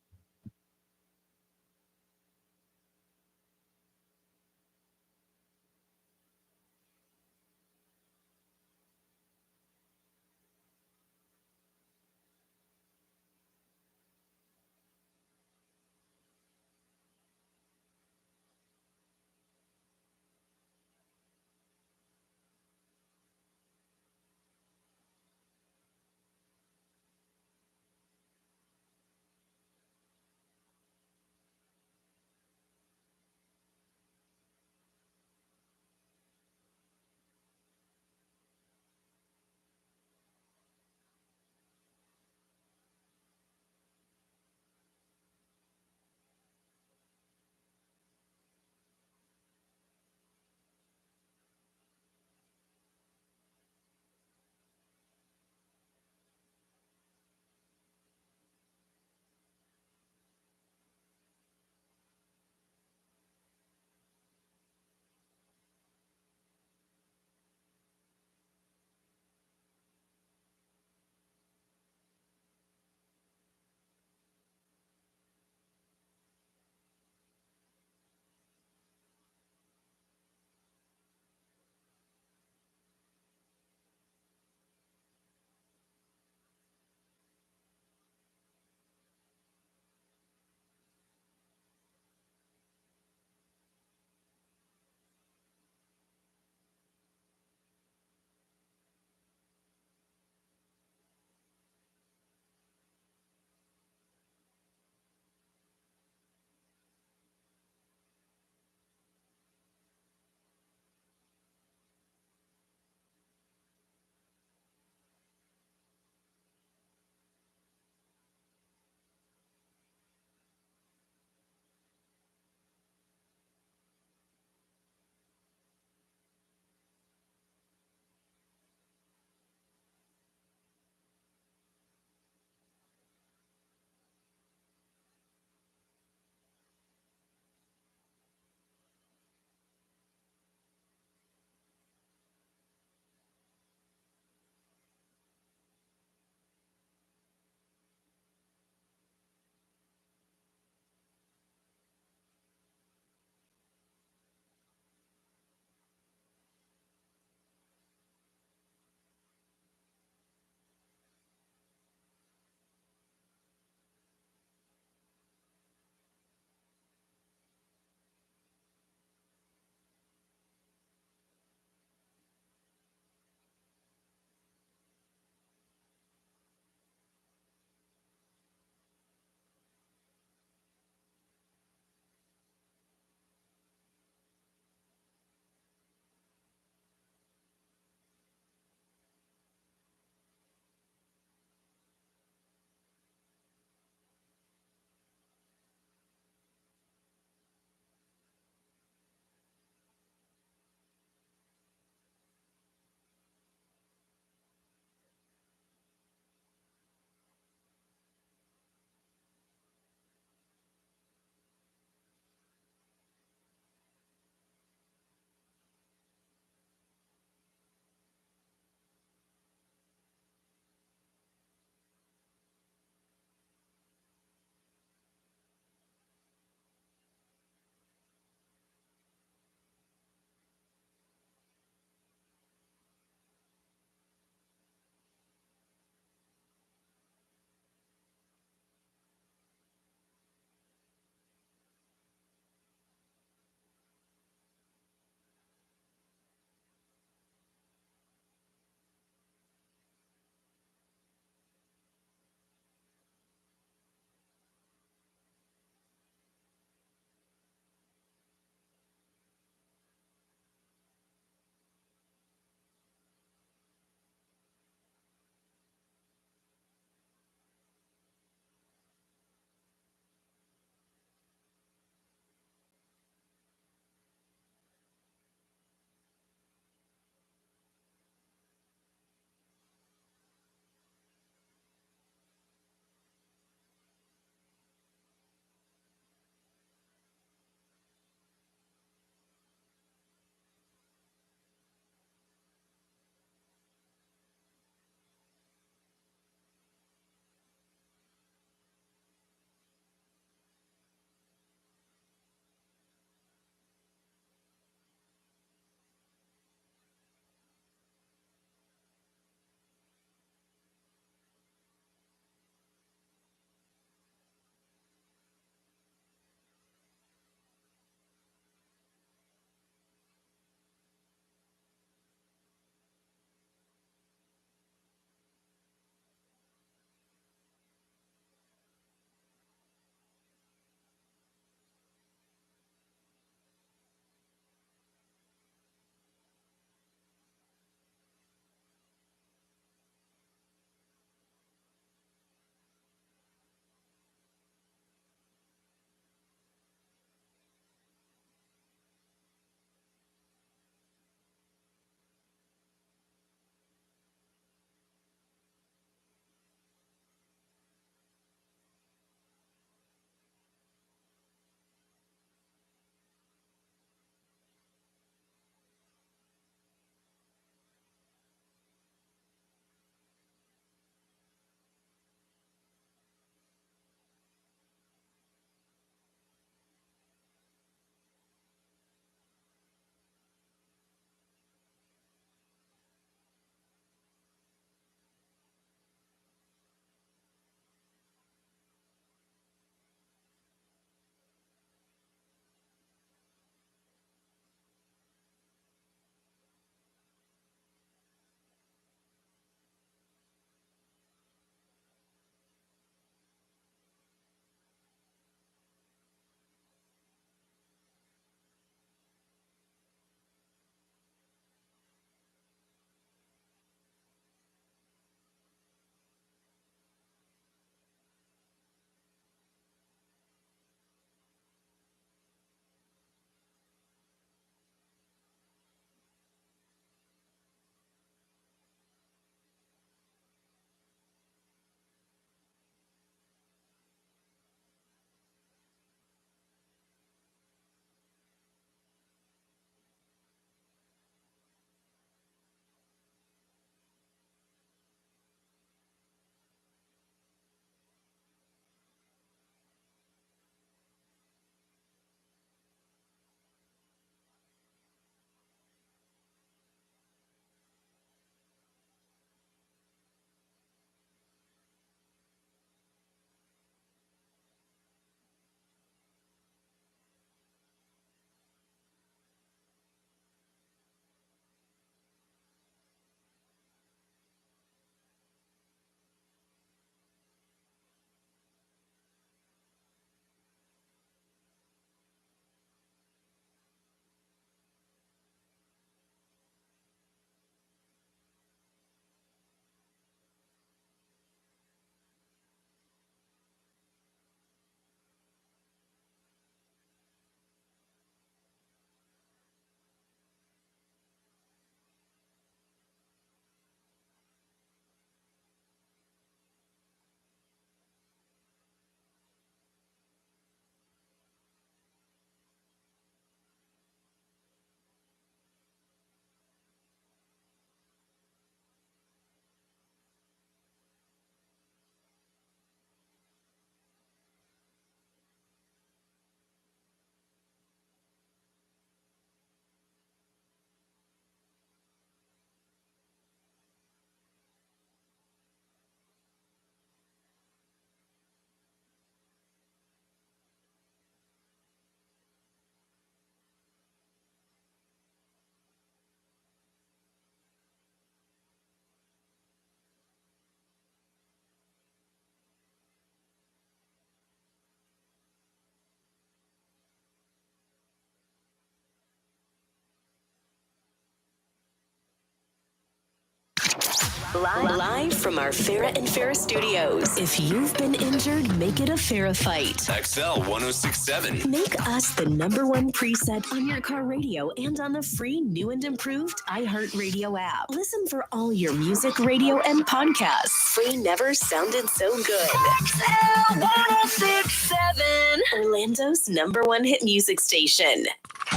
Live from our Farrah and Farrah studios. If you've been injured, make it a Farrah fight. XL 1067. Make us the #1 preset on your car radio and on the free new and improved iHeartRadio app. Listen for all your music, radio, and podcasts. Free never sounded so good. XL 1067. Orlando's #1 hit music station.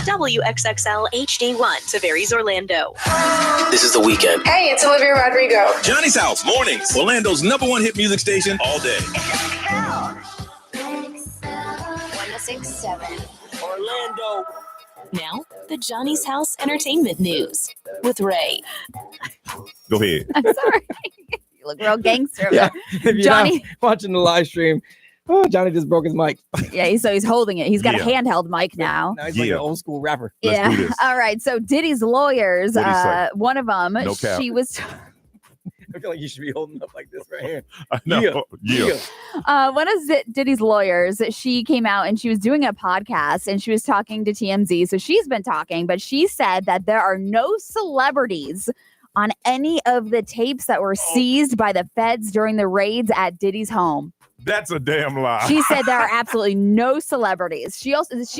WXXL HD1, Tavares, Orlando. This is The Weekend. Hey, it's Olivia Rodrigo. Johnny's House, mornings. Orlando's #1 hit music station all day. 1067. Orlando. Now, the Johnny's House Entertainment News with Ray. Go ahead. I'm sorry. You look real gangster. Yeah. If you're Johnny. not watching the live stream, Johnny just broke his mic. Yeah, he's holding it. He's got a Yeah. handheld mic now. Now he's like an old school rapper. Yeah. All right. So Diddy's lawyers, What'd he say? one of them, No cap. she was. I feel like you should be holding up like this right here. I know. Yeah. One of Diddy's lawyers, she came out and she was doing a podcast and she was talking to TMZ. So she's been talking, but she said that there are no celebrities on any of the tapes that were seized by the feds during the raids at Diddy's home. That's a damn lie. She said there are absolutely no celebrities. She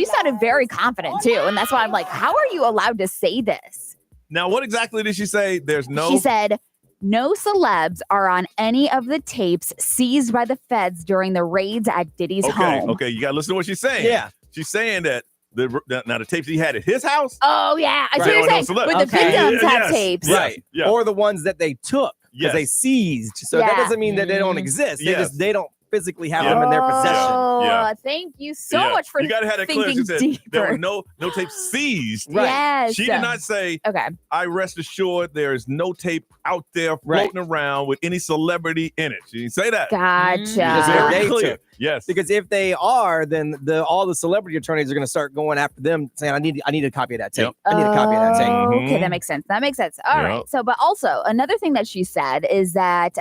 sounded very confident too, and that's why I'm like, how are you allowed to say this? Now, what exactly did she say? There's no. She said no celebs are on any of the tapes seized by the feds during the raids at Diddy's home. Okay, you gotta listen to what she's saying. Yeah. She's saying that now the tapes he had at his house. Oh yeah, I see what you're saying. But the victims have tapes, Right. Yeah. Or the ones that they took because they seized. So that Yeah. doesn't mean that they don't exist. They Yes. just they don't physically have them in their possession. Oh, thank you so much for you gotta have that clear. thinking She said deeper. there were no tapes seized. Right. Yes. She did not say. Okay. I rest assured there is no tape out there floating around with any celebrity in it. She didn't say that. Gotcha. Because Very they clear. took- Yes. Because if they are, then all the celebrity attorneys are going to start going after them, saying, "I need a copy of that tape. I need a copy of that tape." Okay, that makes sense. That makes sense. All right. Yep. So, but also another thing that she said is that,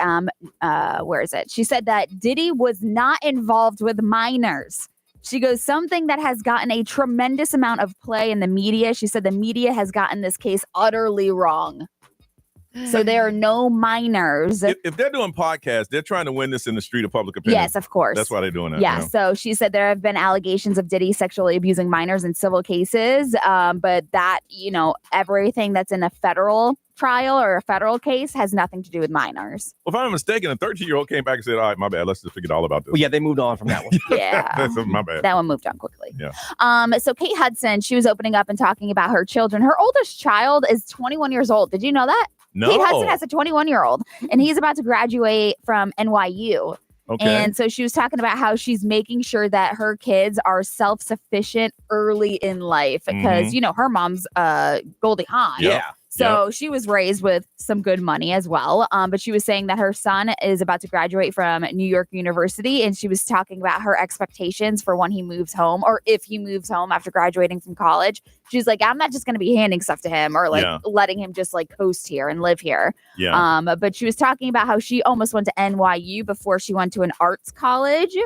where is it? She said that Diddy was not involved with minors. She goes, something that has gotten a tremendous amount of play in the media. She said the media has gotten this case utterly wrong. So there are no minors. If they're doing podcasts, they're trying to win this in the street of public opinion. Yes, of course. That's why they're doing that. Yeah. you know? So she said there have been allegations of Diddy sexually abusing minors in civil cases. But that, everything that's in a federal trial or a federal case has nothing to do with minors. Well, if I'm not mistaken, a 13-year-old came back and said, "All right, my bad. Let's just forget all about this." Well, yeah, they moved on from that one. Yeah. That's my bad. That one moved on quickly. Yeah. So Kate Hudson, she was opening up and talking about her children. Her oldest child is 21 years old. Did you know that? No. Kate Hudson has a 21-year-old, and he's about to graduate from NYU. Okay. And so she was talking about how she's making sure that her kids are self-sufficient early in life because, her mom's Goldie Hawn. Yeah. So she was raised with some good money as well. But she was saying that her son is about to graduate from New York University. And she was talking about her expectations for when he moves home or if he moves home after graduating from college. She's like, I'm not just going to be handing stuff to him or letting him just coast here and live here. Yeah. But she was talking about how she almost went to NYU before she went to an arts college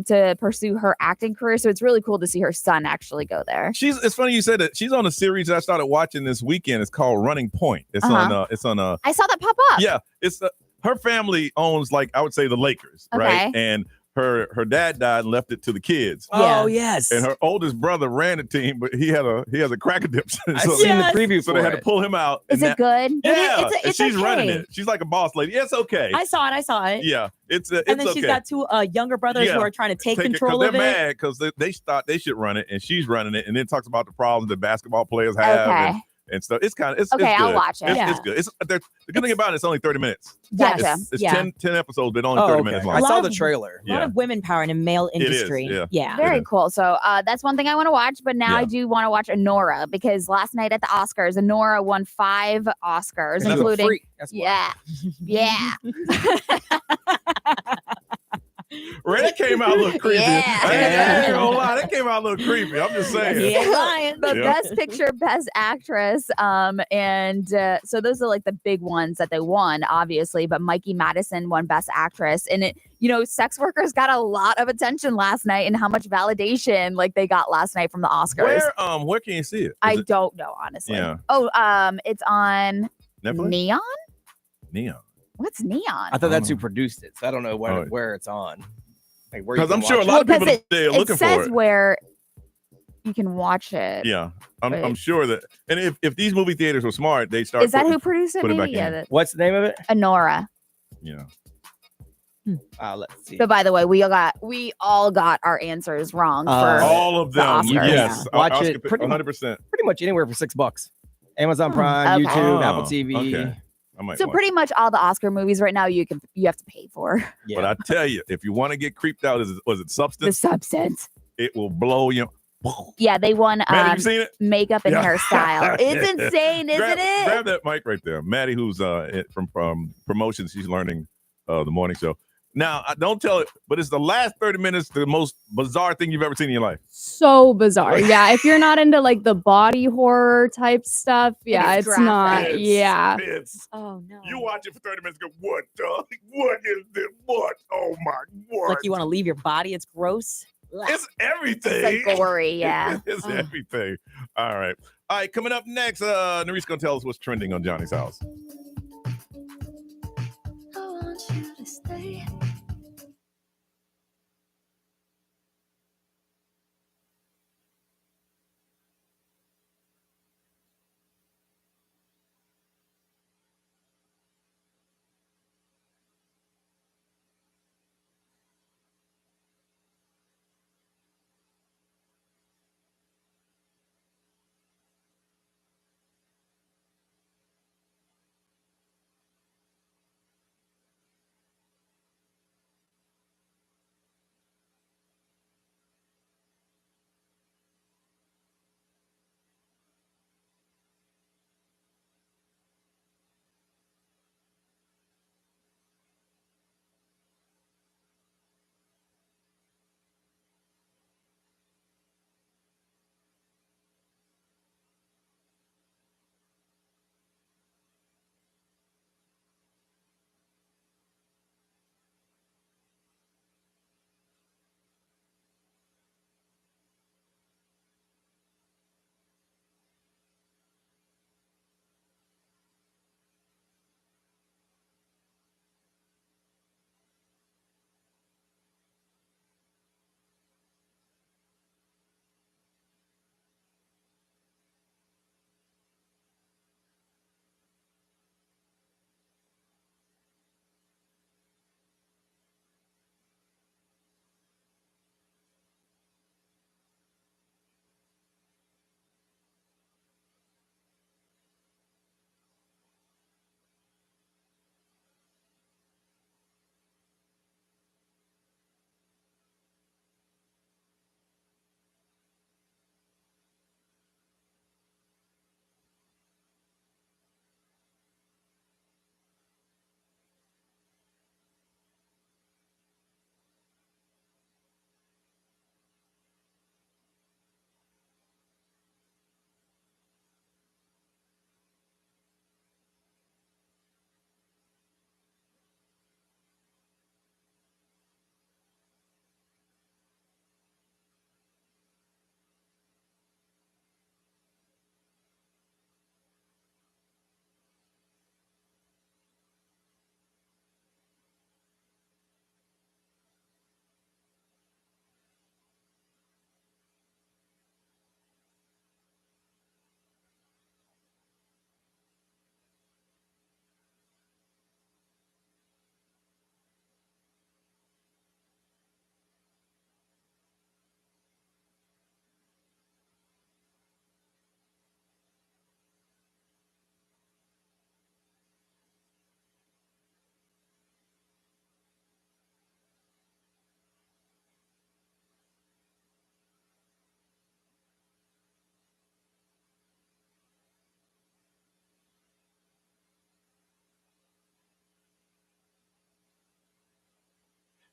to pursue her acting career. So it's really cool to see her son actually go there. It's funny you said that. She's on a series that I started watching this weekend. It's called Running Point. It's on I saw that pop up. Yeah, it's her family owns I would say the Lakers, right? And her dad died and left it to the kids. Oh, yes. And her oldest brother ran the team, but he has a crack addiction. I've seen the preview So for they had it. to pull him out. Is it good? Yeah, It's and she's okay. running it. She's like a boss lady. Yeah, it's okay. I saw it. Yeah, it's And then okay. she's got two younger brothers who are trying to take control of they're it. mad because they thought they should run it, and she's running it, and then talks about the problems that basketball players have. Okay. And stuff. It's kind of it's Okay, it's I'll good. watch it. It's good. The good thing about it, it's only 30 minutes. Gotcha. It's Yeah. 10 episodes, but only 30 minutes long. I A lot saw of- the trailer. A lot of women power in the male It is, industry. yeah. Very cool. So that's one thing I want to watch. But now I do want to watch Honora because last night at the Oscars, Honora won 5 Oscars, She's a including freak. That's why. yeah. Ray, that came out a little creepy. Yeah. I ain't gonna lie, that came out a little creepy. I'm just saying. The Yeah. Best Picture, Best Actress, and so those are the big ones that they won, obviously. But Mikey Madison won Best Actress, and it, sex workers got a lot of attention last night, and how much validation they got last night from the Oscars. Where can you see it? Don't know honestly. Yeah. Oh, it's on Netflix? Neon. Neon. What's Neon? I thought that's who produced it, so I don't know where it's on. Like where you 'Cause can I'm sure a watch lot it. of people they're looking it for says it. where you can watch it. Yeah, I'm But- sure that. And if these movie theaters were smart, they start. Is that who produced it? Put it Maybe? back in. What's the name of it? Honora. Yeah. Let's see. So by the way, we all got our answers wrong for all of the them. Oscars. Yes, Watch Oscar it pretty 100%. Pretty much anywhere for $6. Amazon Prime, okay. YouTube, Apple TV. Okay. I might So watch pretty much all the Oscar movies right now you have to pay for. it. But I tell you, if you want to get creeped out, was it Substance? The Substance. It will blow you. Yeah, they won Maddie, you seen it? makeup and Yeah. hairstyle. It's insane, isn't it? Grab that mic right there. Maddie, who's from promotions, she's learning the morning show. Now, don't tell it, but it's the last 30 minutes, the most bizarre thing you've ever seen in your life. So bizarre. Yeah, if you're not into like the body horror type stuff, yeah, is it's not. graphic. Yeah. Oh no. You watch it for 30 minutes, go, what the? What is this? What? Oh my, what? Like you want to leave your body? It's gross. It's everything. It's like gory, yeah. It's everything. All right. Coming up next, Nari's going to tell us what's trending on Johnny's house. I want you to stay.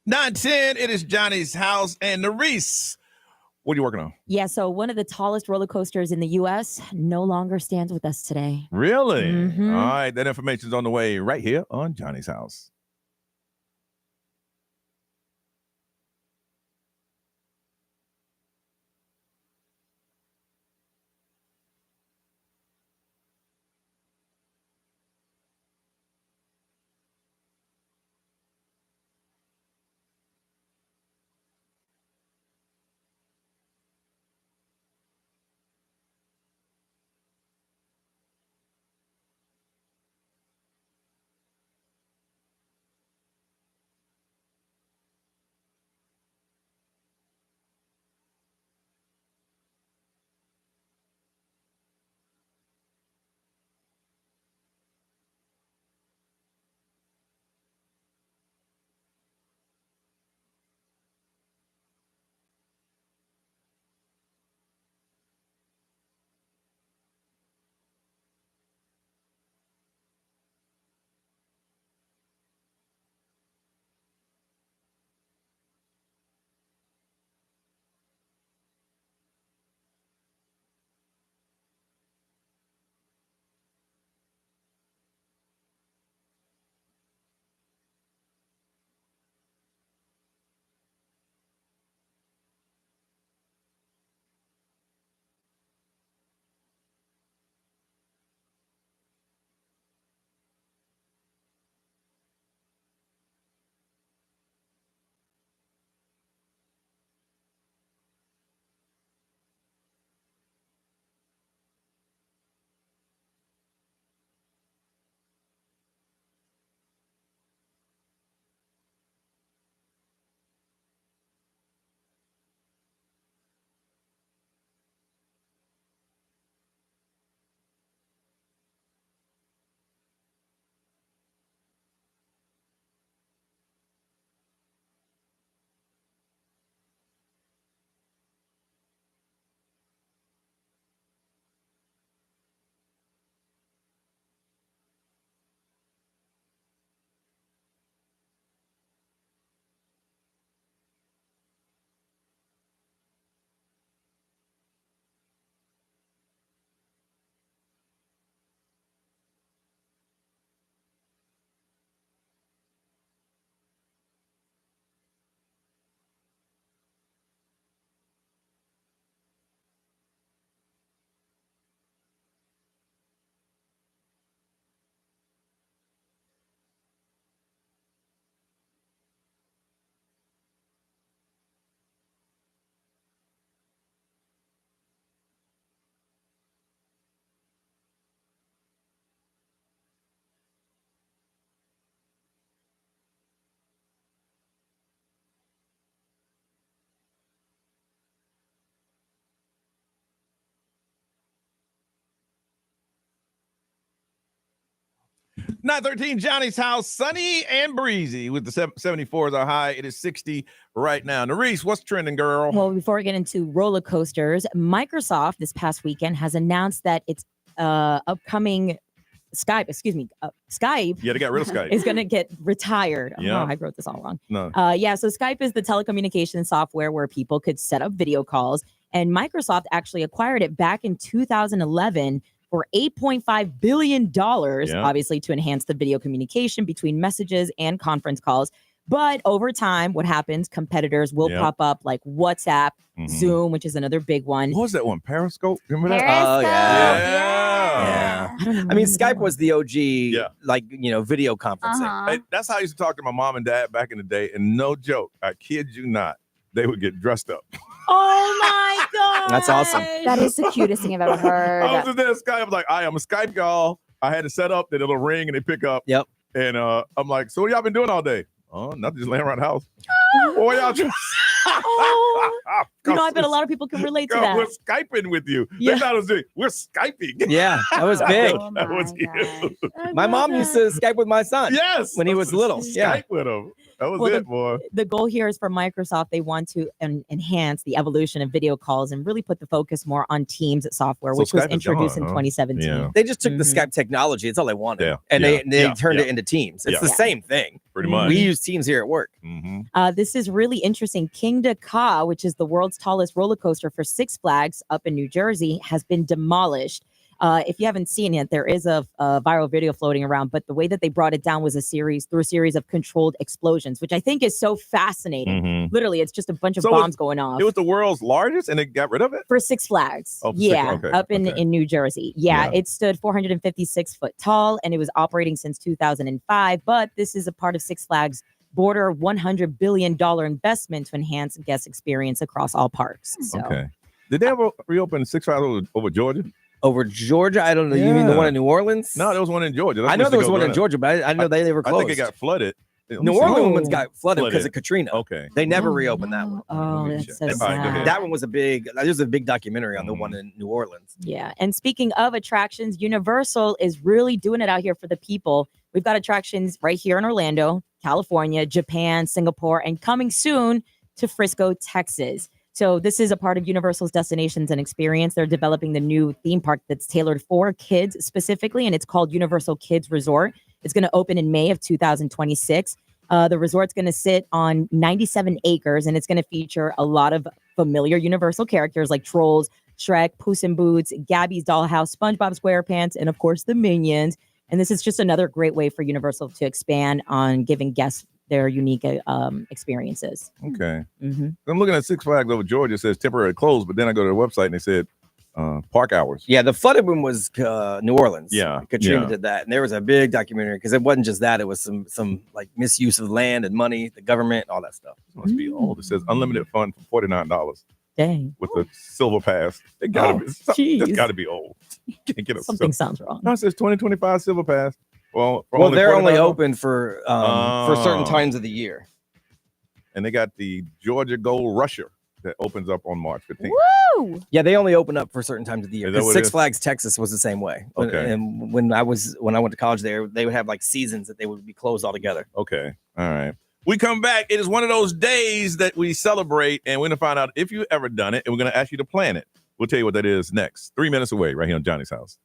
Nine ten. It is Johnny's house and Narice. What are you working on? Yeah, so one of the tallest roller coasters in the U.S. no longer stands with us today. Really? Mhm. All right. That information's on the way right here on Johnny's house. 913 Johnny's house, sunny and breezy with the 74 is our high. It is 60 right now. Nerese, what's trending, girl? Well, before we get into roller coasters, Microsoft this past weekend has announced that its upcoming Skype. Yeah, they got rid of Skype. Is going to get retired. Yeah. Oh, I wrote this all wrong. No. So Skype is the telecommunications software where people could set up video calls, and Microsoft actually acquired it back in 2011 for $8.5 billion, obviously to enhance the video communication between messages and conference calls. But over time, what happens? Competitors will pop up like WhatsApp, Zoom, which is another big one. What was that one? Periscope? Remember that? Oh, yeah. Yeah. I mean, Skype was the OG, video conferencing. Hey, that's how I used to talk to my mom and dad back in the day. And no joke, I kid you not, they would get dressed up. Oh my God. That's awesome. That is the cutest thing I've ever heard. I was just there Skype. I was like, I'm a Skype y'all. I had to set up that it'll ring and they pick up. Yep. And I'm like, so what y'all been doing all day? Oh, nothing, just laying around the house. Boy, y'all just I bet a lot of people can relate to that. We're Skyping with you. Yeah. They thought it was doing, we're Skyping. Yeah, that was big. That was huge. My mom used to Skype with my son. Yes. When he was little. Yeah. Skype with him. That was it, boy. The goal here is for Microsoft. They want to enhance the evolution of video calls and really put the focus more on Teams software, which was introduced in 2017. Yeah. They just took the Skype technology. It's all they wanted. Yeah. And Yeah. they Yeah. turned Yeah. it into Teams. It's Yeah. the same thing. Pretty much. We use Teams here at work. This is really interesting. Kingda Ka, which is the world's tallest roller coaster for Six Flags up in New Jersey, has been demolished. If you haven't seen it, there is a viral video floating around, but the way that they brought it down was through a series of controlled explosions, which I think is so fascinating. Literally, it's just a bunch of bombs going off. It was the world's largest and they got rid of it? For Six Flags. Oh, for yeah, Six- okay, up in New Jersey. Yeah, it stood 456 foot tall and it was operating since 2005. But this is a part of Six Flags' border $100 billion investment to enhance guest experience across all parks. So. Okay. Did they ever reopen Six Flags over Georgia? Over Georgia? I don't know. You mean the one in New Orleans? No, there was one in Georgia. That's I know where there we was used to one go in growing Georgia, but I know they were closed. I think it got flooded. New Orleans ones got flooded because of Katrina. Okay. They never reopened that one. Oh, that's so All right, go sad. ahead. That one was there's a big documentary on the one in New Orleans. Yeah. And speaking of attractions, Universal is really doing it out here for the people. We've got attractions right here in Orlando, California, Japan, Singapore, and coming soon to Frisco, Texas. So this is a part of Universal's Destinations and Experience. They're developing the new theme park that's tailored for kids specifically, and it's called Universal Kids Resort. It's going to open in May of 2026. The resort's going to sit on 97 acres, and it's going to feature a lot of familiar Universal characters like Trolls, Shrek, Puss in Boots, Gabby's Dollhouse, SpongeBob SquarePants, and of course the Minions. And this is just another great way for Universal to expand on giving guests their unique experiences. Okay. Mm-hmm. I'm looking at Six Flags over Georgia. It says temporary closed, but then I go to the website and they said park hours. Yeah, the flooded one was New Orleans. Yeah, Katrina yeah. did that, and there was a big documentary because it wasn't just that; it was some like misuse of land and money, the government, all that stuff. It must be old. It says unlimited fun for $49 Dang. with the silver pass. It gotta be. geez. It's got to be old. You can't get a Something sounds wrong. No, it says 2025 silver pass. Well, They're only $49. open for certain times of the year. And they got the Georgia Gold Rusher that opens up on March 15th. Woo! Yeah, they only open up for certain times of the year. Is that 'Cause what it Six is? Flags Texas was the same way. Okay. And when I went to college there, they would have like seasons that they would be closed altogether. Okay. All right. We come back. It is one of those days that we celebrate, and we're going to find out if you ever done it, and we're going to ask you to plan it. We'll tell you what that is next. 3 minutes away, right here on Johnny's House.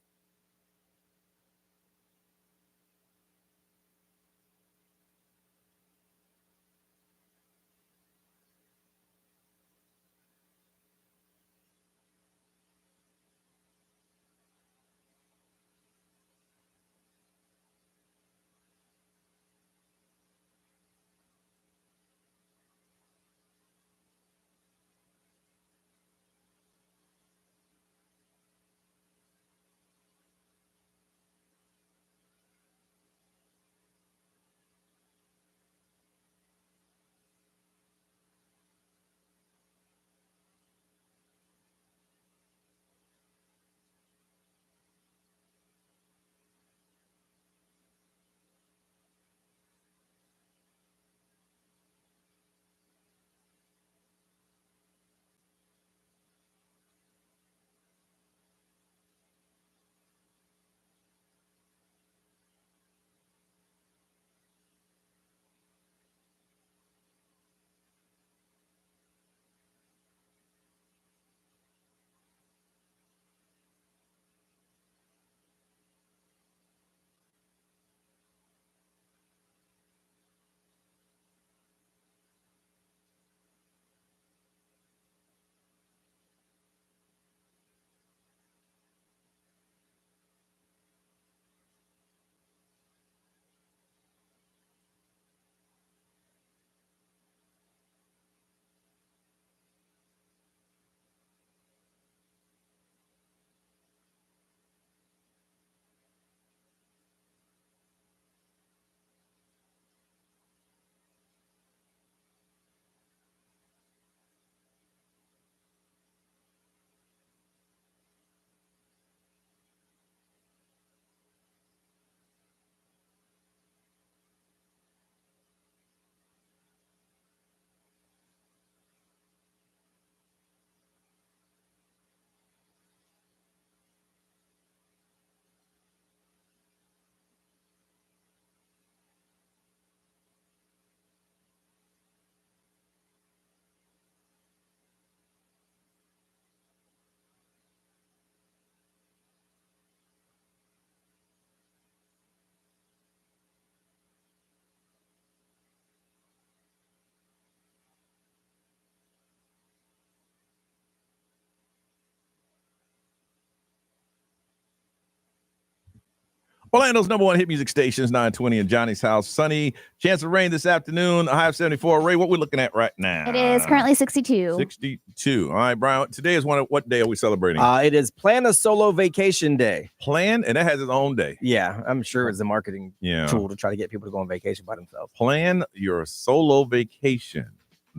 Orlando's number one hit music stations, 920 in Johnny's house. Sunny, chance of rain this afternoon, a high of 74. Ray, what we're looking at right now? It is currently 62. 62. All right, Brian, today is what day are we celebrating? It is Plan a Solo Vacation Day. Plan, and that has its own day. Yeah, I'm sure it's a marketing tool to try to get people to go on vacation by themselves. Plan your solo vacation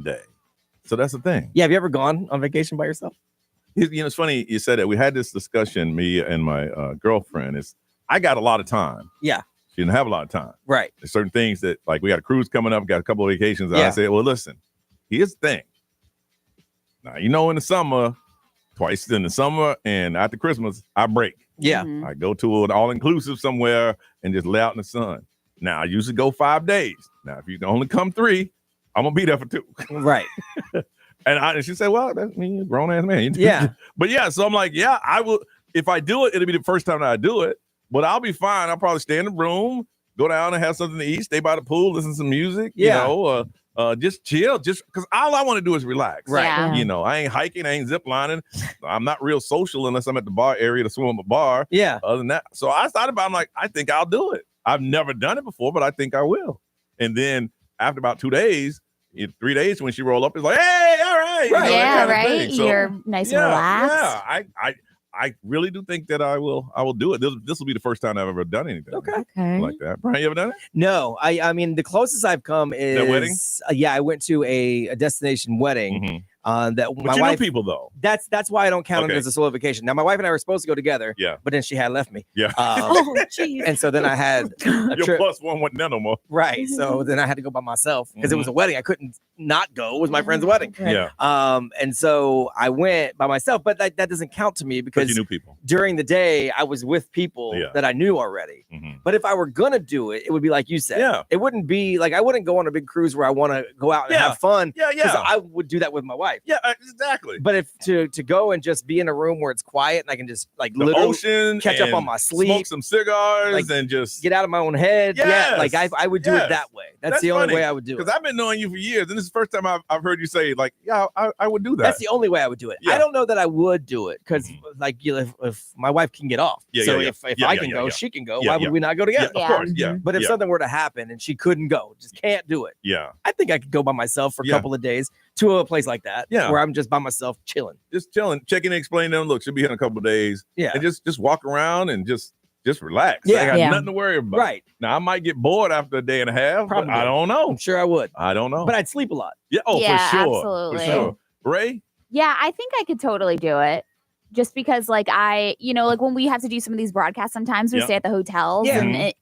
day. So that's the thing. Yeah, have you ever gone on vacation by yourself? It's funny you said that. We had this discussion, me and my girlfriend. I got a lot of time. Yeah. She didn't have a lot of time. Right. There's certain things that, like, we got a cruise coming up, got a couple of vacations. I said, well, listen, here's the thing. Now, in the summer, twice in the summer and after Christmas, I break. Yeah. I go to an all-inclusive somewhere and just lay out in the sun. Now, I usually go 5 days. Now, if you can only come 3, I'm going to be there for 2. Right. And she said, well, that's me, a grown-ass man. Yeah. But yeah, so I'm like, yeah, I will. If I do it, it'll be the first time that I do it. But I'll be fine. I'll probably stay in the room, go down and have something to eat, stay by the pool, listen to some music, just chill. Just because all I want to do is relax. Right. Yeah. I ain't hiking, I ain't zip lining. I'm not real social unless I'm at the bar area to swim at the bar. Yeah. Other than that. So I thought about it, I'm like, I think I'll do it. I've never done it before, but I think I will. And then after about 2 days, 3 days when she rolled up, it's like, hey, all right. Right. Yeah, right. So, you're nice and relaxed. Yeah, I really do think that I will do it. This will be the first time I've ever done anything like that. Brian, you ever done it? No, I mean the closest I've come is that wedding. I went to a destination wedding. Mm-hmm. That but my you wife, know people though. That's why I don't count it as a solo vacation. Now my wife and I were supposed to go together. Yeah. But then she had left me. Yeah. Jeez. And so then I had a Your trip. plus one wasn't there no more. Right. So then I had to go by myself because it was a wedding. I couldn't not go. It was my friend's wedding. Yeah. And so I went by myself, but that doesn't count to me because you knew people. During the day I was with people that I knew already. Mm-hmm. But if I were gonna do it, it would be like you said. Yeah. It wouldn't be like I wouldn't go on a big cruise where I want to go out and have fun. Yeah, yeah. Because I would do that with my wife. Yeah, exactly. But if to go and just be in a room where it's quiet and I can just like The literally ocean, catch up and on my sleep, smoke some cigars, like, and just get out of my own head. Yeah, like Yes, I would do yes. it that way. That's the only way I would do it. Because I've been knowing you for years, and this is the first time I've heard you say, like, yeah, I would do that. That's the only way I would do it. Yeah. I don't know that I would do it because, like, if my wife can get off, Yeah, so yeah, if yeah, I yeah, can yeah, go, yeah. she can go. Yeah, Why yeah. would we not go together? Yeah, of course, yeah. But if yeah. something were to happen and she couldn't go, just can't do it. Yeah. I think I could go by myself for a Yeah. couple of days to a place like that, Yeah. where I'm just by myself chilling. Just chilling, checking and explaining to them, look, she'll be here in a couple of days. Yeah. And just walk around and just relax. Yeah. I got Yeah. nothing to worry about. Right. Now I might get bored after a day and a half. But Probably. I don't know. I'm sure I would. I don't know. But I'd sleep a lot. yeah, oh, Yeah, for sure. absolutely. For sure. Ray? Yeah, I think I could totally do it. Just because, like, like when we have to do some of these broadcasts, sometimes we Yeah. stay at the hotels, Yeah. and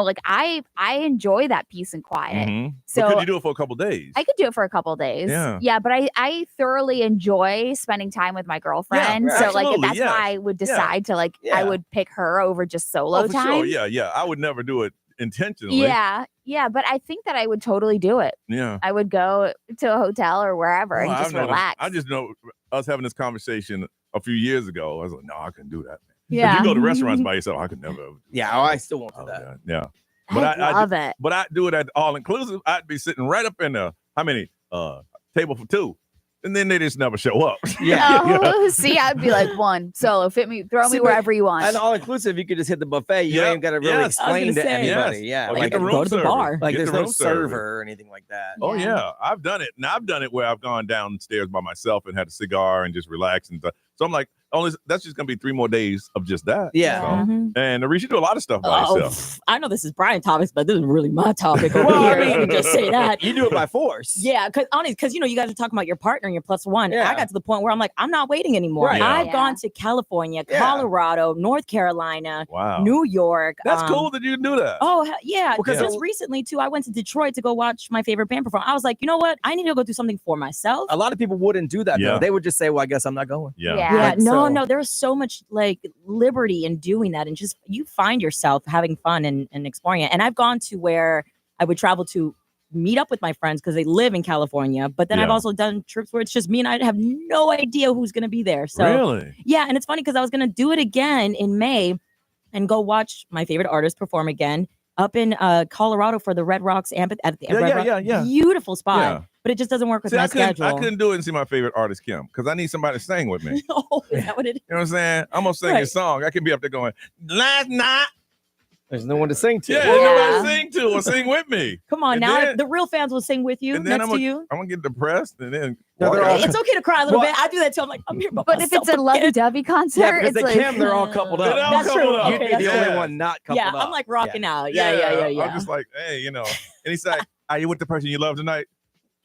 like I enjoy that peace and quiet. Mhm. So But could you do it for a couple of days? I could do it for a couple of days. Yeah. But I thoroughly enjoy spending time with my girlfriend. right. So like Absolutely, that's yes. why I would Yeah. decide to I Yeah. would pick her over just solo Oh, for time. sure. Yeah, yeah. I would never do it intentionally. Yeah, but I think that I would totally do it. Yeah. I would go to a hotel or wherever Well, and just I've noticed- relax. I just know us having this conversation a few years ago. I was like, no, I couldn't do that. Man. 'Cause Yeah. You go to restaurants by yourself. I could never. Yeah, I still won't do that. Yeah. I love it. But I do it at all inclusive. I'd be sitting right up in the table for 2, and then they just never show up. Oh, see, I'd be like one solo, throw me See, but wherever you want. And all inclusive, you could just hit the buffet. You Yeah. ain't got to really Yes. I was explain gonna to say. anybody. Yes. Yeah, Or like get the room go to the service. bar. like Get there's the no room service. server or anything like that. Oh yeah, I've done it, and I've done it where I've gone downstairs by myself and had a cigar and just relaxed and stuff. So I'm like, that's just gonna be 3 more days of just that. Yeah. So, Mhm. and Arish, you do a lot of stuff by Oh, yourself. I know this is Brian's topic, but this is really my topic over Well, here. I Let me just say that. You do it by force. Yeah, because you guys are talking about your partner and your plus one. Yeah. I got to the point where I'm like, I'm not waiting anymore. Right. Yeah. I've Yeah. gone to California, Yeah. Colorado, North Carolina, Wow, New York. that's cool that you do that. Oh yeah, because Yeah. just recently too, I went to Detroit to go watch my favorite band perform. I was like, you know what? I need to go do something for myself. A lot of people wouldn't do that Yeah. though. They would just say, "Well, I guess I'm not going." Yeah. Yeah. Yeah, Like, no, so- there's so much like liberty in doing that, and just you find yourself having fun and exploring it. And I've gone to where I would travel to meet up with my friends because they live in California, but then I've Yeah. also done trips where it's just me and I have no idea who's going to be there. So Really? yeah, and it's funny because I was going to do it again in May and go watch my favorite artist perform again up in Colorado for the Red Rocks at the Red Rock. Yeah. Beautiful spot, Yeah. but it just doesn't work with See, my I schedule. couldn't do it and see my favorite artist Kim because I need somebody to sing with me. Oh, is that what it is? You know what I'm saying? I'm gonna sing Right. his song. I can be up there going, last night There's no one to sing to. Yeah, there's nobody to sing to or sing with me. Come on And now, then- the real fans will sing with you And then next to you. I'm gonna get depressed, and then No, they're all- It's okay to cry a little bit. I do that too. I'm like, I'm here by But if it's a myself again. lovey-dovey concert, Yeah, because it's they like, Kim, they're all coupled up. They're all That's coupled true. up. You'd Okay, be the that's only true. one not coupled Yeah, up. I'm like rocking out. Yeah. I'm just like, hey, and he's like, are you with the person you love tonight?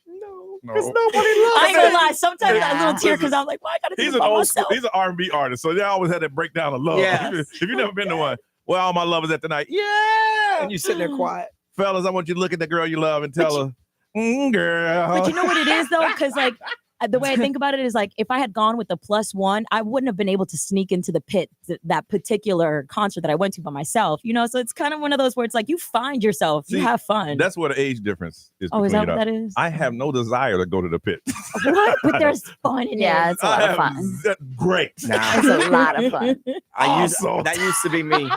No, Because nobody loves I ain't it. gonna lie. Sometimes Yeah. that little tear because I'm like, why I gotta do He's it an by old school, myself? he's an R&B artist, so they always had that breakdown of love. Yes. If you've never been to one, where all my love is at tonight. Yeah. And you sitting there quiet. Fellas, I want you to look at the girl you love and tell her, girl. But you know what it is though, because like the way I think about it is like if I had gone with the +1, I wouldn't have been able to sneak into the pit that particular concert that I went to by myself. So it's kind of one of those where it's like you find yourself, you See, have fun. That's what the age difference is. Oh, is between that what you. that is? I have no desire to go to the pit. What? But there's fun in yeah, it. it's a lot of fun. Great. Nah. It's a lot of fun. That used to be me.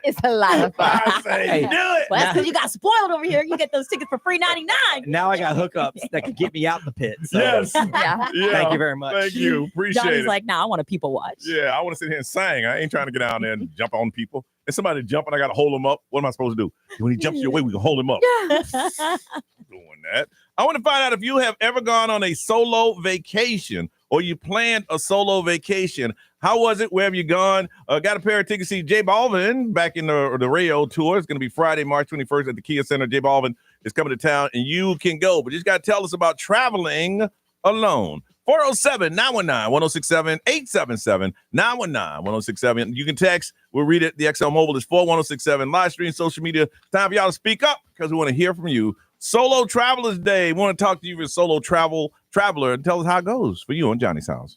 It's a lot of fun. I say, Hey. do it. Well, that's because you got spoiled over here. You get those tickets for free 99. Now I got hookups that can get me out the pit. So. Yes. Yeah. Yeah. Thank you very much. Thank you. Appreciate Johnny's it. like, nah, I want to people watch. Yeah, I want to sit here and sing. I ain't trying to get down there and jump on people. If somebody jumping, I got to hold them up. What am I supposed to do? When he jumps your way, we can hold him up. Doing that. I want to find out if you have ever gone on a solo vacation or you planned a solo vacation. How was it? Where have you gone? Got a pair of tickets to see J Balvin back in the Rayo tour. It's going to be Friday, March 21st at the Kia Center. J Balvin is coming to town, and you can go. But you just got to tell us about traveling alone. 407-919-1067, 877-919-1067. You can text. We'll read it. The XL Mobile is 41067. Live stream, social media. Time for y'all to speak up because we want to hear from you. Solo Travelers Day. We want to talk to you if you're a solo traveler and tell us how it goes for you on Johnny's House.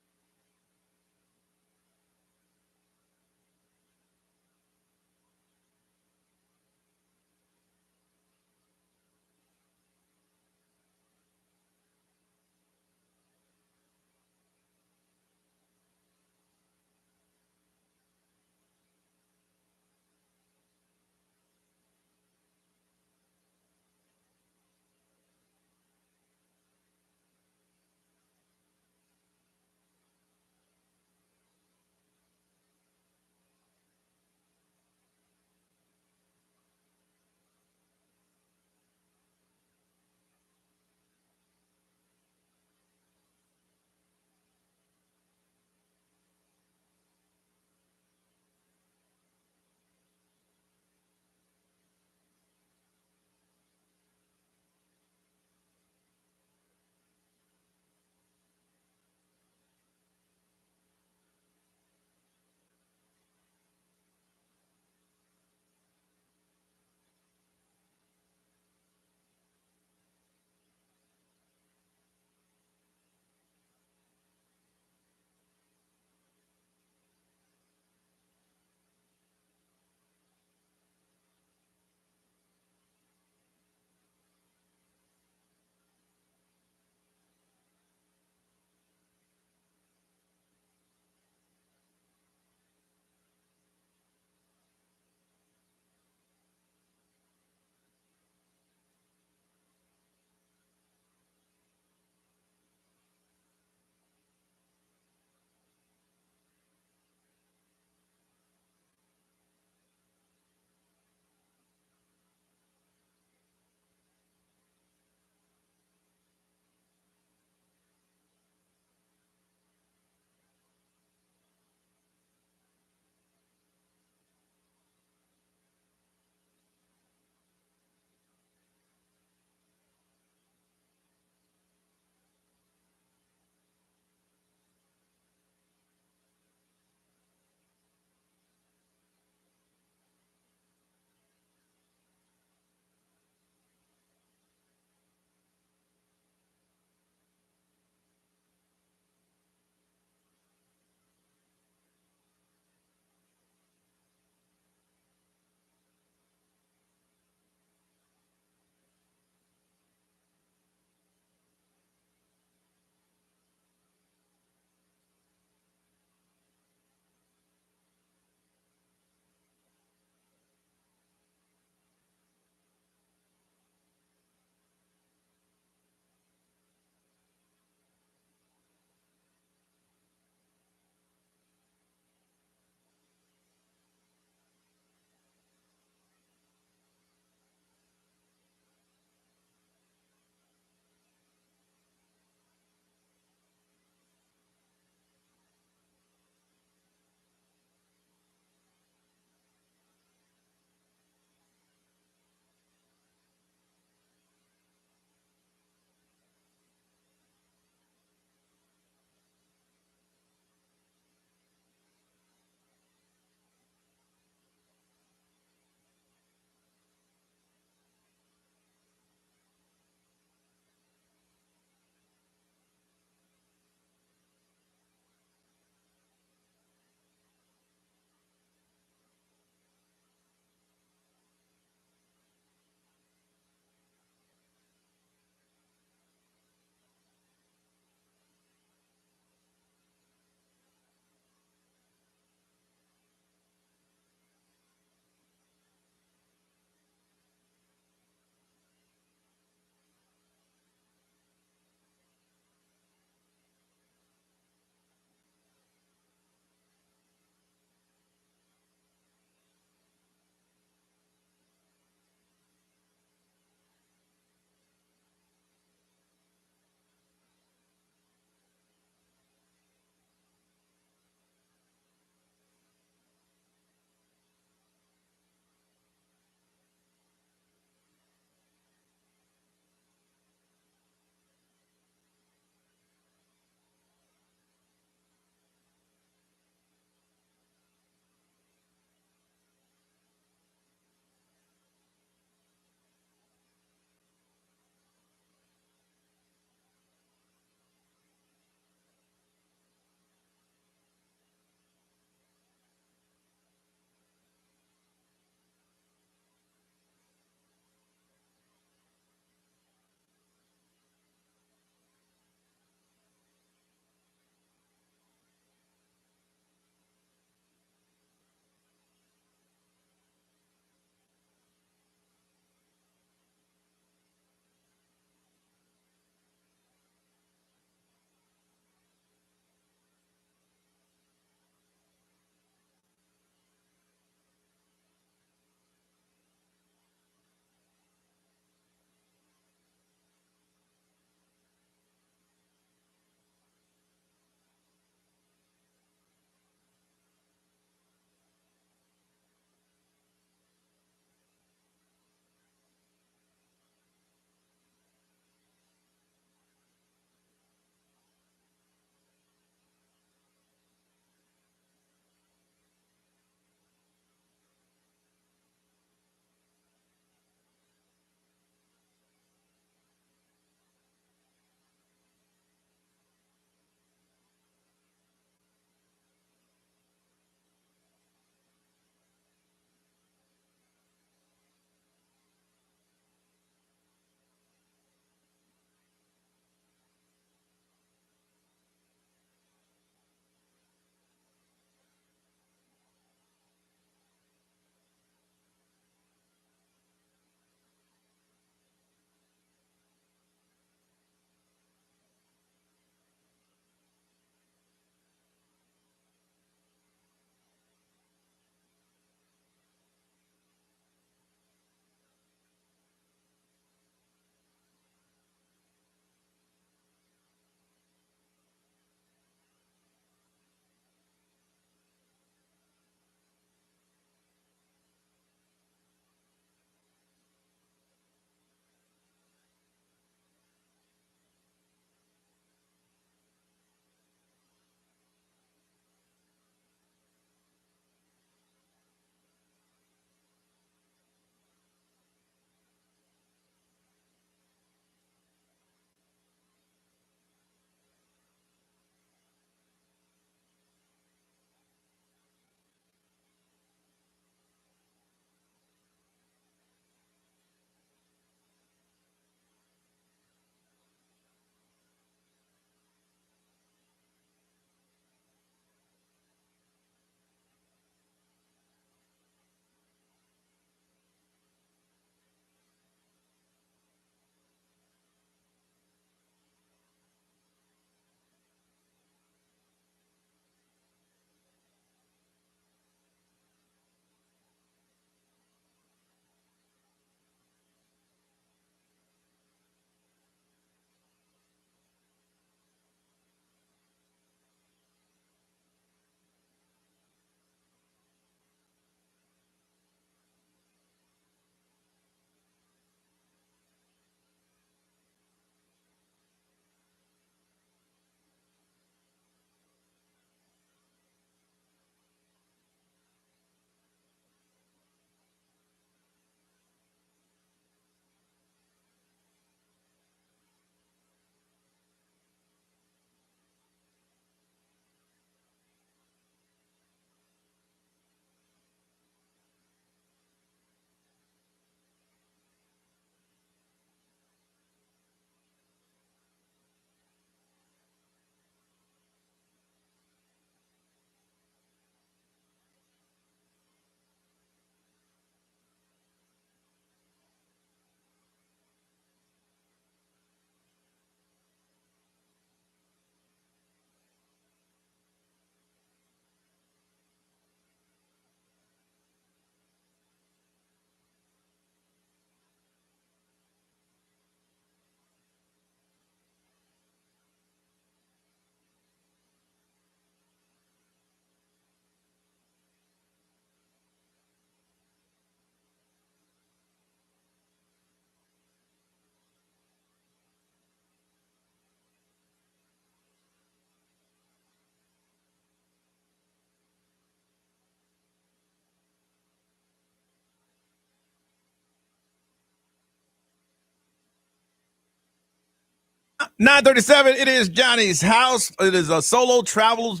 9:37. It is Johnny's house. It is a solo travelers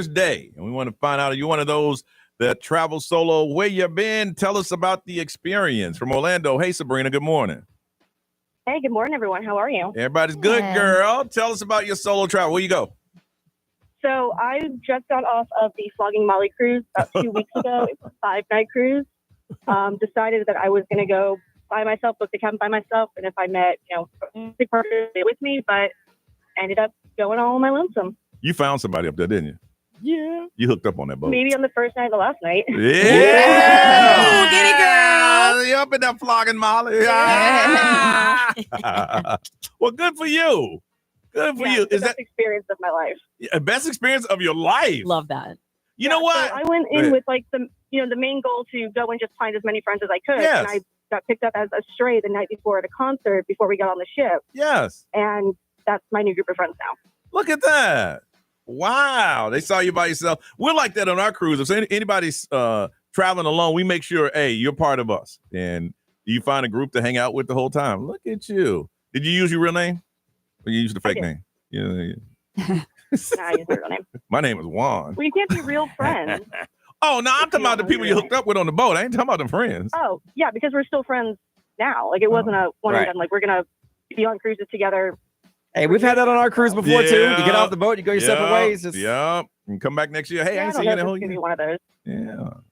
day, and we want to find out if you're one of those that travel solo. Where you been? Tell us about the experience. From Orlando. Hey, Sabrina. Good morning. Hey, good morning, everyone. How are you? Everybody's good, girl. Tell us about your solo travel. Where you go? So I just got off of the Flogging Molly cruise about 2 weeks ago. It was a 5-night cruise. Decided that I was going to go by myself, book the cabin by myself, and if I met, music partners, stay with me, but ended up going all on my lonesome. You found somebody up there, didn't you? Yeah. You hooked up on that boat. Maybe on the first night of the last night. Yeah. Ooh, get it, girl. You up in that Flogging Molly. Yeah. Well, good for you. Good for you. Is that experience of my life? Best experience of your life? Love that. You know what? So I went in with like the main goal to go and just find as many friends as I could. Yes. And I got picked up as a stray the night before at a concert before we got on the ship. Yes. And that's my new group of friends now. Look at that. Wow. They saw you by yourself. We're like that on our cruise. If anybody's traveling alone, we make sure, hey, you're part of us. And you find a group to hang out with the whole time. Look at you. Did you use your real name? Or you used the fake name? Yeah. Nah, I used my real name. My name is Juan. We can't be real friends. Oh, no, I'm talking about the people you hooked up with on the boat. I ain't talking about them friends. Oh, yeah, because we're still friends now. Like, it wasn't a one and done. Like, we're going to be on cruises together. Hey, we've had that on our cruise before, too. You get off the boat, you go your separate ways. Yeah. And come back next year. Hey, I ain't I seen don't you in know the if whole it's gonna year. be one of those.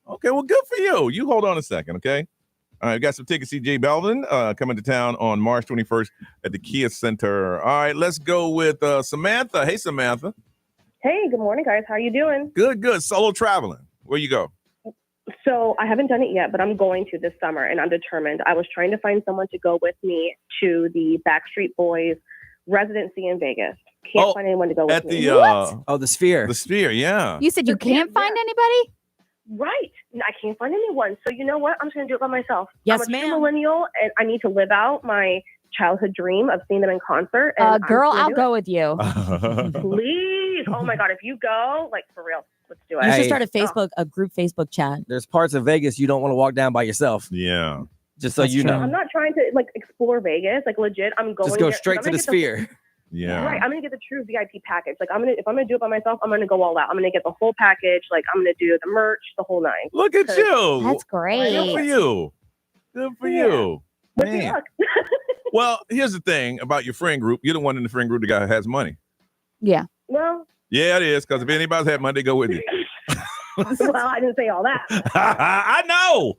Yeah. Okay, well, good for you. You hold on a second, okay? All right, we got some tickets. See J Belvin coming to town on March 21st at the Kia Center. All right, let's go with Samantha. Hey, Samantha. Hey, good morning, guys. How you doing? Good. Solo traveling. Where you go? So I haven't done it yet, but I'm going to this summer, and I'm determined. I was trying to find someone to go with me to the Backstreet Boys residency in Vegas. Can't find anyone to go with At me. the Sphere. The Sphere, yeah. You said you can't find anybody? Right. I can't find anyone. So you know what? I'm just going to do it by myself. Yes, I'm a true ma'am. millennial, and I need to live out my childhood dream of seeing them in concert. And Girl, I'll go with you. Please. Oh, my God. If you go, like, for real, let's do it. You should Hey. start a group Facebook chat. There's parts of Vegas you don't want to walk down by yourself. Yeah. Just so That's you true. know. I'm not trying to, like, explore Vegas. Like, legit, I'm going Just go there- straight I'm to gonna the get Sphere. Yeah. Right. I'm going to get the true VIP package. Like, if I'm going to do it by myself, I'm going to go all out. I'm going to get the whole package. Like, I'm going to do the merch, the whole nine. Look at you. That's great. Good for you. Good for you. Wish me Man. luck. Well, here's the thing about your friend group. You're the one in the friend group that guy has money. Yeah. Well, Yeah, it is. Because if anybody's had money, they go with you. well, I didn't say all that. I know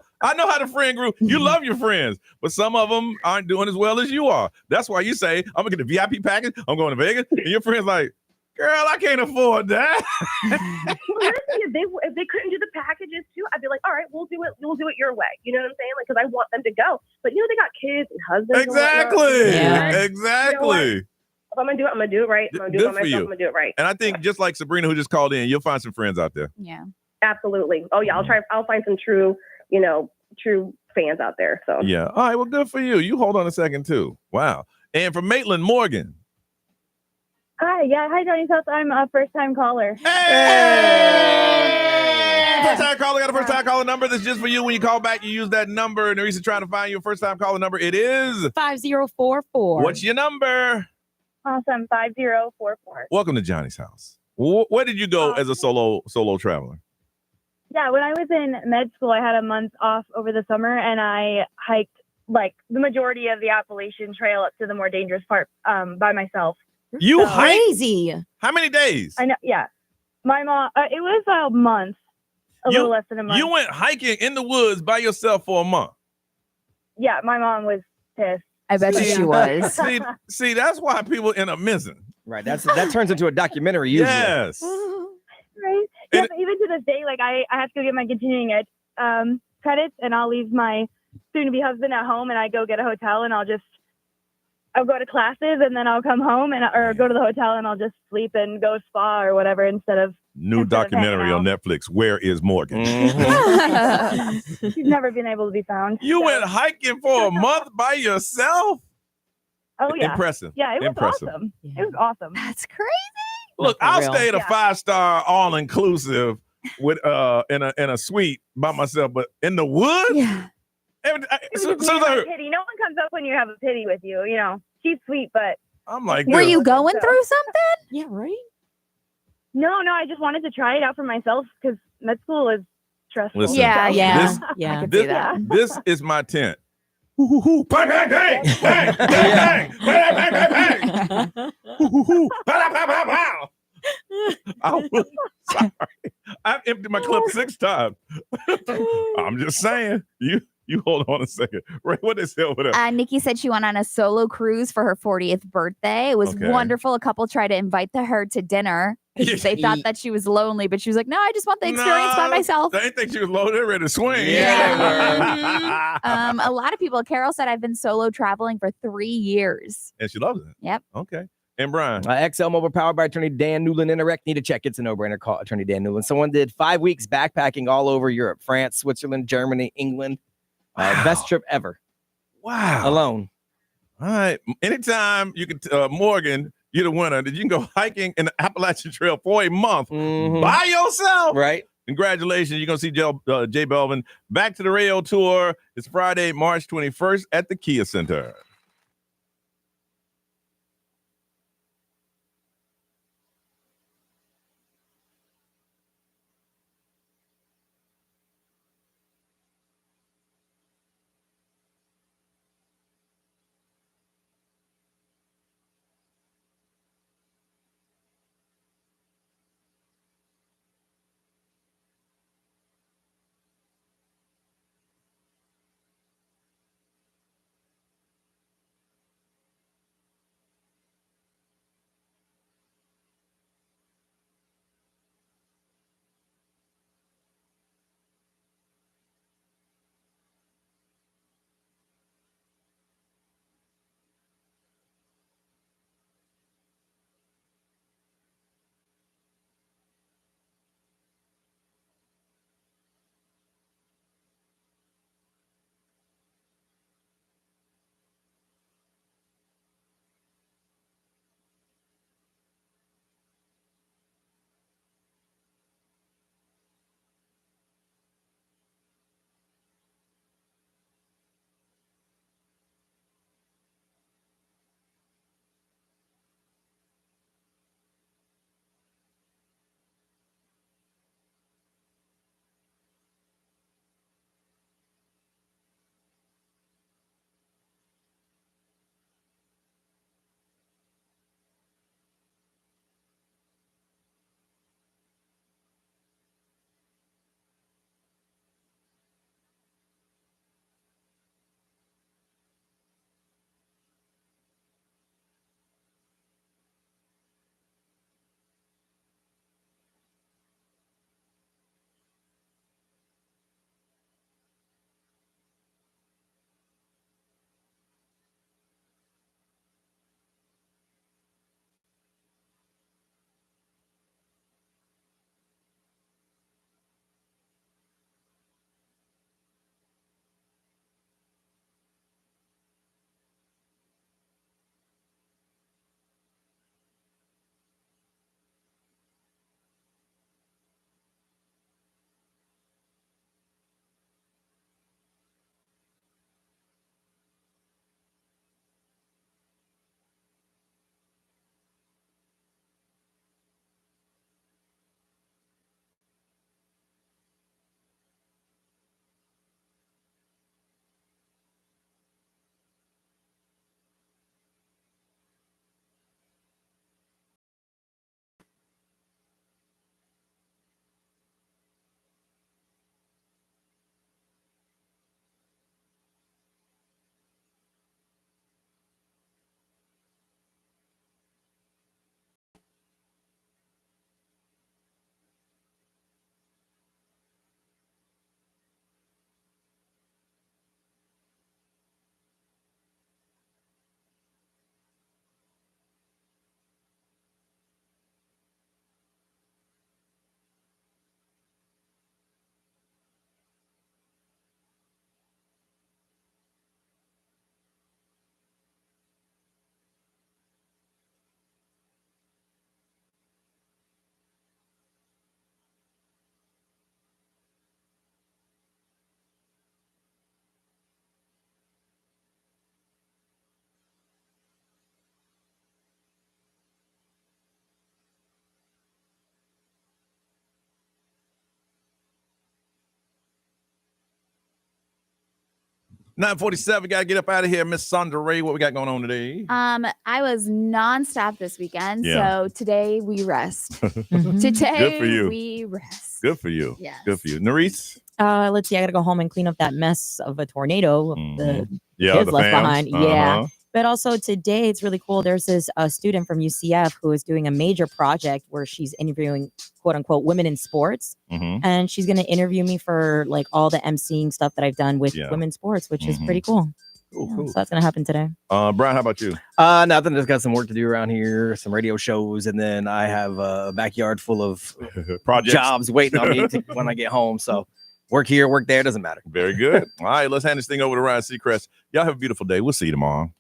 how the friend group. You love your friends, but some of them aren't doing as well as you are. That's why you say, I'm gonna get the VIP package. I'm going to Vegas, and your friend's like, girl, I can't afford that. Well, listen, if they couldn't do the packages too, I'd be like, all right, we'll do it your way. You know what I'm saying? Like, because I want them to go. But they got kids and husbands. Exactly. And Exactly. if I'm gonna do it, I'm gonna do it right. If I'm gonna do it by Good for myself, you. I'm gonna do it right. And I think just like Sabrina, who just called in, you'll find some friends out there. Yeah. Absolutely. Oh yeah, I'll find some true fans out there. So Yeah. All right. Well, good for you. You hold on a second too. Wow. And from Maitland Morgan. Hi, Johnny's house. I'm a first-time caller. First time caller, got a first time caller number that's just for you. When you call back, you use that number. And the reason trying to find your first time caller number, it is 5044. What's your number? Awesome, 5044. Welcome to Johnny's house. Where did you go as a solo traveler? Yeah, when I was in med school, I had a month off over the summer, and I hiked like the majority of the Appalachian Trail up to the more dangerous part by myself. You hiked? Crazy. How many days? I know. Yeah, my mom. It was a month, little less than a month. You went hiking in the woods by yourself for a month. Yeah, my mom was pissed. I bet you she was. See, that's why people end up missing. Right. That turns into a documentary usually. Yes. Right. Yeah, but even to this day, like I have to go get my continuing ed credits, and I'll leave my soon-to-be husband at home, and I go get a hotel, and I'll go to classes, and then I'll come home or go to the hotel, and I'll just sleep and go spa or whatever instead of New documentary on Netflix. Where is Morgan? She's never been able to be found. You went hiking for a month by yourself? Oh yeah. Impressive. Yeah, it was Impressive. awesome. It was awesome. That's crazy. Look, Not for I'll real. stay at a Yeah. 5-star all-inclusive with in a suite by myself, but in the woods? Yeah. It was just me and my pity. No one comes up when you have a pity with you. She's sweet, but I'm like, Were dude. you going through something? Yeah, right. No, I just wanted to try it out for myself because med school is stressful. Listen, Yeah, this, I could see that. This is my tent. Bang, bang, bang, bang, bang, bang, bang, bang, bang, bang. Pow, pow, pow, pow. I'm sorry. I've emptied my clip 6 times. I'm just saying. You hold on a second. Ray, what they say over there? Nikki said she went on a solo cruise for her 40th birthday. It was Okay. wonderful. A couple tried to invite her to dinner because they thought that she was lonely, but she was like, no, I just want the experience by myself. They didn't think she was low. They're ready to swing. Yeah. A lot of people, Carol said, I've been solo traveling for 3 years. And she loves it. Yep. Okay. And Brian. XL Mobile powered by attorney Dan Newland. Interact. Need to check. It's a no-brainer. Call attorney Dan Newland. Someone did 5 weeks backpacking all over Europe, France, Switzerland, Germany, England. Best trip ever. Wow. Alone. All right. Anytime you can, Morgan, you're the winner. You can go hiking in the Appalachian Trail for a month by yourself. Right. Congratulations. You're going to see Jay Belvin. Back to the Rayo Tour. It's Friday, March 21st at the Kia Center. 9:47. Got to get up out of here. Miss Sandra Ray, what we got going on today? I was nonstop this weekend, Yeah. so today we rest. Mhm. Today Good for you. we rest. Good for you. Yes. Good for you. Narice? Let's see. I got to go home and clean up that mess of a tornado of the Yeah, kids the left fams. behind. Yeah. Uh-huh. But also today, it's really cool. There's this student from UCF who is doing a major project where she's interviewing quote unquote women in sports. Mhm. And she's going to interview me for like all the emceeing stuff that I've done with Yeah. women's sports, which is Mhm. pretty cool. Cool, Yeah, cool. so that's going to happen today. Brian, how about you? Nothing. Just got some work to do around here, some radio shows, and then I have a backyard full of Projects. jobs waiting on me when I get home. So work here, work there, doesn't matter. Very good. All right, let's hand this thing over to Ryan Seacrest. Y'all have a beautiful day. We'll see you tomorrow.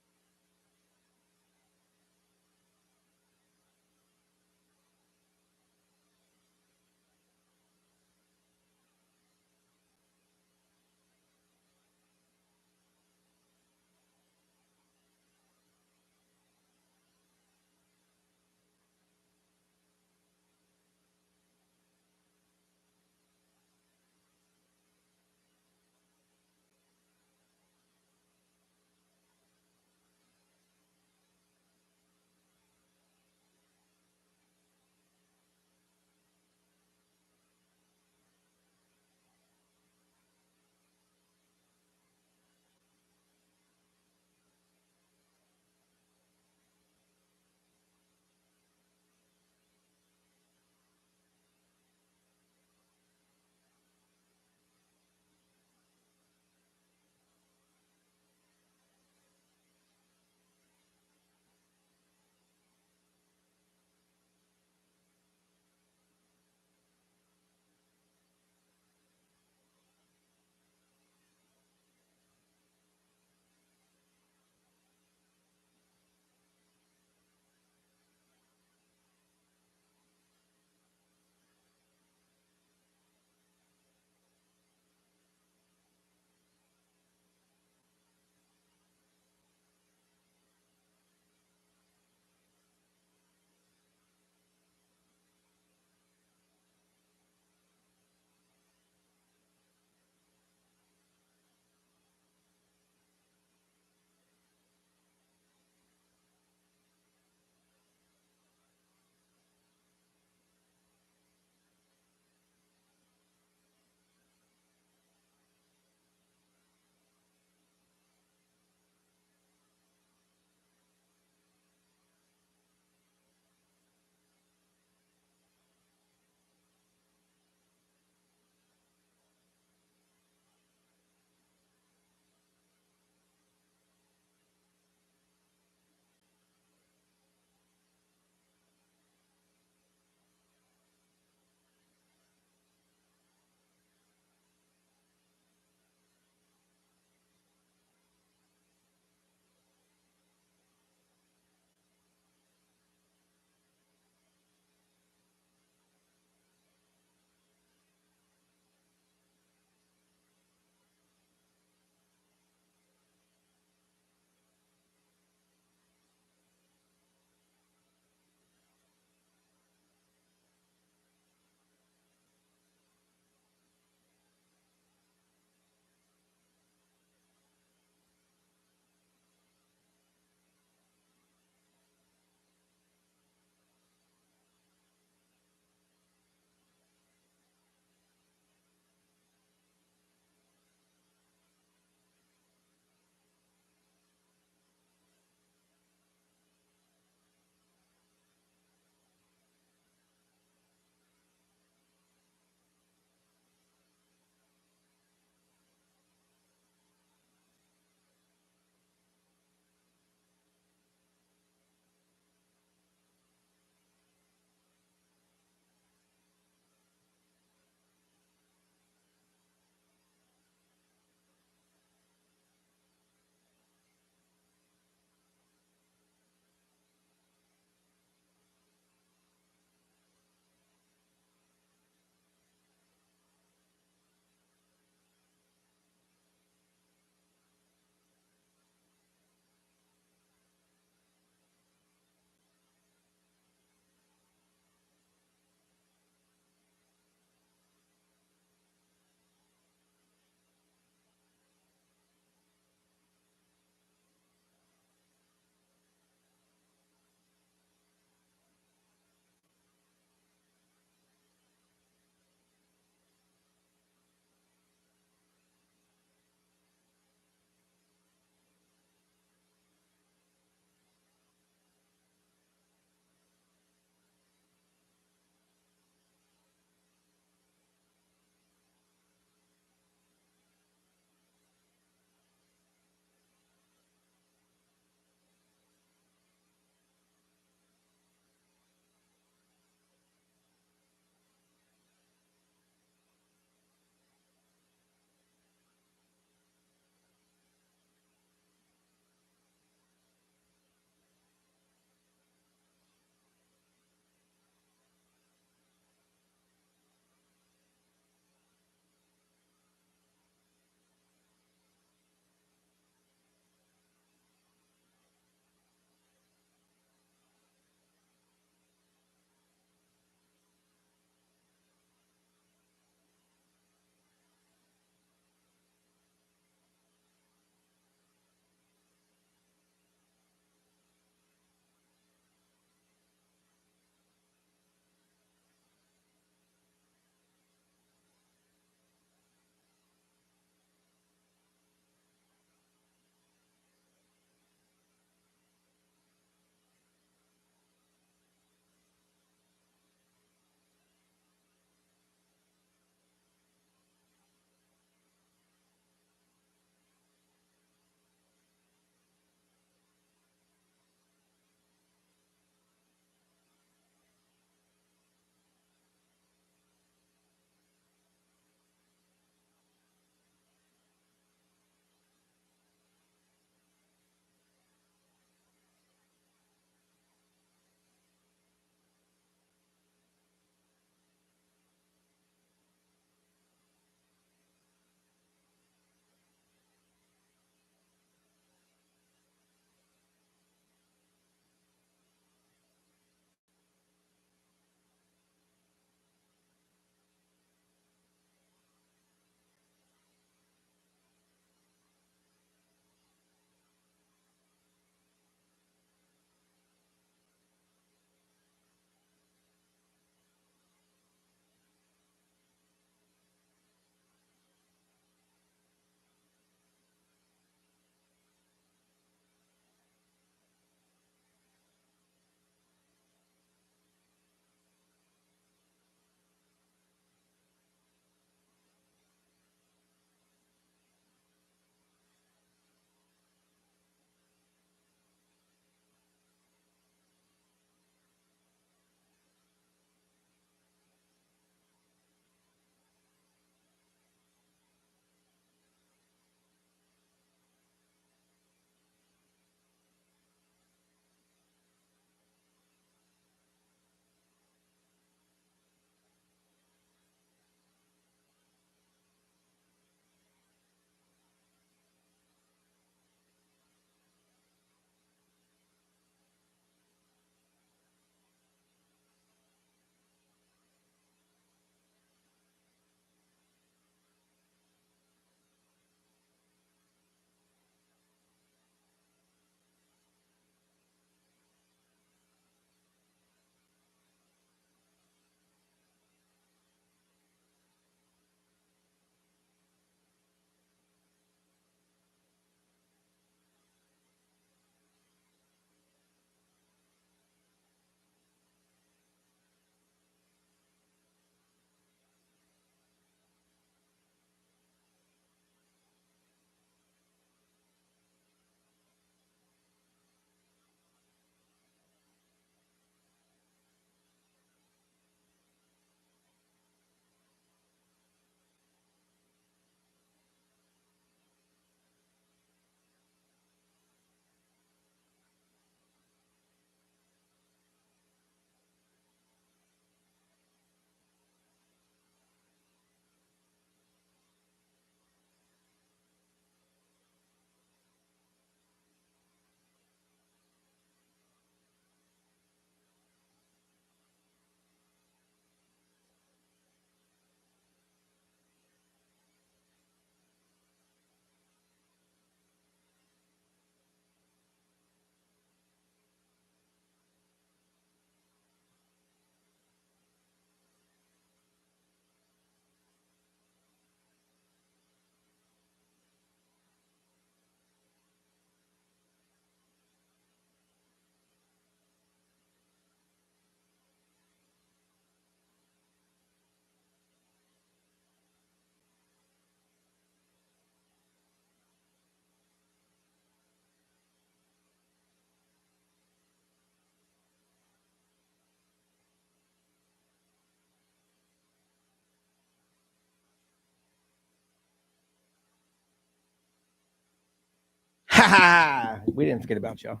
We didn't forget about y'all.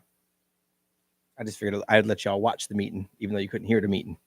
I just figured I'd let y'all watch the meeting, even though you couldn't hear the meeting.